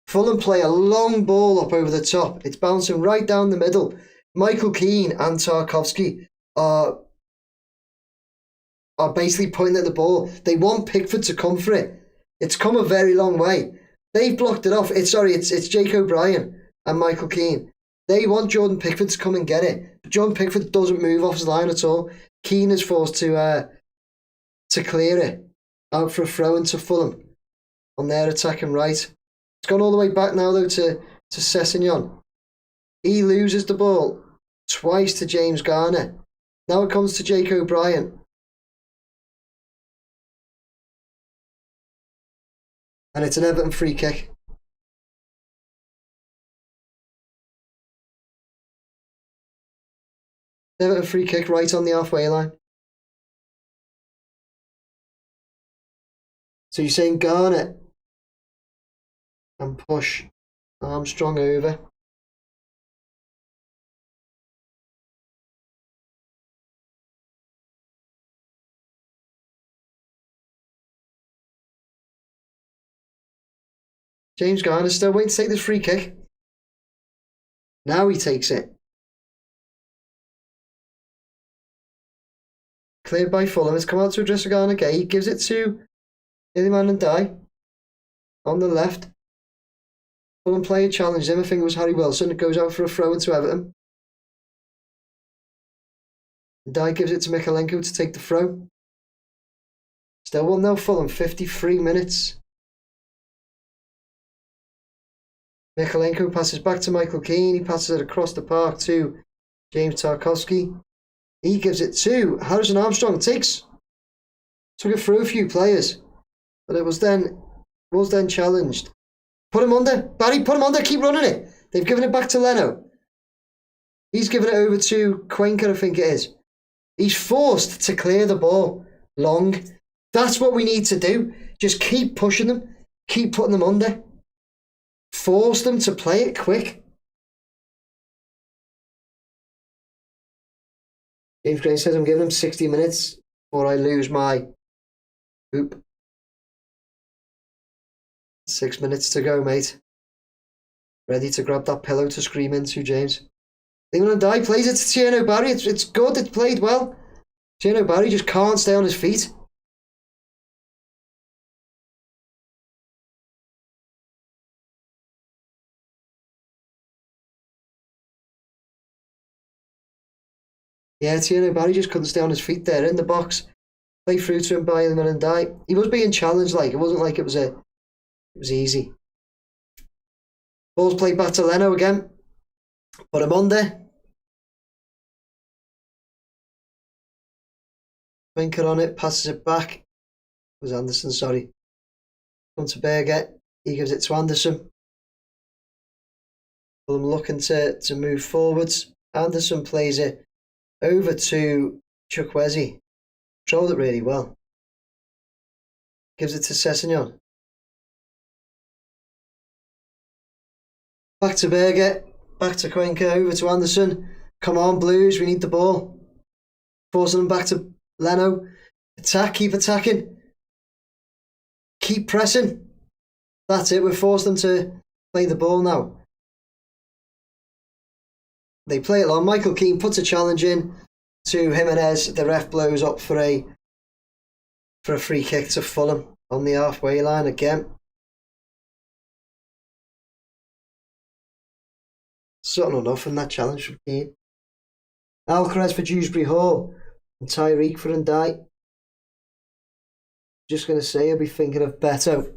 Fulham play a long ball up over the top. It's bouncing right down the middle. Michael Keane and Tarkowski are basically pointing at the ball. They want Pickford to come for it. It's come a very long way. They've blocked it off. It's Jake O'Brien and Michael Keane. They want Jordan Pickford to come and get it. But Jordan Pickford doesn't move off his line at all. Keane is forced to clear it out for a throw into Fulham on their attacking right. It's gone all the way back now though to Sessegnon. He loses the ball twice to James Garner. Now it comes to Jake O'Brien. And it's an Everton free kick. Everton free kick right on the halfway line. So you're saying Garner and push Armstrong over. James Garner's still waiting to take this free kick. Now he takes it. Cleared by Fulham. It's come out to Idrissa Gana Gueye. He gives it to Iliman and Dye on the left. Fulham player challenged him. I think it was Harry Wilson. It goes out for a throw into Everton. Dye gives it to Mikalenko to take the throw. Still 1-0 Fulham. 53 minutes. Mikalenko passes back to Michael Keane. He passes it across the park to James Tarkowski. He gives it to Harrison Armstrong. Took it through a few players, but it was then challenged. Put him under. Barry, put him under. Keep running it. They've given it back to Leno. He's given it over to Cuenca, I think it is. He's forced to clear the ball long. That's what we need to do. Just keep pushing them. Keep putting them under. Force them to play it quick. James Gray says I'm giving him 60 minutes before I lose my hoop. 6 minutes to go, mate. Ready to grab that pillow to scream into, James. Leland Dye plays it to Tierno Barry. It's good. It's played well. Tierno Barry just can't stay on his feet. Yeah, Tierno Barry just couldn't stay on his feet there in the box. Play through to him by Leland Dye. He was being challenged, like it wasn't like it was easy. Ball's played back to Leno again. Put him on there. Winker on it, passes it back. It was Anderson, sorry. Come to Berger. He gives it to Anderson. Fulham looking to move forwards. Anderson plays it over to Chukwueze. Controlled it really well. Gives it to Sessegnon. Back to Berger. Back to Cuenca. Over to Anderson. Come on, Blues. We need the ball. Forcing them back to Leno. Attack. Keep attacking. Keep pressing. That's it. We've forced them to play the ball now. They play it long. Michael Keane puts a challenge in to Jimenez. The ref blows up for a free kick to Fulham on the halfway line again. Something or nothing, that challenge from Keane. Alcaraz for Dewsbury Hall and Tyreek for Ndai. Just going to say I'll be thinking of Beto.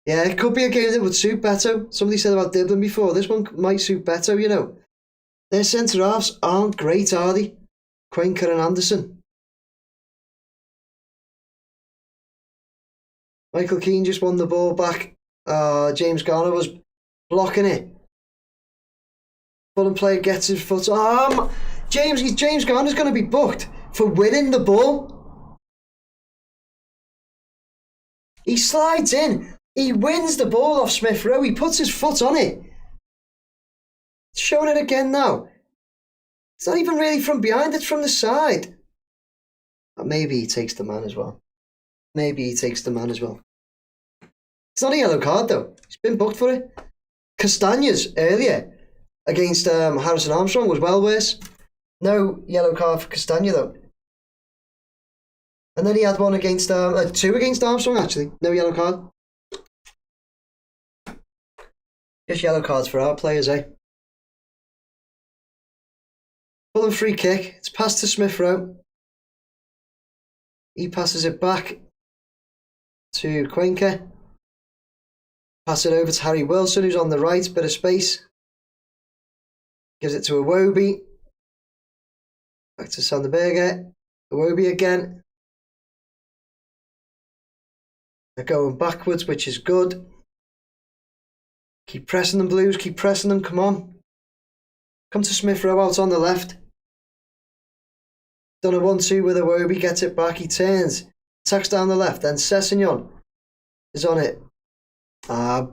Yeah, it could be a game that would suit Beto. Somebody said about Dibblin before. This one might suit Beto, you know. Their centre-halves aren't great, are they? Cuenca and Anderson. Michael Keane just won the ball back. James Garner was blocking it. Fulham player gets his foot. James Garner's going to be booked for winning the ball. He slides in. He wins the ball off Smith Rowe. He puts his foot on it. Showing it again now. It's not even really from behind, it's from the side. Maybe he takes the man as well. It's not a yellow card though. He's been booked for it. Castañas earlier against Harrison Armstrong was well worse. No yellow card for Castaña though. And then he had one against, two against Armstrong actually. No yellow card. Just yellow cards for our players, eh? Fulham free kick. It's passed to Smith Rowe. He passes it back to Cuenca. Pass it over to Harry Wilson, who's on the right. Bit of space. Gives it to Iwobi. Back to Sanderberger. Iwobi again. They're going backwards, which is good. Keep pressing them, Blues. Keep pressing them. Come on. Come to Smith Rowe out on the left. Done a 1-2 with Iwobi. Gets it back. He turns. Attacks down the left. Then Sessegnon is on it.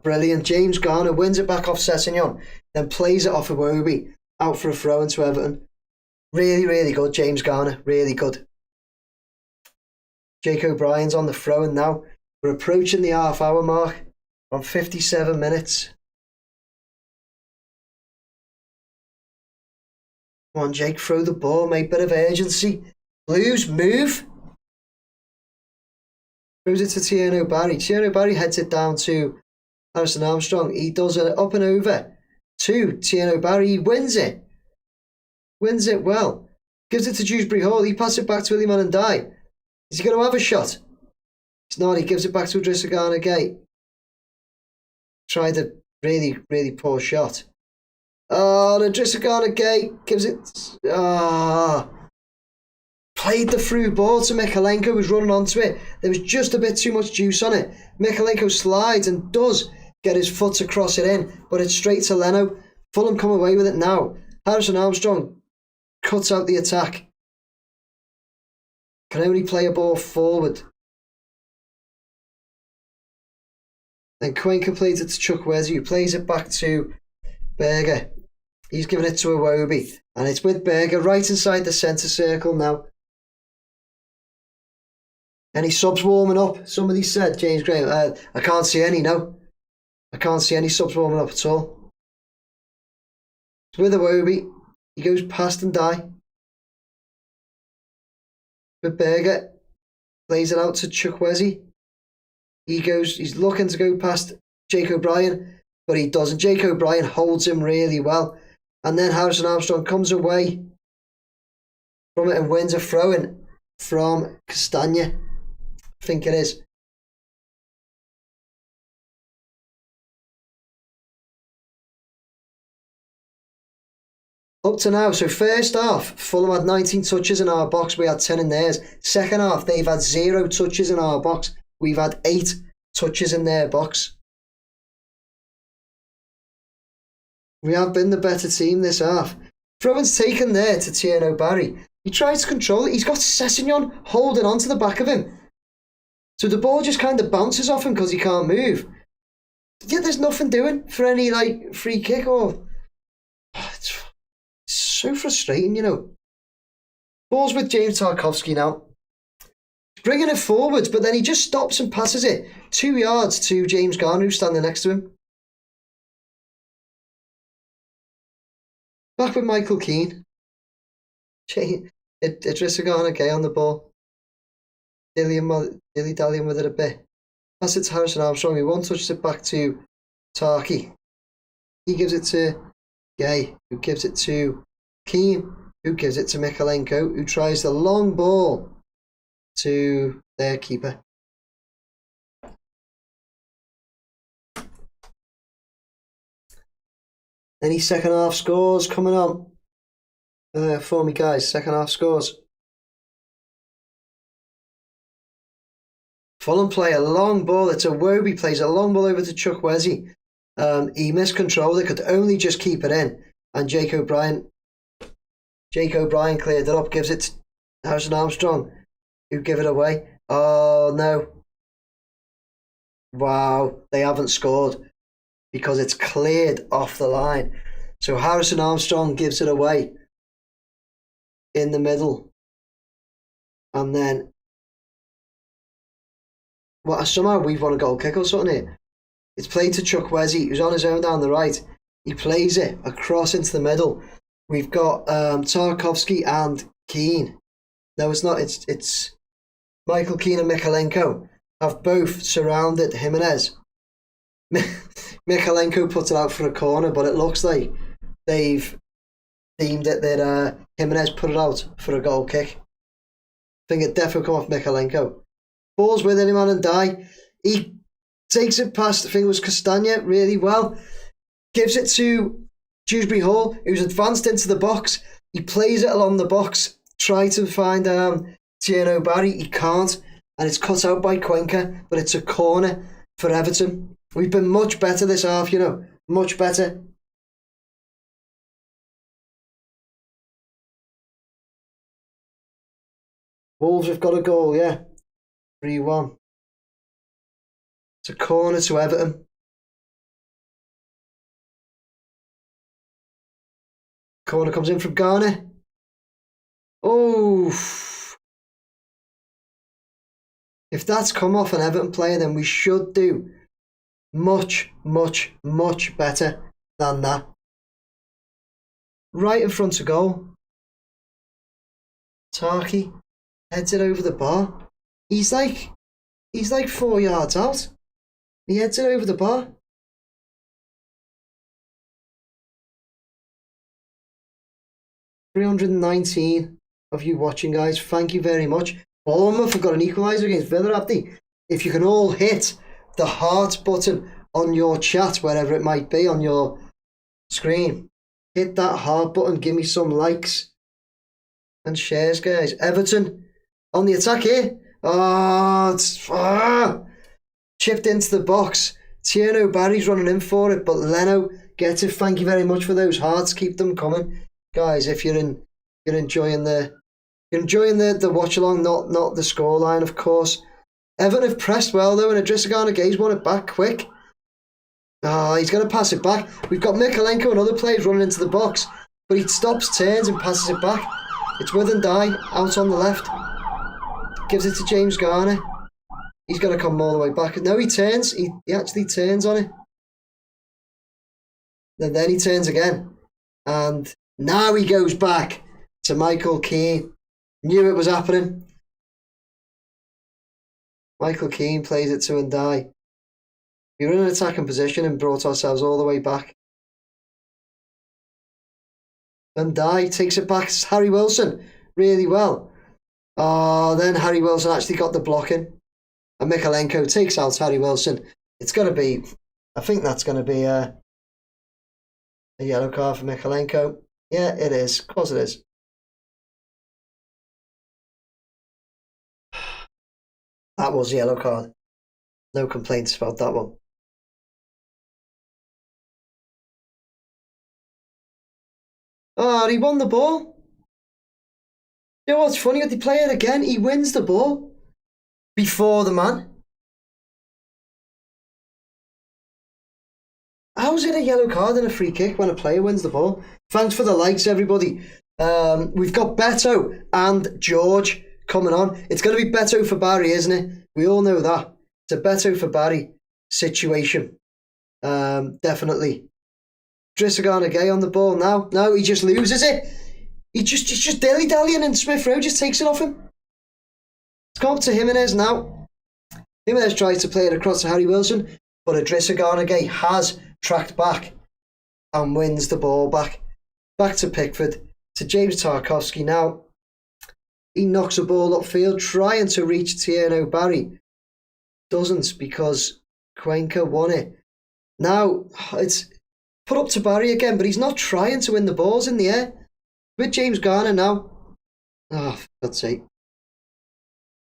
Brilliant. James Garner wins it back off Sessegnon. Then plays it off Iwobi. Out for a throw into Everton. Really, really good, James Garner. Really good. Jake O'Brien's on the throw, and now we're approaching the half-hour mark on 57 minutes. Come on, Jake, throw the ball, mate. Bit of urgency. Blues, move. Throws it to Tierno Barry. Tierno Barry heads it down to Harrison Armstrong. He does it up and over to Tierno Barry. He wins it. Wins it well. Gives it to Dewsbury Hall. He passes it back to Iliman Ndiaye. Is he going to have a shot? It's not. He gives it back to Idrissa Gana Gueye. Tried a really, really poor shot. Idrissa Gana Gueye gives it. Played the through ball to Mykolenko, who was running onto it. There was just a bit too much juice on it. Mykolenko slides and does get his foot to cross it in, but it's straight to Leno. Fulham come away with it now. Harrison Armstrong cuts out the attack. Can only play a ball forward. Then Cuenca plays it to Chukwueze, who plays it back to Berger. He's given it to Iwobi, and it's with Berger right inside the centre circle now. Any subs warming up? Somebody said, James Graham. I can't see any, no. I can't see any subs warming up at all. It's with a COYB. He goes past and die. With Berger. Plays it out to Chukwueze. He's looking to go past Jake O'Brien, but he doesn't. Jake O'Brien holds him really well. And then Harrison Armstrong comes away from it and wins a throw-in from Castagna. I think it is. Up to now, so first half, Fulham had 19 touches in our box, we had 10 in theirs. Second half, they've had 0 touches in our box, we've had 8 touches in their box. We have been the better team this half. Throw-in's taken there to Tierno Barry. He tries to control it, he's got Sessegnon holding on to the back of him. So the ball just kind of bounces off him because he can't move. Yeah, there's nothing doing for any like free kick or... It's so frustrating, you know. Ball's with James Tarkowski now. He's bringing it forwards, but then he just stops and passes it 2 yards to James Garner, who's standing next to him. Back with Michael Keane. Idrissa Gana Gay on the ball. Dilly-dallying with it a bit. Pass it to Harrison Armstrong, who one touches it back to Tarky. He gives it to Gay, who gives it to Keane, who gives it to Mikalenko, who tries the long ball to their keeper. Any second half scores coming on for me, guys? Second half scores. Fulham play a long ball. It's a COYB plays a long ball over to Chukwueze. He miscontrolled it, could only just keep it in. And Jake O'Brien cleared it up, gives it to Harrison Armstrong, who give it away. Oh no. Wow, they haven't scored because it's cleared off the line. So Harrison Armstrong gives it away in the middle. And then somehow we've won a goal kick or something here. It's played to Chukwueze, who's on his own down the right. He plays it across into the middle. We've got Tarkowski and Keane. No, it's not. It's Michael Keane and Mikalenko have both surrounded Jimenez. Mikalenko puts it out for a corner, but it looks like they've deemed it that Jimenez put it out for a goal kick. I think it definitely come off Mikalenko. Ball's with him and die. He takes it past, I think it was Castagna, really well. Gives it to Dewsbury Hall, who's advanced into the box. He plays it along the box. Try to find Tierno Barry. He can't. And it's cut out by Cuenca, but it's a corner for Everton. We've been much better this half, you know. Much better. Wolves have got a goal, yeah. 3-1. It's a corner to Everton. Corner comes in from Garner. Oh. If that's come off an Everton player, then we should do much, much, much better than that. Right in front of goal. Tarky heads it over the bar. He's like 4 yards out. He heads it over the bar. $319 of you watching, guys. Thank you very much. Bournemouth have got an equaliser against Villa, have they? If you can all hit the heart button on your chat, wherever it might be on your screen, hit that heart button. Give me some likes and shares, guys. Everton on the attack here. Chipped into the box. Tierno Barry's running in for it, but Leno gets it. Thank you very much for those hearts. Keep them coming, guys. If you're enjoying the watch along, not the scoreline, of course. Everton have pressed well though, and Idrissa Gana Gay's won it back quick. He's going to pass it back. We've got Mikalenko and other players running into the box, but he stops, turns, and passes it back. It's with and die out on the left. Gives it to James Garner. He's going to come all the way back. No, he turns. He actually turns on it. And then he turns again. And now he goes back to Michael Keane. Knew it was happening. Michael Keane plays it to Ndiaye. We were in an attacking position and brought ourselves all the way back. Ndiaye takes it back. It's Harry Wilson really well. Oh, then Harry Wilson actually got the blocking. And Mykolenko takes out Harry Wilson. It's going to be, I think that's going to be a yellow card for Mykolenko. Yeah, it is. Of course it is. That was a yellow card. No complaints about that one. Oh, he won the ball. You know what's funny? When they play it again, he wins the ball before the man. How's it a yellow card and a free kick when a player wins the ball? Thanks for the likes, everybody. We've got Beto and George coming on. It's going to be Beto for Barry, isn't it? We all know that. It's a Beto for Barry situation. Definitely. Drissagana Gay on the ball now. No, he just loses it. He's just dilly-dallying and Smith Rowe just takes it off him. It's gone to Jimenez now. Jimenez tries to play it across to Harry Wilson, but Drissagana Gay has tracked back and wins the ball back. Back to Pickford, to James Tarkowski now. He knocks a ball upfield, trying to reach Tierno Barry. Doesn't, because Cuenca won it. Now, it's put up to Barry again, but he's not trying to win the balls in the air. With James Garner now. Oh, for God's sake.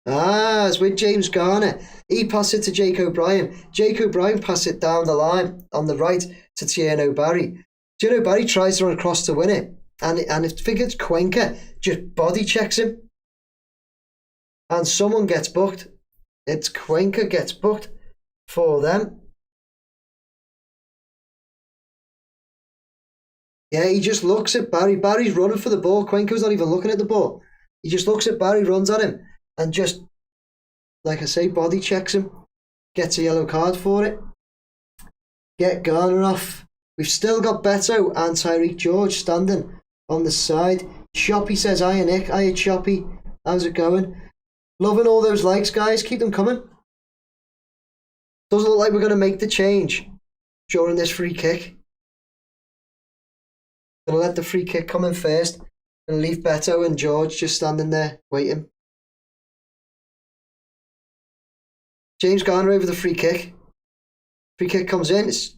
It's with James Garner. He passed it to Jake O'Brien. Jake O'Brien passed it down the line on the right to Tierno Barry. Tierno Barry tries to run across to win it. And I think it's Cuenca just body checks him. And someone gets booked. It's Cuenca gets booked for them. Yeah, he just looks at Barry. Barry's running for the ball. Cuenca's not even looking at the ball. He just looks at Barry, runs at him, and just, like I say, body checks him. Gets a yellow card for it. Get Garner off. We've still got Beto and Tyreek George standing on the side. Choppy says, hiya Nick, hiya Choppy. How's it going? Loving all those likes, guys. Keep them coming. Doesn't look like we're going to make the change during this free kick. Going to let the free kick come in first and leave Beto and George just standing there waiting. James Garner over the free kick. Free kick comes in. It's,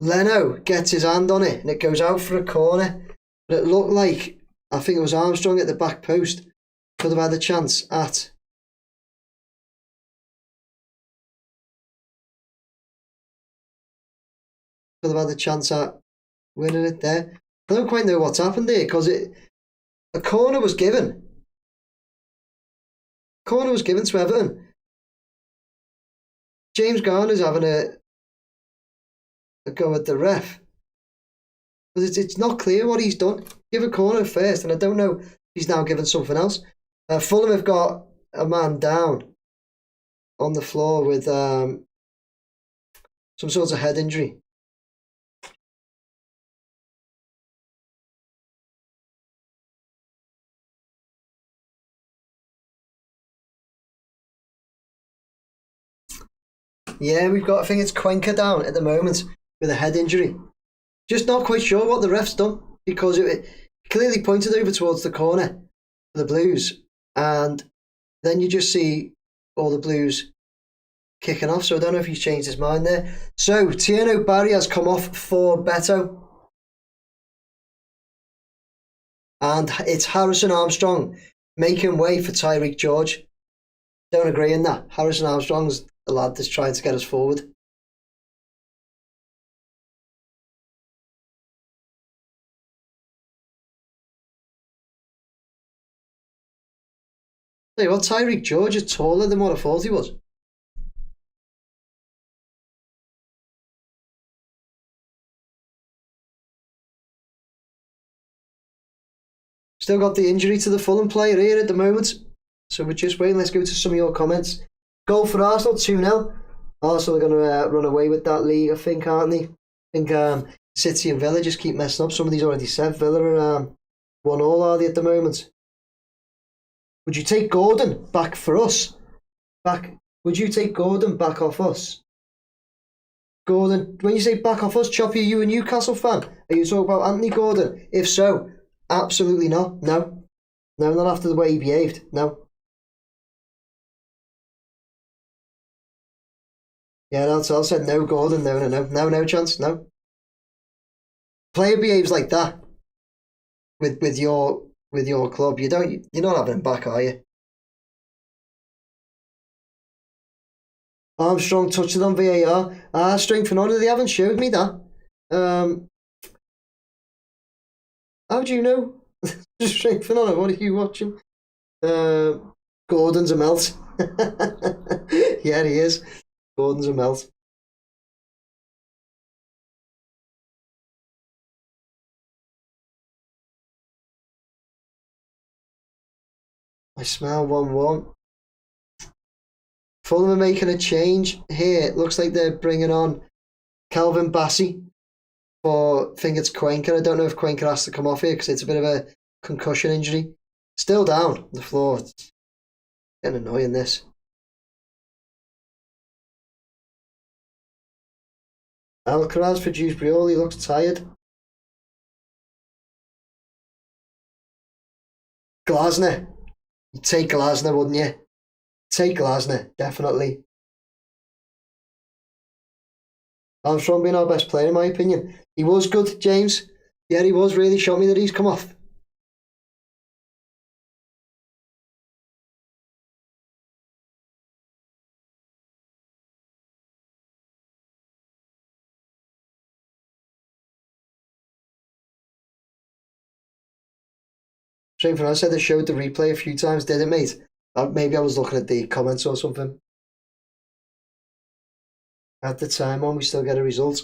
Leno gets his hand on it and it goes out for a corner. But it looked like, I think it was Armstrong at the back post. Could have had a chance at. Could have had a chance at winning it there. I don't quite know what's happened there because a corner was given. Corner was given to Everton. James Garner's having a go at the ref. But it's not clear what he's done. Give a corner first, and I don't know if he's now given something else. Fulham have got a man down on the floor with some sort of head injury. Yeah, we've got, I think it's Cuenca down at the moment with a head injury. Just not quite sure what the ref's done because it clearly pointed over towards the corner for the Blues. And then you just see all the Blues kicking off. So I don't know if he's changed his mind there. So Tierno Barry has come off for Beto. And it's Harrison Armstrong making way for Tyreek George. Don't agree in that. Harrison Armstrong's the lad that's trying to get us forward. Tell you what, Tyreek George is taller than what I thought he was. Still got the injury to the Fulham player here at the moment. So we're just waiting. Let's go to some of your comments. Goal for Arsenal, 2-0. Arsenal are going to run away with that league, I think, aren't they? I think City and Villa just keep messing up. Some of these already said. Villa are 1-1, are they, at the moment? Would you take Gordon back for us? Would you take Gordon back off us? Gordon, when you say back off us, Choppy, are you a Newcastle fan? Are you talking about Anthony Gordon? If so, absolutely not. No, not after the way he behaved. No. Yeah, that's all. Said no, Gordon. No chance. No. Player behaves like that with your club. You're not having him back, are you? Armstrong touched it on VAR. Strength and honour. They haven't showed me that. How do you know? Strength and honour. What are you watching? Gordon's a melt. Yeah, he is. Gordon's a melt. I smell 1-1. Fulham are making a change here. It looks like they're bringing on Calvin Bassey for, I think it's Cuenca. I don't know if Cuenca has to come off here because it's a bit of a concussion injury. Still down on the floor. It's getting annoying, this. Alcaraz for Juice Brioli. Looks tired. Glasner. You'd take Glasner, wouldn't you? Take Glasner, definitely. Armstrong being our best player, in my opinion. He was good, James. Yeah, he was. Really showed me that he's come off. Shame for I said they showed the replay a few times, did it, mate? Maybe I was looking at the comments or something. At the time on, we still get a result.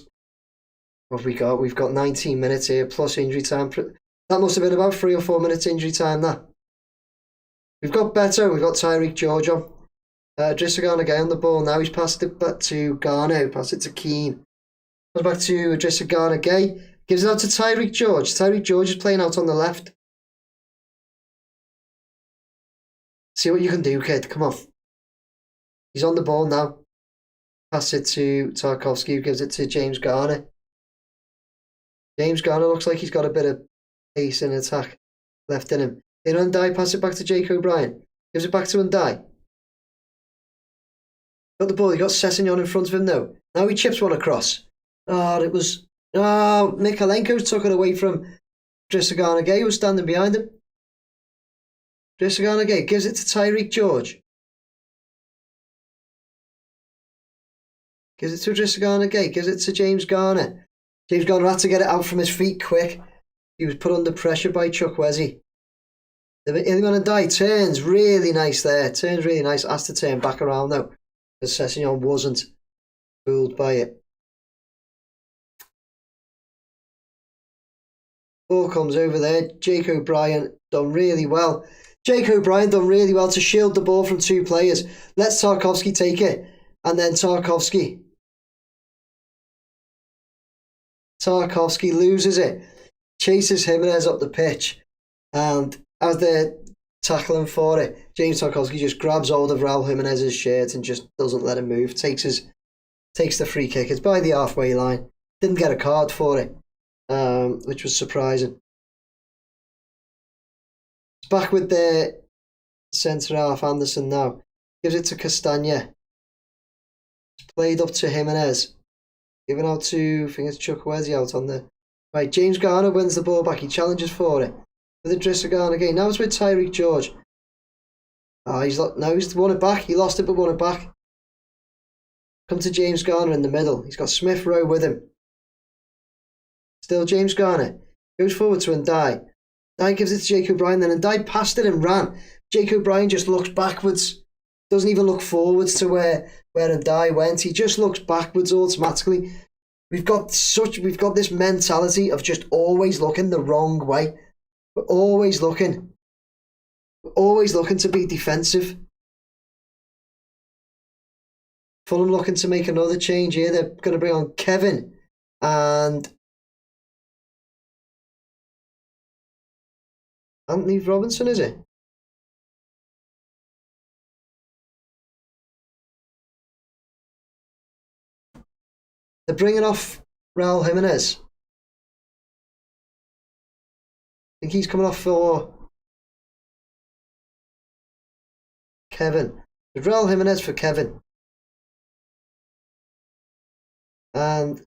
What have we got? We've got 19 minutes here, plus injury time. That must have been about 3 or 4 minutes injury time, that. We've got Beto, we've got Tyreek George on. Idrissa Gana Gueye on the ball now. He's passed it back to Garno, passed it to Keane. Goes back to Idrissa Gana Gueye. Gives it out to Tyreek George. Tyreek George is playing out on the left. See what you can do, kid. Come on. He's on the ball now. Pass it to Tarkowski, who gives it to James Garner. James Garner looks like he's got a bit of pace in attack left in him. In Undai, pass it back to Jake O'Brien. Gives it back to Undai. Got the ball. He got Sessegnon in front of him, though. Now he chips one across. Mikalenko took it away from Idrissa Gana Gueye, who was standing behind him. Idrissa Gana Gueye gives it to Tyreek George. Gives it to Idrissa Gana Gueye. Gives it to James Garner. James Garner had to get it out from his feet quick. He was put under pressure by Chukwueze. Iliman Ndiaye turns really nice there. Turns really nice. Has to turn back around though, because Sessegnon wasn't fooled by it. Ball comes over there. Jake O'Brien done really well. Jake O'Brien done really well to shield the ball from two players. Let Tarkowski take it. And then Tarkowski loses it. Chases Jimenez up the pitch. And as they're tackling for it, James Tarkowski just grabs hold of Raul Jimenez's shirt and just doesn't let him move. Takes the free kick. It's by the halfway line. Didn't get a card for it, which was surprising. It's back with their centre half Anderson now. Gives it to Castagna. It's played up to Jimenez. Given out to, I think it's Chukwueze out on the right. James Garner wins the ball back. He challenges for it with Idrissa Gana Gueye. Now it's with Tyreek George. He's won it back. He lost it but won it back. Come to James Garner in the middle. He's got Smith Rowe with him. Still James Garner. Goes forward to Ndiaye. Ndiaye gives it to Jake O'Brien. Then Ndiaye passed it and ran. Jake O'Brien just looks backwards. Doesn't even look forwards to where Ndiaye went. He just looks backwards automatically. We've got this mentality of just always looking the wrong way. We're always looking to be defensive. Fulham looking to make another change here. They're going to bring on Kevin and Anthony Robinson, is it? They're bringing off Raul Jimenez. I think he's coming off for Kevin. Raul Jimenez for Kevin. And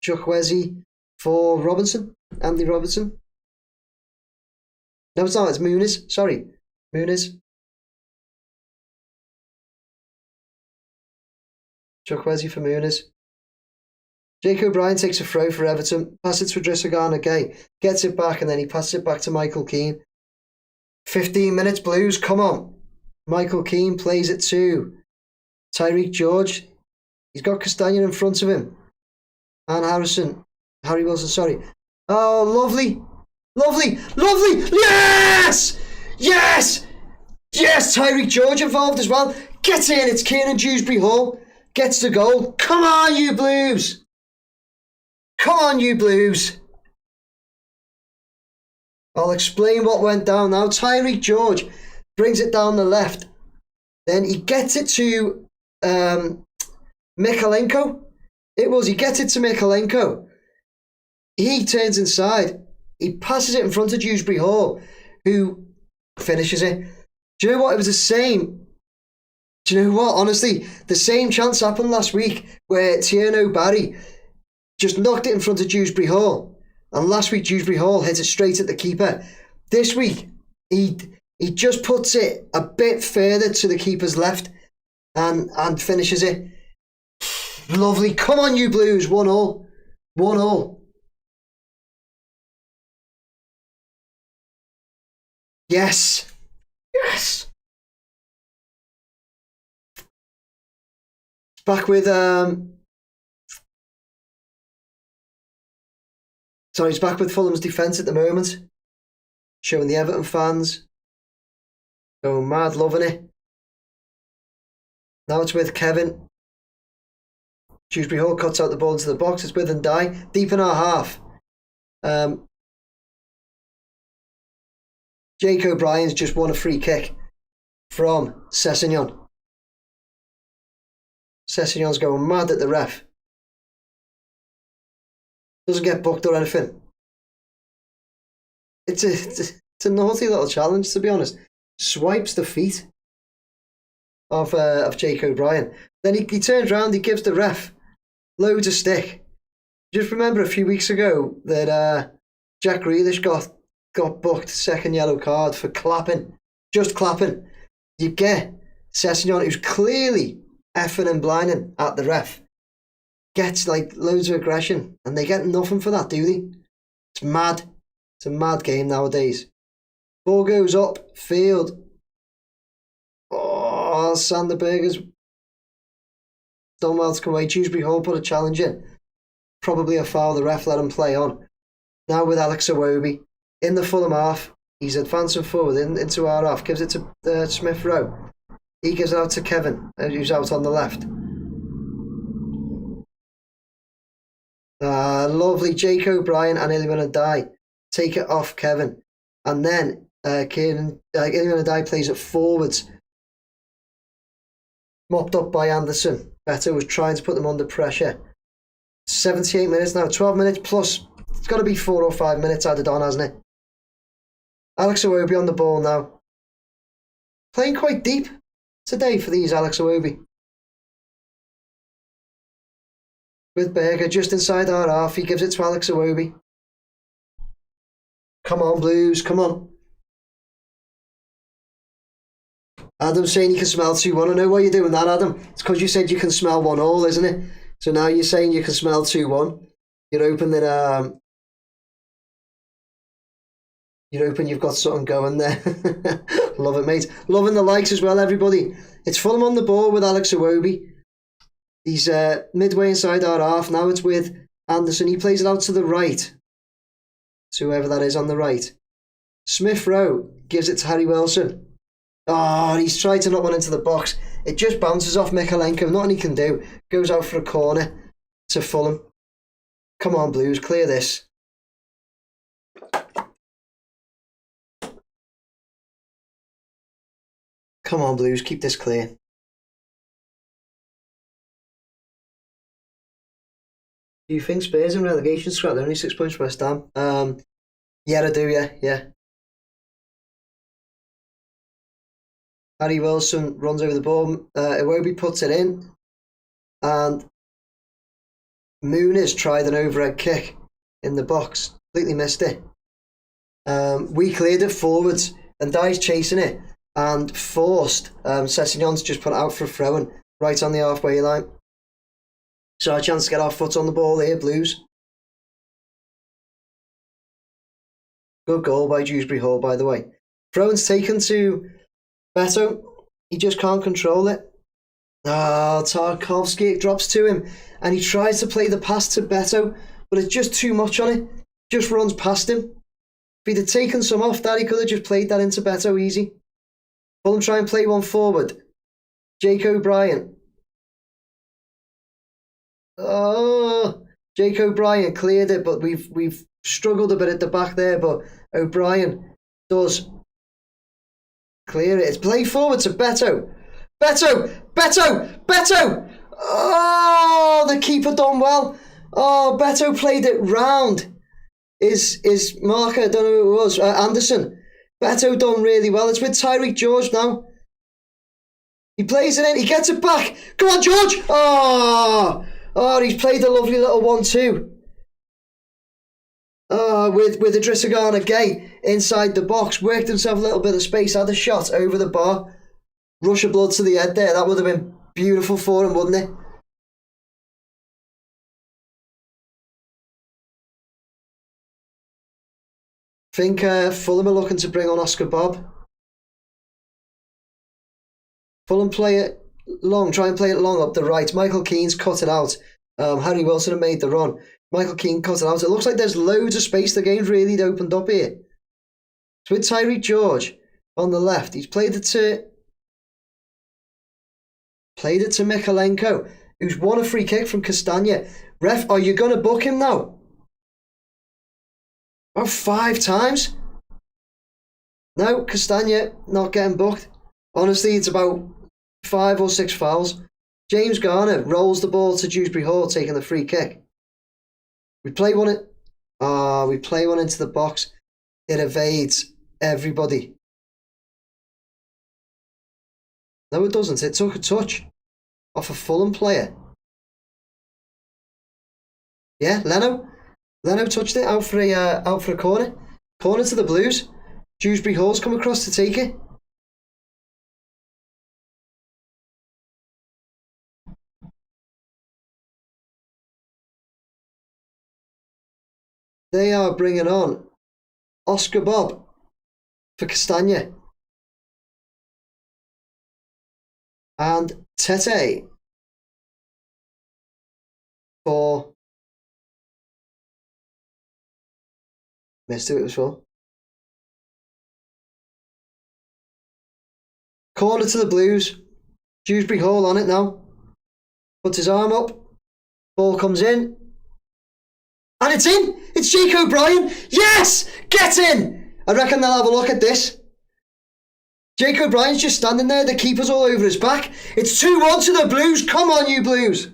Chukwueze for Robinson. Anthony Robinson. No, it's not. It's Muniz. Sorry. Muniz. Chukwueze for Muniz. Jake O'Brien takes a throw for Everton. Passes it to Idrissa Gay. Gets it back and then he passes it back to Michael Keane. 15 minutes Blues. Come on. Michael Keane plays it to Tyreek George. He's got Castagna in front of him. And Harry Wilson, sorry. Oh, lovely. Lovely. Lovely. Yes! Yes! Yes! Tyreek George involved as well. Gets in. It's Kieran Dewsbury Hall. Gets the goal. Come on, you Blues. Come on, you Blues. I'll explain what went down now. Tyreek George brings it down the left. Then he gets it to Mikalenko. He gets it to Mikalenko. He turns inside. He passes it in front of Dewsbury Hall, who finishes it. Do you know what? It was the same. Do you know what? Honestly, the same chance happened last week where Tierno Barry just knocked it in front of Dewsbury Hall. And last week, Dewsbury Hall hit it straight at the keeper. This week, he just puts it a bit further to the keeper's left and finishes it. Lovely. Come on, you Blues. 1-1. 1-1. Yes. Yes. Back with it's back with Fulham's defence at the moment. Showing the Everton fans going mad, loving it. Now it's with Kevin. Dewsbury Hall cuts out the ball into the box. It's with Ndiaye. Deep in our half. Jake O'Brien's just won a free kick from Sessegnon. Sessegnon's going mad at the ref. Doesn't get booked or anything. It's a naughty little challenge, to be honest. Swipes the feet of Jake O'Brien. Then he turns around, he gives the ref loads of stick. Just remember a few weeks ago that Jack Grealish got booked second yellow card for clapping. Just clapping. You get Sessegnon, who's clearly effing and blinding at the ref, gets like loads of aggression, and they get nothing for that, do they? It's mad. It's a mad game nowadays. Ball goes up field. Oh, Sanderberger's done well to come away. Dewsbury Hall put a challenge in. Probably a foul. The ref let him play on. Now with Alex Iwobi in the Fulham half. He's advancing forward into our half. Gives it to Smith Rowe. He gives it out to Kevin, who's out on the left. Lovely. Jake O'Brien and Iliman Ndiaye take it off Kevin. And then Iliman Ndiaye plays it forwards. Mopped up by Anderson. Beto was trying to put them under pressure. 78 minutes now. 12 minutes plus. It's got to be 4 or 5 minutes added on, hasn't it? Alex Iwobi on the ball now. Playing quite deep today for these Alex Iwobi. With Berger just inside our half. He gives it to Alex Iwobi. Come on, Blues. Come on. Adam's saying you can smell 2-1. I know why you're doing that, Adam. It's because you said you can smell 1-1, isn't it? So now you're saying you can smell 2-1. You're hoping that you've got something going there. Love it, mate. Loving the likes as well, everybody. It's Fulham on the ball with Alex Iwobi. He's midway inside our half. Now it's with Anderson. He plays it out to the right. To whoever that is on the right. Smith Rowe gives it to Harry Wilson. Oh, he's tried to knock one into the box. It just bounces off Mikalenko. Nothing he can do. Goes out for a corner to Fulham. Come on, Blues, clear this. Come on, Blues, keep this clear. Do you think Spurs in relegation scrap? They're only 6 points for West Ham. Yeah, I do, yeah. Harry Wilson runs over the ball. COYB puts it in. And Muniz tried an overhead kick in the box. Completely missed it. We cleared it forwards. And Dye's chasing it. And forced Sessegnon to just put it out for a throw-in right on the halfway line. So our chance to get our foot on the ball here, Blues. Good goal by Dewsbury Hall, by the way. Throw-in's taken to Beto. He just can't control it. Tarkovsky drops to him. And he tries to play the pass to Beto. But it's just too much on it. Just runs past him. If he'd have taken some off that, he could have just played that into Beto easy. Fulham try and play one forward. Jake O'Brien. Jake O'Brien cleared it, but we've struggled a bit at the back there, but O'Brien does clear it. It's play forward to Beto. Beto! Oh, the keeper done well. Oh, Beto played it round. Is marker, I don't know who it was, Anderson. Beto done really well. It's with Tyreek George now. He plays it in. He gets it back. Come on, George. Oh, he's played a lovely little 1-2. With Idrissa Gana Gay inside the box. Worked himself a little bit of space. Had a shot over the bar. Rush of blood to the head there. That would have been beautiful for him, wouldn't it? I think Fulham are looking to bring on Oscar Bob. Fulham play it long, try and play it long up the right. Michael Keane's cut it out. Harry Wilson had made the run. Michael Keane cut it out. It looks like there's loads of space. The game's really opened up here. It's with Tyreek George on the left. He's played it to Mikalenko, who's won a free kick from Castagna. Ref, are you going to book him now? About 5 times. No, Castagna not getting booked. Honestly, it's about 5 or 6 fouls. James Garner rolls the ball to Dewsbury Hall, taking the free kick. We play one into the box. It evades everybody. No, it doesn't. It took a touch off a Fulham player. Yeah, Leno touched it out for a corner. Corner to the Blues. Dewsbury Hall's come across to take it. They are bringing on Oscar Bob for Castagna. And Tete for... Missed who it was for. Corner to the Blues. Dewsbury Hall on it now. Puts his arm up. Ball comes in. And it's in! It's Jake O'Brien! Yes! Get in! I reckon they'll have a look at this. Jake O'Brien's just standing there. The keeper's all over his back. It's 2-1 to the Blues. Come on, you Blues!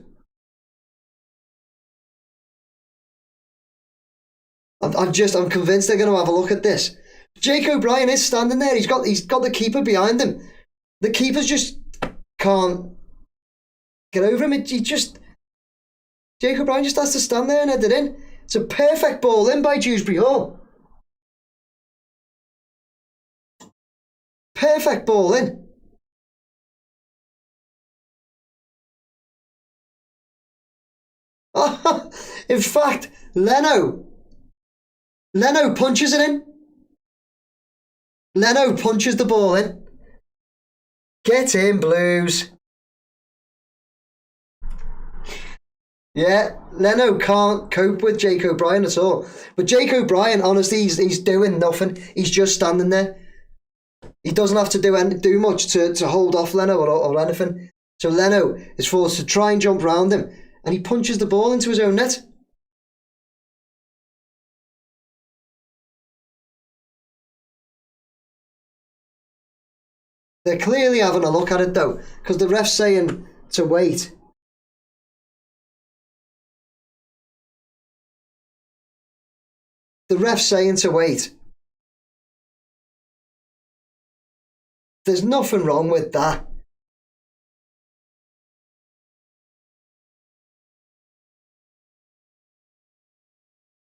I'm convinced they're going to have a look at this. Jake O'Brien is standing there. He's got the keeper behind him. The keeper's just can't get over him. Jake O'Brien just has to stand there and head it in. It's a perfect ball in by Dewsbury Hall. Perfect ball in. In fact, Leno punches it in. Leno punches the ball in. Get in, Blues. Yeah, Leno can't cope with Jake O'Brien at all. But Jake O'Brien, honestly, he's doing nothing. He's just standing there. He doesn't have to do much to hold off Leno or anything. So Leno is forced to try and jump round him, and he punches the ball into his own net. They're clearly having a look at it though, because the ref's saying to wait. The ref's saying to wait. There's nothing wrong with that.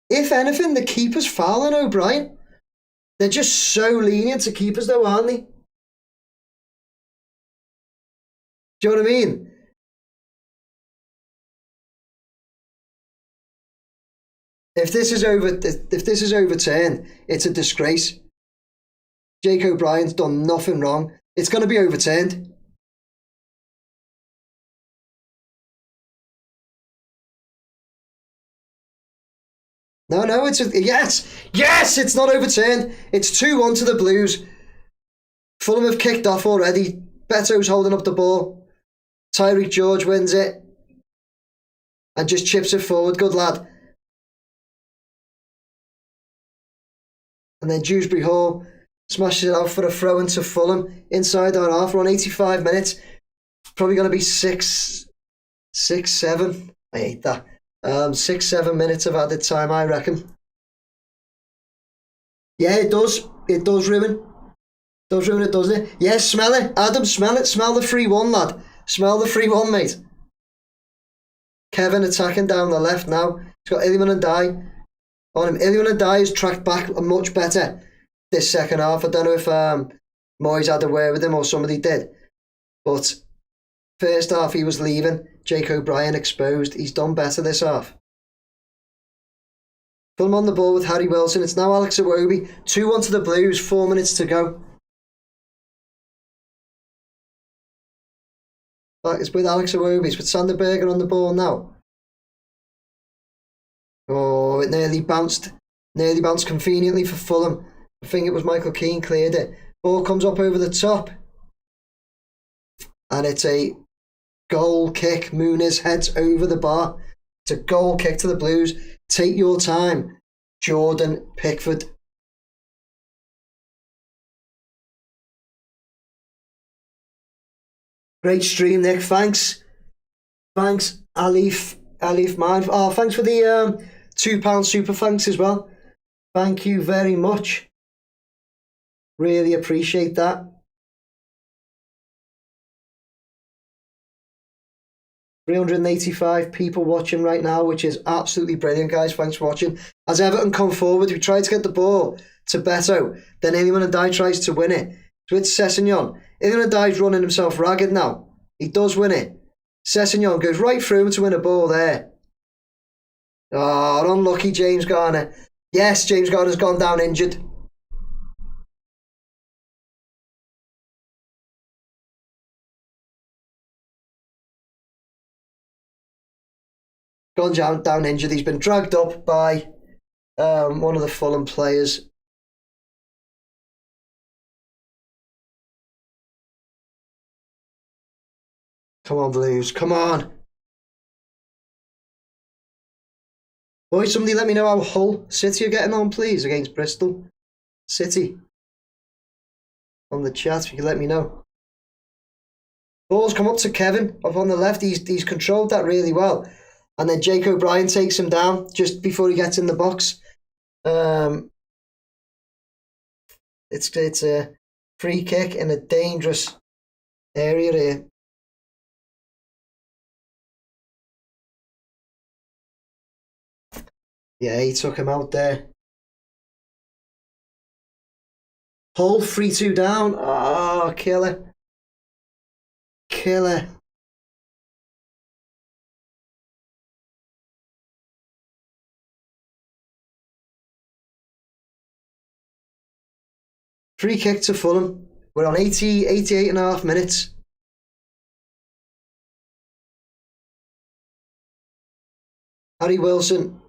If anything, the keeper's fouling O'Brien. They're just so lenient to keepers though, aren't they? Do you know what I mean? If this is overturned, it's a disgrace. Jake O'Brien's done nothing wrong. It's going to be overturned. No, yes, it's not overturned. It's 2-1 to the Blues. Fulham have kicked off already. Beto's holding up the ball. Tyreek George wins it and just chips it forward. Good lad. And then Dewsbury Hall smashes it out for a throw into Fulham inside our half. We're on 85 minutes. Probably going to be 6-7. I hate that. 6-7 minutes of added time, I reckon. Yeah, it does. It does ruin. Does ruin it, doesn't it? Yeah, smell it. Adam, smell it. Smell the 3-1, lad. Smell the 3-1, mate. Kevin attacking down the left now. He's got Iliman and Dye on him. Iliman and Dye has tracked back much better this second half. I don't know if Moyes had a word with him or somebody did. But first half he was leaving. Jake O'Brien exposed. He's done better this half. Fulham on the ball with Harry Wilson. It's now Alex Iwobi. 2-1 to the Blues. 4 minutes to go. It's with Alex Iwobi. It's with Sander Berger on the ball now. Oh, it nearly bounced conveniently for Fulham. I think it was Michael Keane cleared it. Ball comes up over the top. And it's a goal kick. Muniz heads over the bar. It's a goal kick to the Blues. Take your time, Jordan Pickford. Great stream, Nick. Thanks, Alif Mind. Oh, thanks for the £2 super thanks as well. Thank you very much. Really appreciate that. $385 people watching right now, which is absolutely brilliant, guys. Thanks for watching. As Everton come forward, we tried to get the ball to Beto. Then Iliman Ndiaye tries to win it. So it's Sessegnon. Iliman Ndiaye's running himself ragged now. He does win it. Sessegnon goes right through him to win a ball there. Oh, unlucky James Garner. Yes, James Garner's gone down injured. Gone down injured. He's been dragged up by one of the Fulham players. Come on, Blues. Come on. Boys, somebody let me know how Hull City are getting on, please, against Bristol City. On the chat, if you can let me know. Ball's come up to Kevin up on the left. He's controlled that really well. And then Jake O'Brien takes him down just before he gets in the box. It's a free kick in a dangerous area here. Yeah, he took him out there. Hull 3-2 down. Oh, killer. Killer. Free kick to Fulham. We're on 88 and a half minutes. Harry Wilson.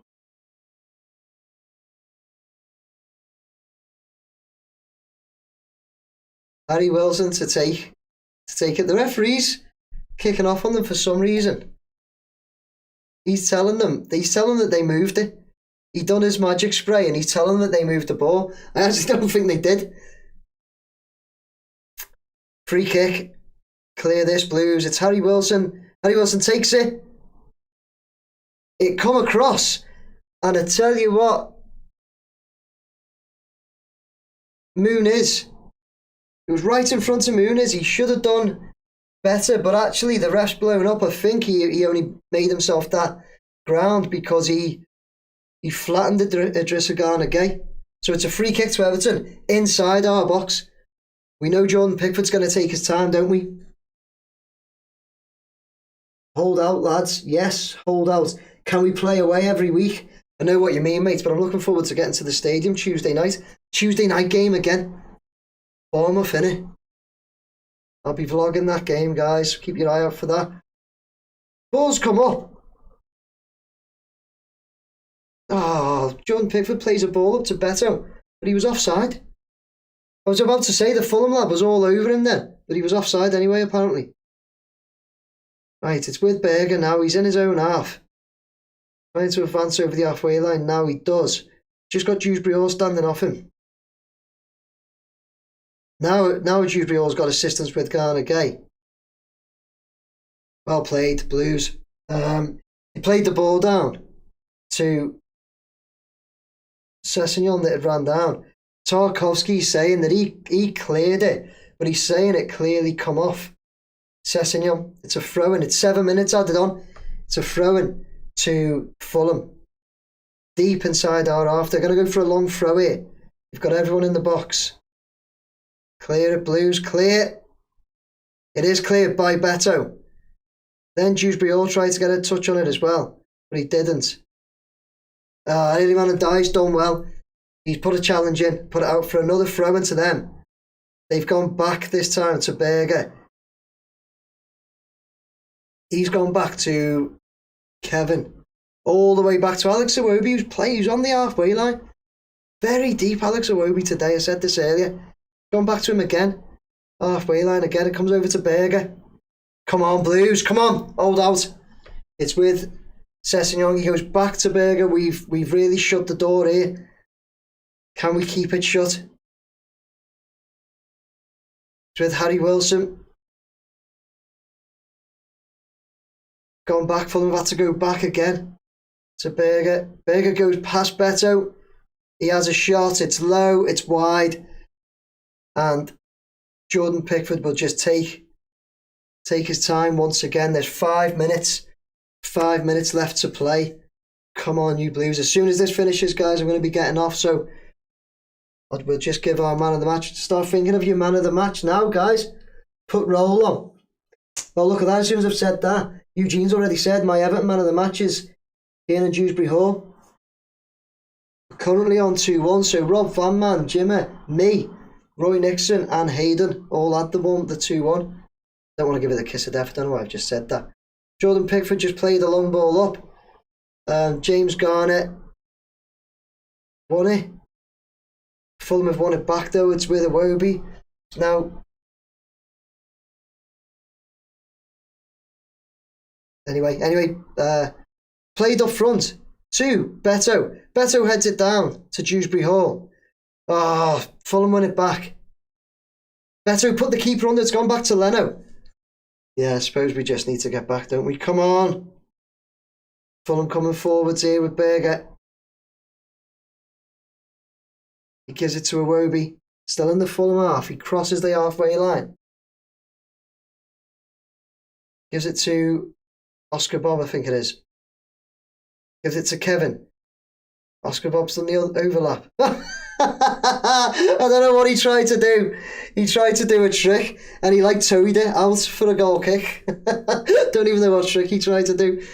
Harry Wilson to take it. The referee's kicking off on them for some reason. He's telling them that they moved it. He done his magic spray and he's telling them that they moved the ball. I actually don't think they did. Free kick. Clear this, Blues. It's Harry Wilson. Harry Wilson takes it. It come across. And I tell you what, Muniz. It was right in front of Muniz. He should have done better, but actually the ref's blown up. I think he only made himself that ground because he flattened Idrissa Gana Gueye. So it's a free kick to Everton inside our box. We know Jordan Pickford's going to take his time, don't we? Hold out, lads. Yes, hold out. Can we play away every week? I know what you mean, mate, but I'm looking forward to getting to the stadium Tuesday night. Tuesday night game again. Bournemouth, innit? I'll be vlogging that game, guys. Keep your eye out for that. Ball's come up. Oh, Jordan Pickford plays a ball up to Beto, but he was offside. I was about to say the Fulham lad was all over him then, but he was offside anyway, apparently. Right, it's with Berger now. He's in his own half. Trying to advance over the halfway line. Now he does. Just got Dewsbury Hall standing off him. Now Dewsbury Hall's got assistance with Gana Gueye. Well played, Blues. He played the ball down to Sessegnon that had ran down. Tarkovsky's saying that he cleared it, but he's saying it clearly come off Sessegnon. It's a throw-in. It's 7 minutes added on. It's a throw-in to Fulham. Deep inside our half. They're going to go for a long throw here. We've got everyone in the box. Clear it, Blues. Clear. It is cleared by Beto. Then Dewsbury Hall tried to get a touch on it as well, but he didn't. Early Dice done well. He's put a challenge in, put it out for another throw into them. They've gone back this time to Berger. He's gone back to Kevin. All the way back to Alex Iwobi, who's playing. He's on the halfway line. Very deep, Alex Iwobi today. I said this earlier. Gone back to him again. Halfway line again. It comes over to Berger. Come on, Blues. Come on. Hold out. It's with Sessegnon. He goes back to Berger. We've really shut the door here. Can we keep it shut? It's with Harry Wilson. Gone back for them. Had to go back again to Berger. Berger goes past Beto. He has a shot. It's low. It's wide. And Jordan Pickford will just take his time once again. There's 5 minutes. 5 minutes left to play. Come on, you Blues. As soon as this finishes, guys, I'm going to be getting off. So we'll just give our man of the match. Start thinking of your man of the match now, guys. Put roll on. Well, look at that. As soon as I've said that, Eugene's already said my Everton man of the match is Kiernan Dewsbury Hall. Currently on 2-1. So Rob Van Man, Jimmy, me, Roy Nixon and Hayden all had the 2-1. Don't want to give it a kiss of death. I don't know why I've just said that. Jordan Pickford just played the long ball up. James Garnett won it. Fulham have won it back though. It's with Iwobi. Now, anyway, played up front to Beto. Beto heads it down to Dewsbury Hall. Fulham won it back. Beto put the keeper under. It's gone back to Leno. Yeah, I suppose we just need to get back, don't we? Come on. Fulham coming forwards here with Berger. He gives it to Iwobi. Still in the Fulham half. He crosses the halfway line. Gives it to Oscar Bob, I think it is. Gives it to Kevin. Oscar Bob's done the overlap. I don't know what he tried to do. He tried to do a trick and he toed it out for a goal kick. Don't even know what trick he tried to do.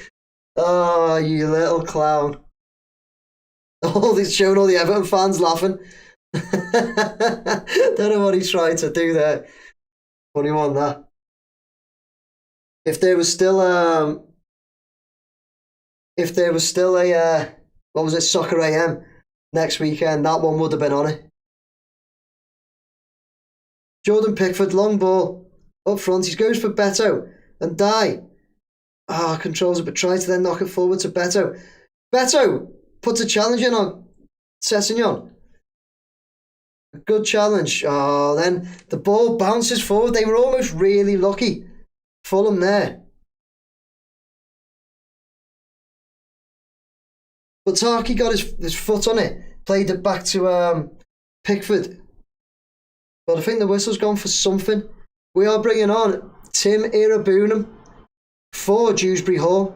Oh, you little clown. Showing all the Everton fans laughing. Don't know what he tried to do there. Funny one, that. If there was still a what was it, Soccer AM next weekend, that one would have been on it. Jordan Pickford, long ball, up front. He goes for Beto and Dye. Controls it, but tries to then knock it forward to Beto. Beto puts a challenge in on Sessegnon. A good challenge. Then the ball bounces forward. They were almost really lucky. Fulham there. But Tarky got his foot on it. Played it back to Pickford. But I think the whistle's gone for something. We are bringing on Tim Irabunam for Dewsbury Hall.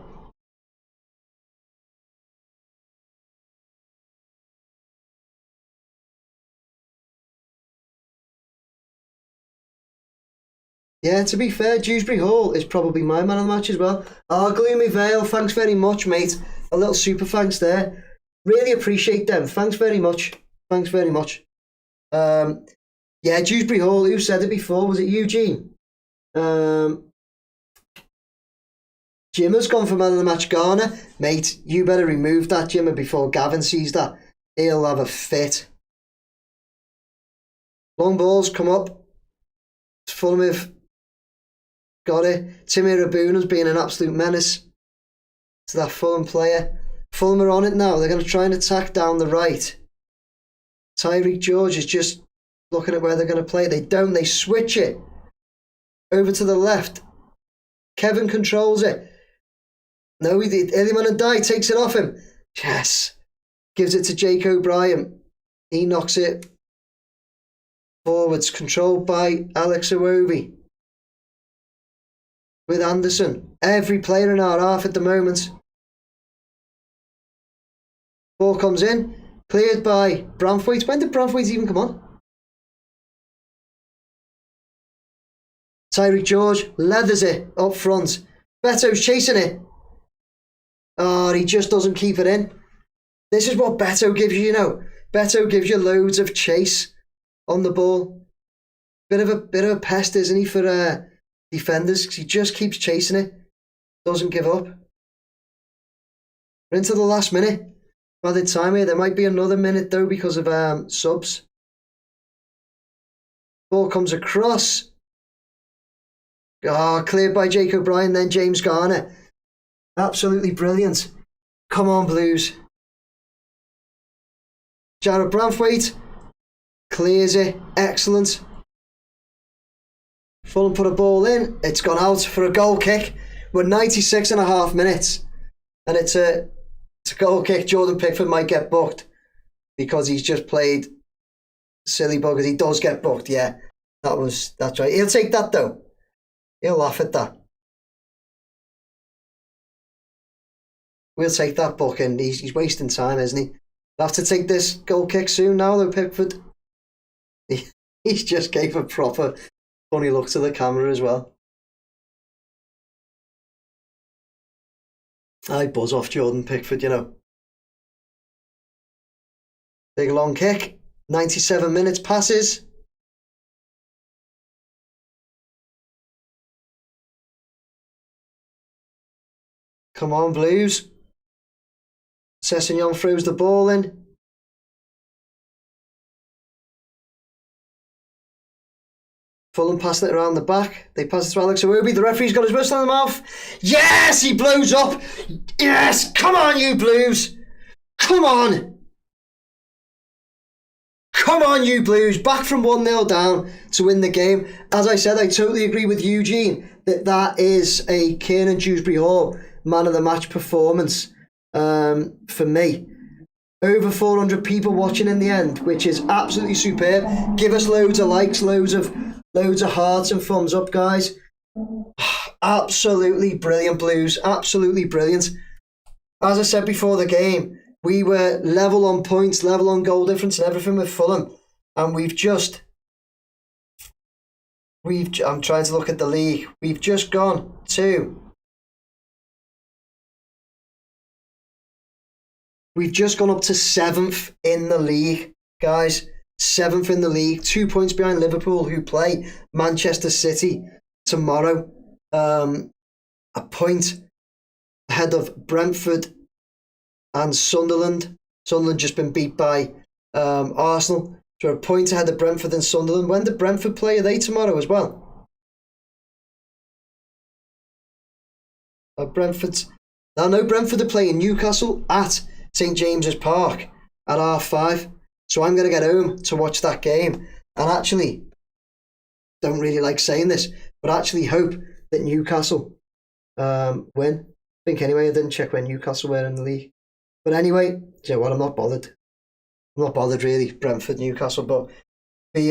Yeah, to be fair, Dewsbury Hall is probably my man of the match as well. Gloomy Vale, thanks very much, mate. A little super thanks there. Really appreciate them. Thanks very much. Thanks very much. Yeah, Dewsbury Hall, who said it before? Was it Eugene? Jimmer's gone for man of the match, Garner. Mate, you better remove that, Jimmer, before Gavin sees that. He'll have a fit. Long balls come up. Fulham have got it. Tim Irabunam's been an absolute menace to that Fulham player. Fulham are on it now. They're going to try and attack down the right. Tyreek George is just looking at where they're going to play. They don't. They switch it over to the left. Kevin controls it. No, Illiman and Dye takes it off him. Yes. Gives it to Jake O'Brien. He knocks it forwards. Controlled by Alex Iwobi. With Anderson. Every player in our half at the moment. Ball comes in. Cleared by Branthwaite. When did Branthwaite even come on? Tyreek George leathers it up front. Beto's chasing it. He just doesn't keep it in. This is what Beto gives you, you know. Beto gives you loads of chase on the ball. Bit of a pest, isn't he, for defenders? Because he just keeps chasing it. Doesn't give up. We're into the last minute. By the time here, there might be another minute though because of subs. Ball comes across. Cleared by Jake O'Brien, then James Garner. Absolutely brilliant. Come on, Blues. Jared Branthwaite clears it. Excellent. Fulham put a ball in. It's gone out for a goal kick. We're 96 and a half minutes. And it's a goal kick. Jordan Pickford might get booked because he's just played silly buggers. He does get booked, yeah. That's right. He'll take that though. He'll laugh at that. We'll take that booking. He's wasting time, isn't he? He'll have to take this goal kick soon now though, Pickford. He's just gave a proper funny look to the camera as well. I buzz off Jordan Pickford, you know. Big long kick. 97 minutes passes. Come on, Blues. Sessegnon throws the ball in. Fulham passing it around the back. They pass it to Alex Iwobi. The referee's got his whistle in the mouth. Yes, he blows up. Yes, come on, you Blues. Come on. Come on, you Blues. Back from 1-0 down to win the game. As I said, I totally agree with Eugene that is a Kiernan Dewsbury Hall man of the match performance for me. Over 400 people watching in the end, which is absolutely superb. Give us loads of likes, loads of hearts and thumbs up, guys. Absolutely brilliant, Blues. Absolutely brilliant. As I said before the game, we were level on points, level on goal difference and everything with Fulham. And I'm trying to look at the league. We've just gone to... We've just gone up to 7th in the league, guys. 7th in the league. 2 points behind Liverpool, who play Manchester City tomorrow. A point ahead of Brentford and Sunderland. Sunderland just been beat by Arsenal. So we're a point ahead of Brentford and Sunderland. When did Brentford play? Are they tomorrow as well? Brentford. I know Brentford are playing Newcastle at St James's Park at 5:30. So I'm going to get home to watch that game. And actually, don't really like saying this, but actually hope that Newcastle win. I think anyway, I didn't check when Newcastle were in the league. But anyway, you know what, I'm not bothered. I'm not bothered really, Brentford, Newcastle, but be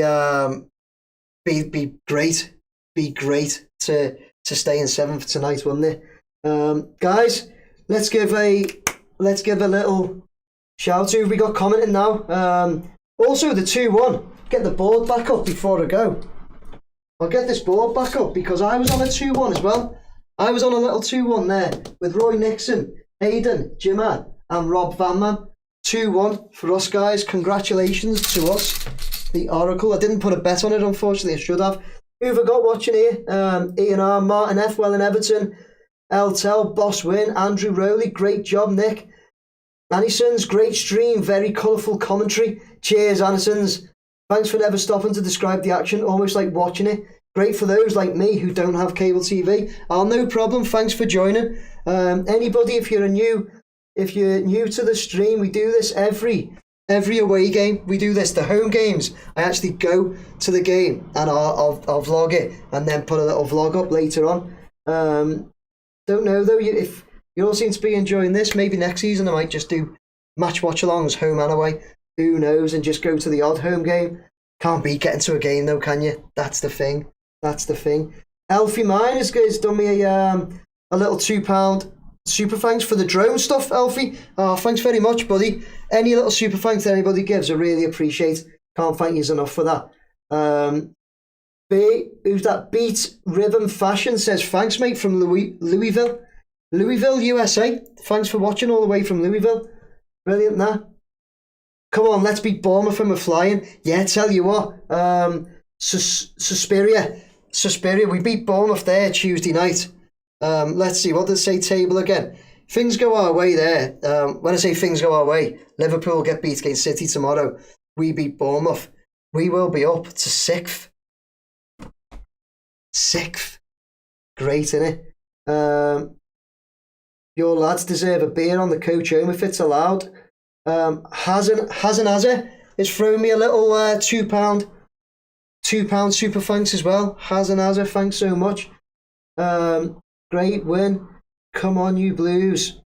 great. Be great to stay in 7th tonight, wouldn't it? Guys, let's give a little shout to. We got commenting now. Also the 2-1. Get the board back up before I go. I'll get this board back up because I was on a 2-1 as well. I was on a little 2-1 there with Roy Nixon, Hayden, Jimmer and Rob Vanman. 2-1 for us, guys. Congratulations to us, the Oracle. I didn't put a bet on it, unfortunately. I should have. Who have I got watching here? Ian R, Martin F, well in Everton, Eltel, Boss Win, Andrew Rowley. Great job, Nick. Anison's great stream, very colourful commentary. Cheers, Anison's. Thanks for never stopping to describe the action, almost like watching it. Great for those like me who don't have cable TV. No problem. Thanks for joining. Anybody, if you're new to the stream, we do this every away game. We do this. The home games, I actually go to the game and I'll vlog it and then put a little vlog up later on. Don't know though if you all seem to be enjoying this. Maybe next season I might just do match watch alongs, home and away. Who knows? And just go to the odd home game. Can't beat getting to a game though, can you? That's the thing. Elfie Mine has done me a little £2 super thanks for the drone stuff, Elfie. Thanks very much, buddy. Any little super thanks that anybody gives, I really appreciate. Can't thank you enough for that. Who's that? Beat Rhythm Fashion says thanks, mate, from Louisville, USA. Thanks for watching all the way from Louisville. Brilliant, nah. Come on, let's beat Bournemouth when we're flying. Yeah, tell you what. Suspiria. We beat Bournemouth there Tuesday night. Let's see, what does it say table again? Things go our way there. When I say things go our way, Liverpool get beat against City tomorrow. We beat Bournemouth. We will be up to 6th. 6th. Great, innit? Your lads deserve a beer on the coach home if it's allowed. Hazan is throwing me a little £2 super thanks as well. Hazan, thanks so much. Great win. Come on, you Blues.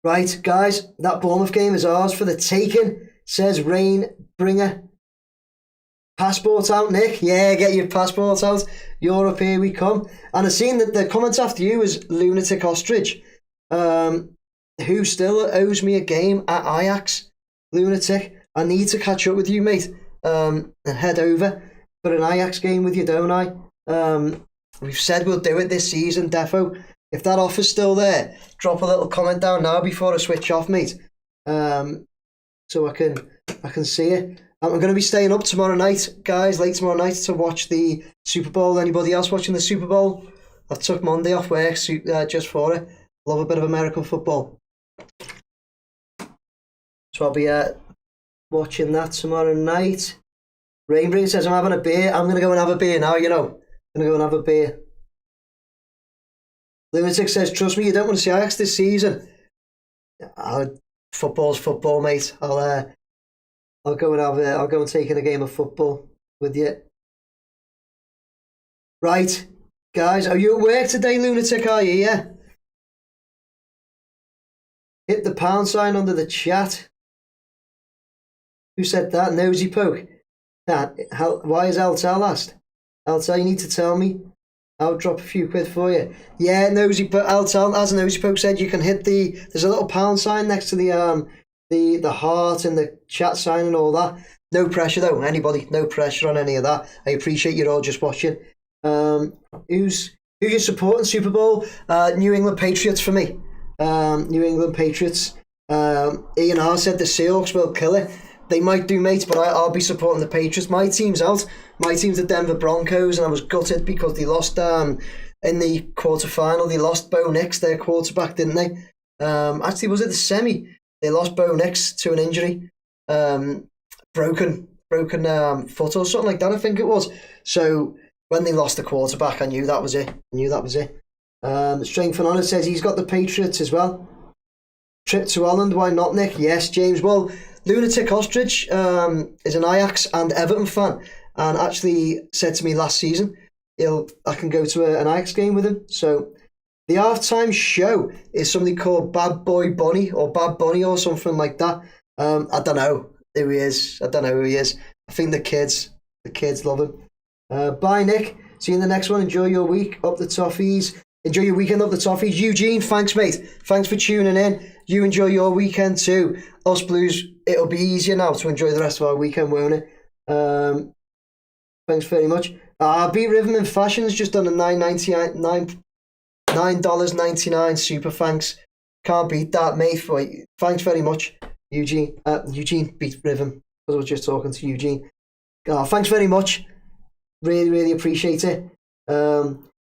Right, guys, that Bournemouth game is ours for the taking, says Rainbringer. Passport out, Nick. Yeah, get your passport out. Europe, here we come. And I've seen that the comments after you is Lunatic Ostrich, who still owes me a game at Ajax. Lunatic, I need to catch up with you, mate, and head over for an Ajax game with you, don't I? We've said we'll do it this season, defo. If that offer's still there, drop a little comment down now before I switch off, mate. So I can see it. I'm going to be staying up tomorrow night, guys, late tomorrow night to watch the Super Bowl. Anybody else watching the Super Bowl? I took Monday off work just for it. Love a bit of American football. So I'll be watching that tomorrow night. Rainbringer says I'm having a beer. I'm going to go and have a beer now, you know. I'm going to go and have a beer. Lunatic says, trust me, you don't want to see Ajax this season. Football's football, mate. I'll go and take in a game of football with you. Right, guys, are you at work today, Lunatic? Are you? Yeah. Hit the pound sign under the chat. Who said that? Nosy Poke. Why is Eltel asked? Eltel, you need to tell me. I'll drop a few quid for you. Yeah, Nosy Poke. Eltel, as Nosy Poke said, you can hit there's a little pound sign next to the heart and the chat sign and all that. No pressure though, anybody. No pressure on any of that. I appreciate you all just watching. Who you supporting Super Bowl? New England Patriots for me. New England Patriots. Ian R said the Seahawks will kill it. They might do, mate, but I'll be supporting the Patriots. My team's out. My team's the Denver Broncos, and I was gutted because they lost in the quarterfinal. They lost Bo Nix, their quarterback, didn't they? Actually, was it the semi? They lost Bo Nix to an injury. broken foot or something like that, I think it was. So when they lost the quarterback, I knew that was it. Strength and Honour says he's got the Patriots as well. Trip to Holland, why not, Nick? Yes, James. Well, Lunatic Ostrich is an Ajax and Everton fan, and actually said to me last season I can go to an Ajax game with him. So the halftime show is somebody called Bad Boy Bunny or Bad Bunny or something like that. I don't know who he is. I think the kids love him. Bye, Nick. See you in the next one. Enjoy your week up the toffees. Enjoy your weekend up the toffees. Eugene, thanks, mate. Thanks for tuning in. You enjoy your weekend too. Us Blues, it'll be easier now to enjoy the rest of our weekend, won't it? Thanks very much. Beat Rhythm and Fashion's just done a $9.99 super thanks. Can't beat that, mate. Thanks very much, Eugene. Eugene beat Rhythm. I was just talking to Eugene. Thanks very much. Really, really appreciate it.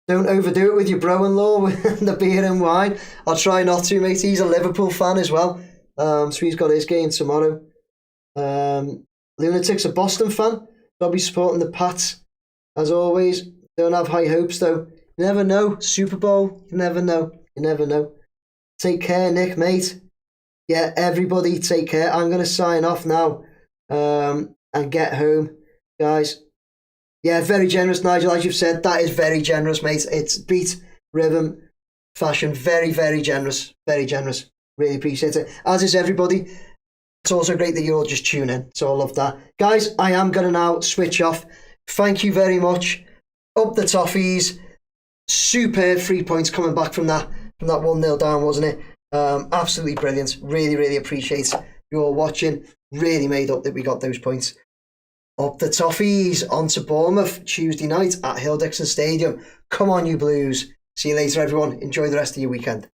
Don't overdo it with your bro-in-law with the beer and wine. I'll try not to, mate. He's a Liverpool fan as well. So he's got his game tomorrow. Lunatic's a Boston fan. I'll be supporting the Pats. As always, don't have high hopes though. You never know. Super Bowl, you never know. Take care, Nick, mate. Yeah, everybody take care. I'm going to sign off now and get home, guys. Yeah, very generous, Nigel. As you've said, that is very generous, mate. It's beat Rhythm Fashion. Very, very generous. Very generous. Really appreciate it. As is everybody. It's also great that you all just tune in. So I love that. Guys, I am going to now switch off. Thank you very much. Up the toffees. Superb 3 points coming back from that 1-0 down, wasn't it? Absolutely brilliant. Really, really appreciate you all watching. Really made up that we got those points. Up the toffees, on to Bournemouth Tuesday night at Hill Dixon Stadium. Come on, you Blues. See you later, everyone. Enjoy the rest of your weekend.